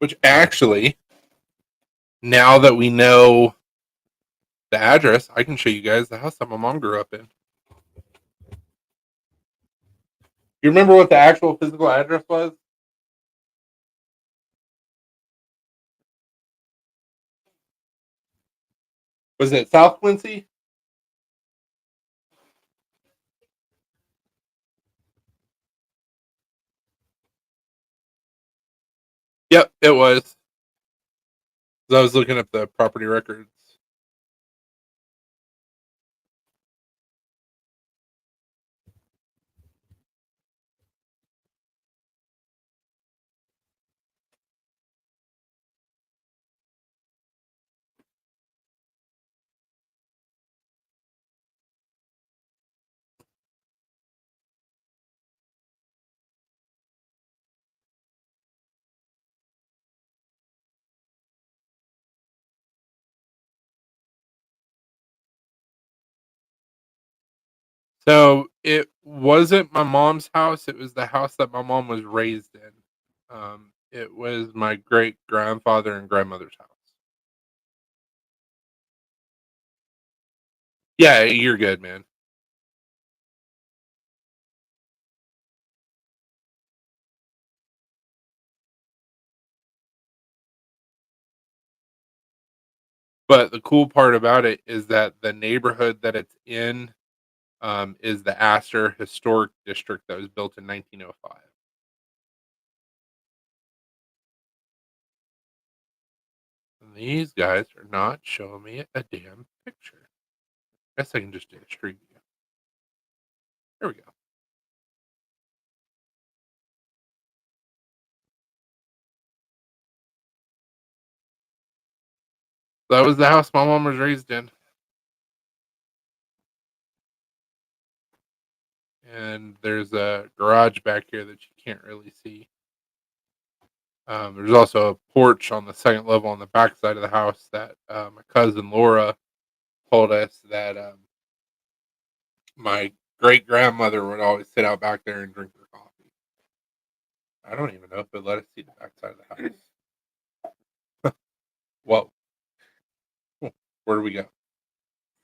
Which actually, now that we know the address, I can show you guys the house that my mom grew up in. You remember what the actual physical address was? Was it South Quincy? Yep, it was. I was looking up the property records. So it wasn't my mom's house. It was the house that my mom was raised in. It was my great grandfather and grandmother's house. Yeah, you're good, man. But the cool part about it is that the neighborhood that it's in is the Astor Historic District that was built in 1905. And these guys are not showing me a damn picture. Guess I can just do a street view. There we go. That was the house my mom was raised in. And there's a garage back here that you can't really see. There's also a porch on the second level on the back side of the house that my cousin Laura told us that my great grandmother would always sit out back there and drink her coffee. I don't even know if it let us see the back side of the house. Whoa. Where do we go?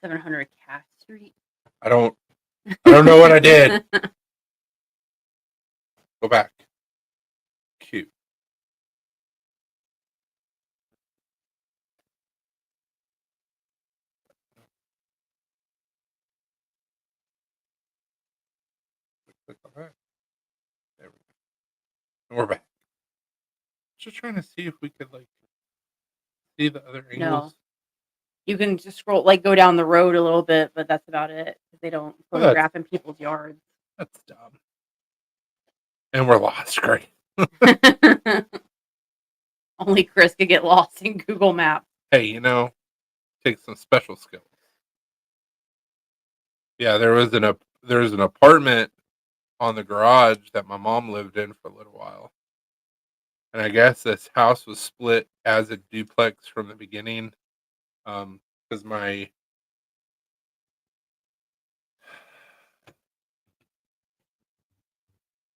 700 Cass Street. I don't know what I did. Go back. Cute. Click on that. There we go. And we're back. Just trying to see if we could like see the other No. angles. You can just scroll, like go down the road a little bit, but that's about it. They don't Well, photograph in people's yards. That's dumb. And we're lost, great. Only Chris could get lost in Google Maps. Hey, takes some special skills. Yeah, there was an apartment on the garage that my mom lived in for a little while. And I guess this house was split as a duplex from the beginning. Because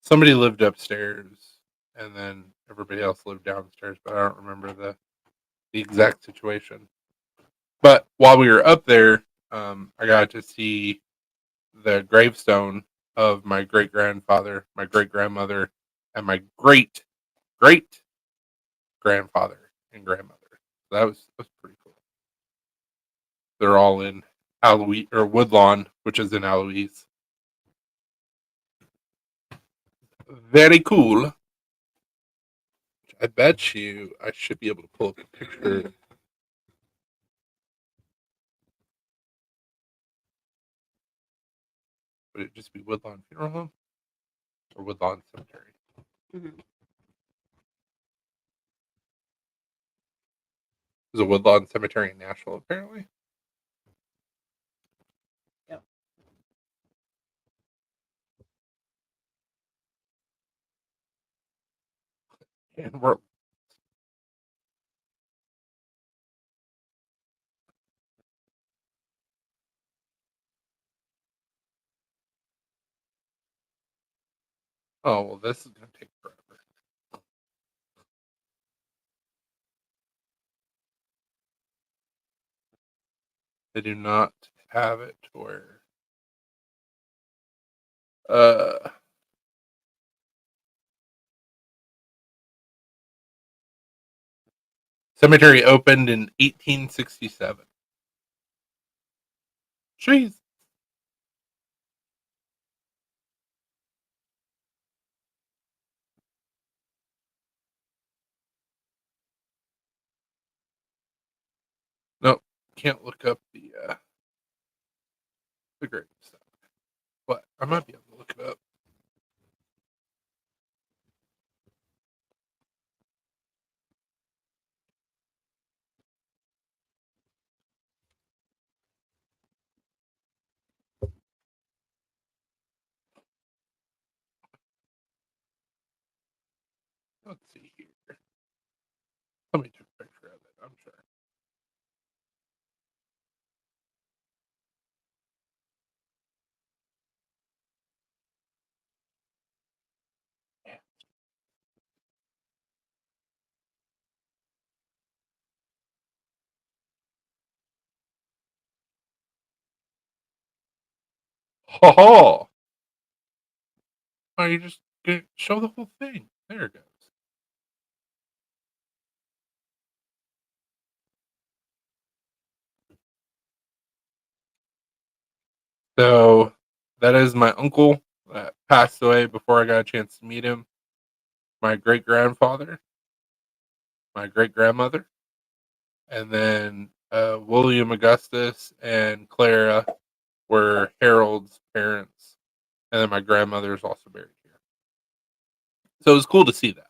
somebody lived upstairs and then everybody else lived downstairs, but I don't remember the exact situation. But while we were up there, I got to see the gravestone of my great grandfather, my great grandmother, and my great great grandfather and grandmother. So that was pretty cool. They're all in Alois or Woodlawn, which is in Alois. Very cool. I bet you I should be able to pull up a picture. Would it just be Woodlawn Funeral Home or Woodlawn Cemetery? Mm-hmm. There's a Woodlawn Cemetery in Nashville, apparently. Yep. And we're oh well, this is gonna take forever. They do not have it where uh cemetery opened in 1867. Jeez. Nope. Can't look up the grave stuff. But I might be able to look it up. Let's see here. Somebody took a picture of it, I'm sure. Ha ha! Oh, you just show the whole thing. There it goes. So that is my uncle that passed away before I got a chance to meet him. My great grandfather, my great grandmother, and then William Augustus and Clara were Harold's parents, and then my grandmother is also buried here. So it was cool to see that.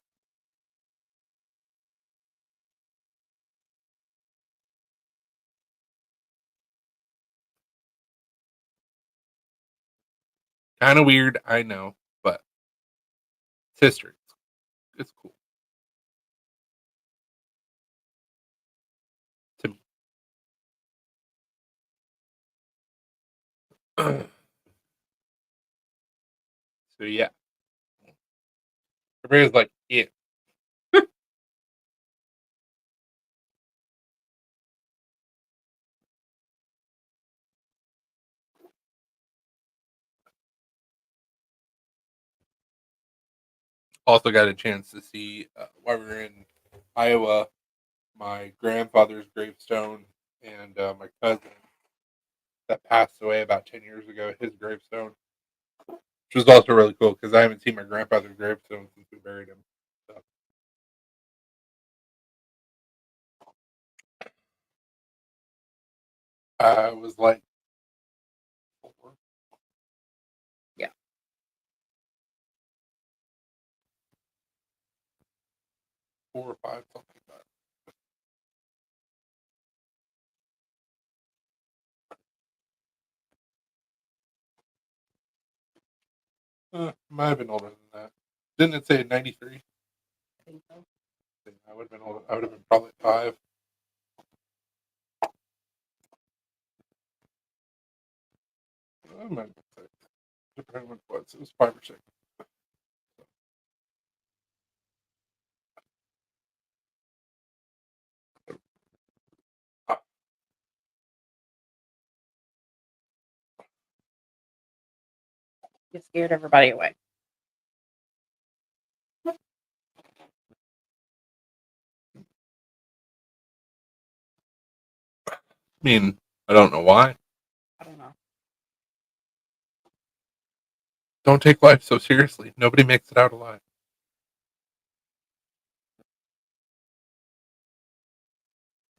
Kind of weird, I know, but it's history. It's cool to me. So yeah, everybody's like, yeah. Also got a chance to see while we were in Iowa my grandfather's gravestone and my cousin that passed away about 10 years ago, his gravestone, which was also really cool because I haven't seen my grandfather's gravestone since we buried him. So I was like 4, Yeah. 4 or 5, something like that. Might have been older than that. Didn't it say 93? I think so. I would have been older. I would have been probably 5. I might have been 6. Depending on what it was. It was 5 or 6. You scared everybody away. I mean, I don't know why. I don't know. Don't take life so seriously. Nobody makes it out alive.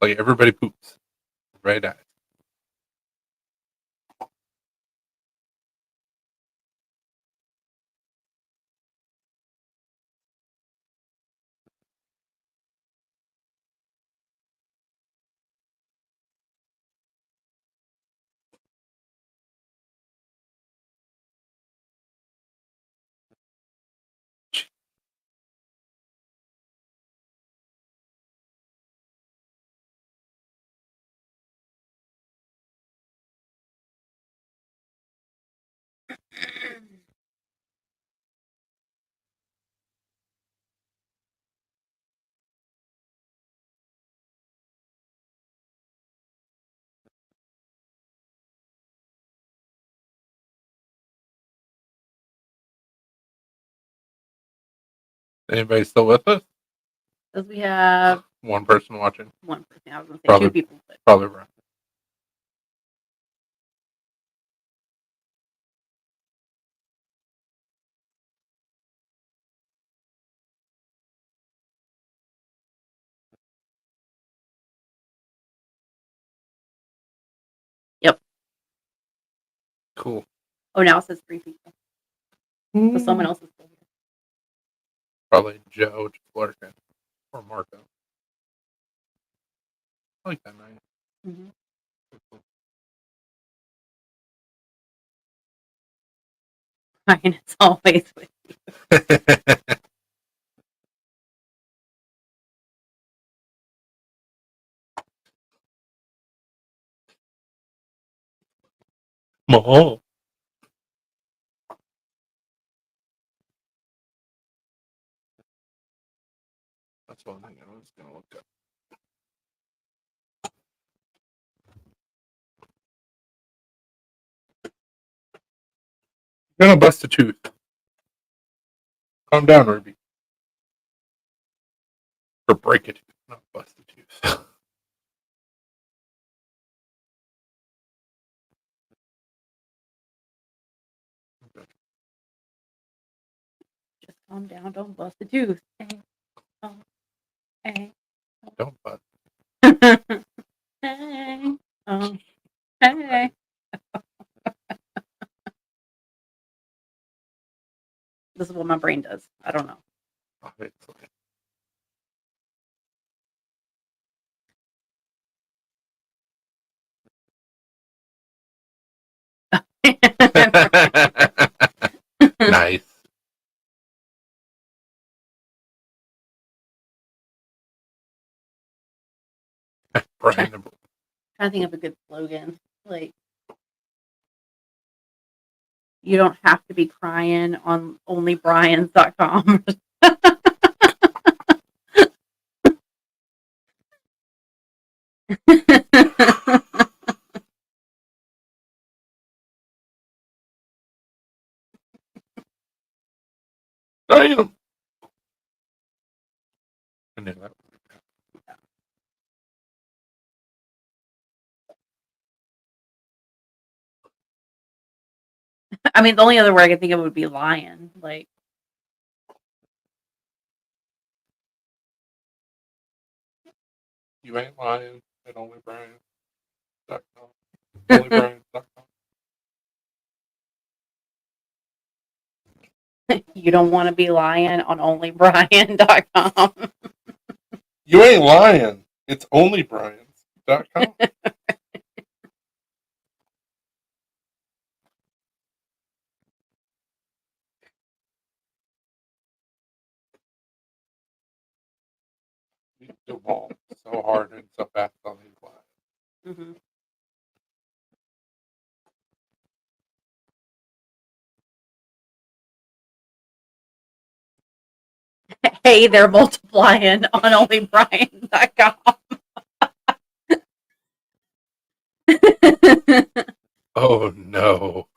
Like everybody poops. Right at it. Anybody still with us? Because we have One person watching. one person. I was going to say Probably. 2 people. But Probably right. Yep. Cool. Oh, now it says 3 people. So someone else is still here. Probably Joe just lurking. Or Marco. I like that name. Mm-hmm. Ryan is always with Mahal. That's one thing I was going to look up. You're going to bust a tooth. Calm down, Ruby. Or break a tooth, not bust a tooth. Just calm down. Don't bust a tooth. Hey. Oh. Hey. Don't bust. Hey. Oh. Hey. This is what my brain does. I don't know. Obviously. Nice. Brian the Trying to think of a good slogan. Like, you don't have to be crying on onlybryans.com. Damn. I knew that. I mean, the only other word I could think of would be lion. Like, You ain't lying at onlybrian.com. Onlybrian.com. you don't want to be lying on onlybryant.com. You ain't lying. It's onlybrians.com. You do ball so hard and so fast on these lines. Mm-hmm. Hey, they're multiplying on onlybryant.com. Oh no.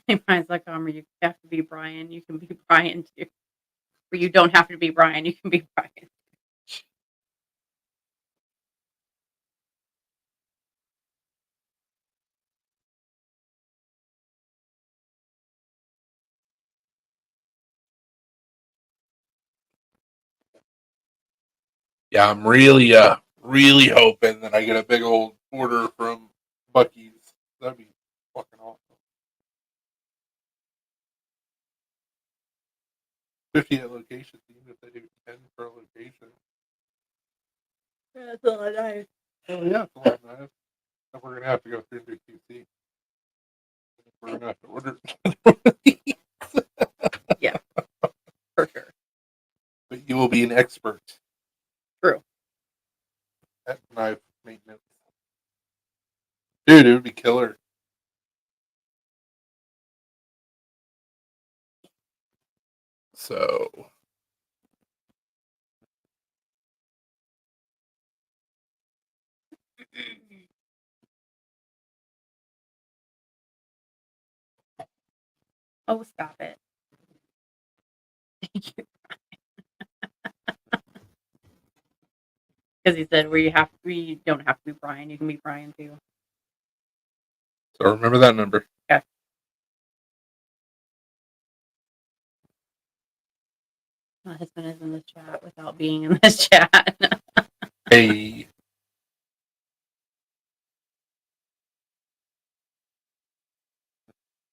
onlybryant.com, where you have to be Brian, you can be Brian too. Where you don't have to be Brian, you can be Brian. Yeah, I'm really hoping that I get a big old order from Buc-ee's. That'd be fucking awesome. 50 at locations, even if they do 10 per location. That's a lot nice. Oh yeah, it's a lot nice. And we're gonna have to go through and do QC. We're gonna have to order. Yeah, for sure. But you will be an expert. True. At knife maintenance. Dude, it would be killer. So Oh, stop it. Because he said we don't have to be Brian. You can be Brian too. So remember that number. Okay. My husband is in the chat without being in this chat. Hey.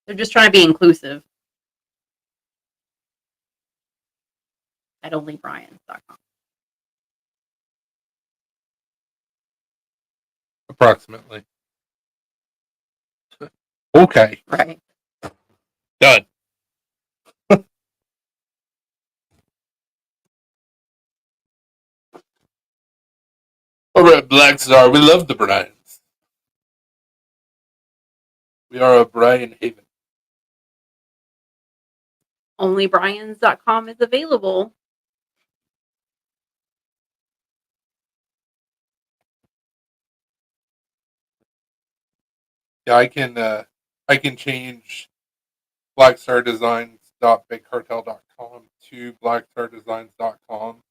They're just trying to be inclusive. At onlybrians.com. Approximately. Okay. Right. Done. Over at Black Star, we love the Bryans. We are a Bryan haven. Onlybrians.com is available. Yeah, I can change blackstardesigns.bigcartel.com to blackstardesigns.com,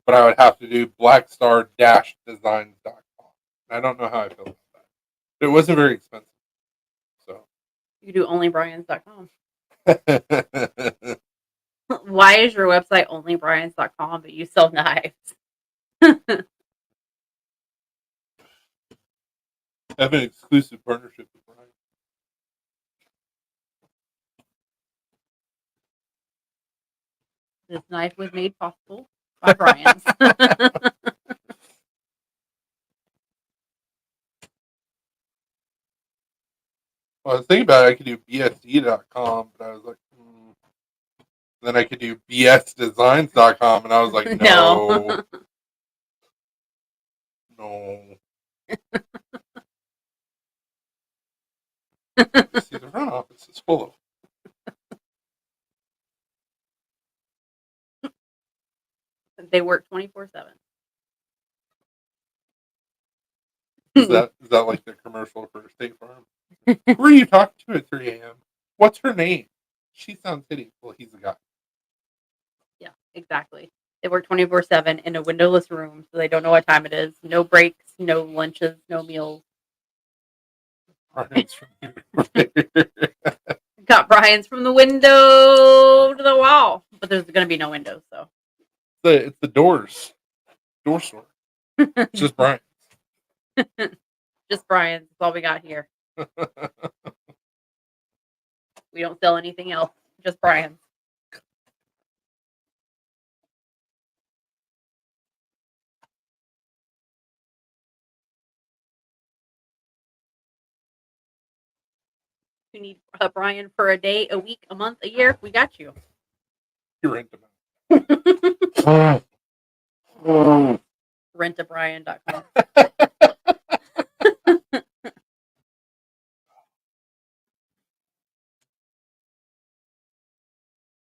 but I would have to do blackstar-designs.com. I don't know how I feel about that. It wasn't very expensive. So You do onlybrians.com. Why is your website onlybrians.com but you sell knives? I have an exclusive partnership with Brian. This knife was made possible by Brian's. Well, I was thinking about it, I could do bsd.com, but I was like, Then I could do bsdesigns.com, and I was like, no. No. See, the front office is full of. They work 24/7. Is that like the commercial for State Farm? Who are you talking to at 3 a.m.? What's her name? She sounds hideous. Well, he's a guy. Yeah, exactly. They work 24/7 in a windowless room, so they don't know what time it is. No breaks, no lunches, no meals. Brian's from Got Brian's from the window to the wall, but there's going to be no windows, so. It's the doors. Door store. It's just Brian. Just Brian's. That's all we got here. We don't sell anything else. Just Brian's. You need a Brian for a day, a week, a month, a year? We got you. You rent them out. Rentabrian.com.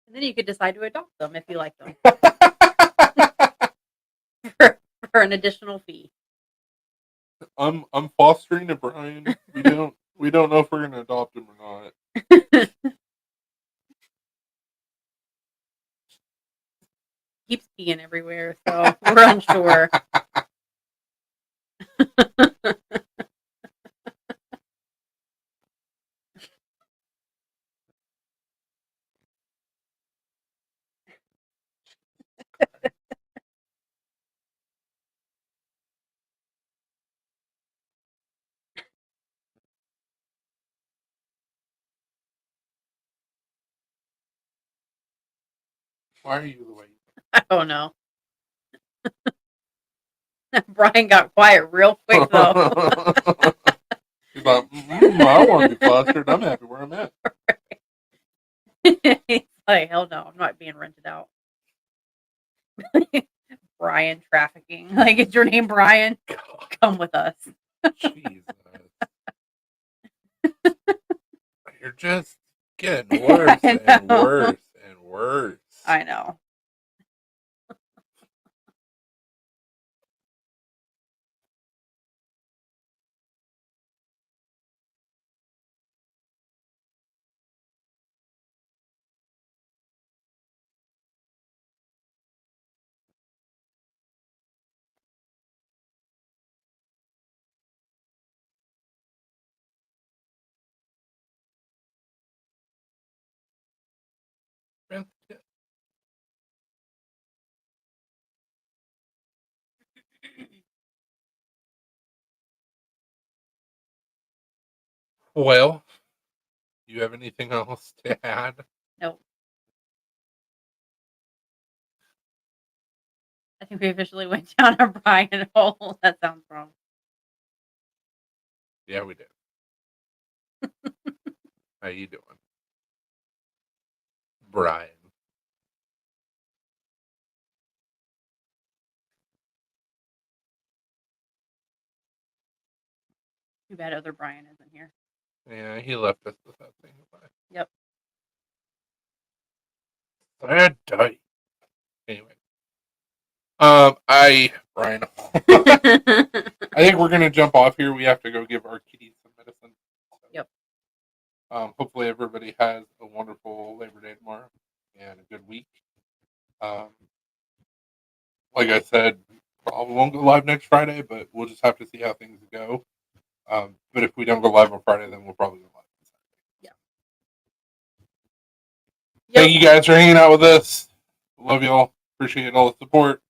And then you could decide to adopt them if you like them for an additional fee. I'm fostering a Brian. We don't know if we're gonna adopt him or not. Keeps peeing everywhere, so we're unsure. Why are you the way? I don't know. Brian got quiet real quick though. He's like, I want to be fostered. I'm happy where I'm at. He's like, hell no, I'm not being rented out. Brian trafficking. Like, is your name Brian? Come with us. Jesus. You're just getting worse and worse and worse. I know. Well, do you have anything else to add? Nope. I think we officially went down a Brian hole. That sounds wrong. Yeah, we did. How you doing, Brian? Too bad other Brian isn't here. Yeah, he left us without saying goodbye. Yep. Sad day. Anyway, Brian. I think we're gonna jump off here. We have to go give our kitties some medicine. Yep. Hopefully everybody has a wonderful Labor Day tomorrow and a good week. Like I said, probably won't go live next Friday, but we'll just have to see how things go. But if we don't go live on Friday, then we'll probably go live on Saturday. Yeah. Thank you guys for hanging out with us. Love y'all. Appreciate all the support.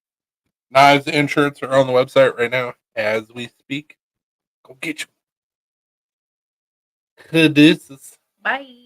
Knives and shirts are on the website right now as we speak. Go get you. Caduceus. Bye.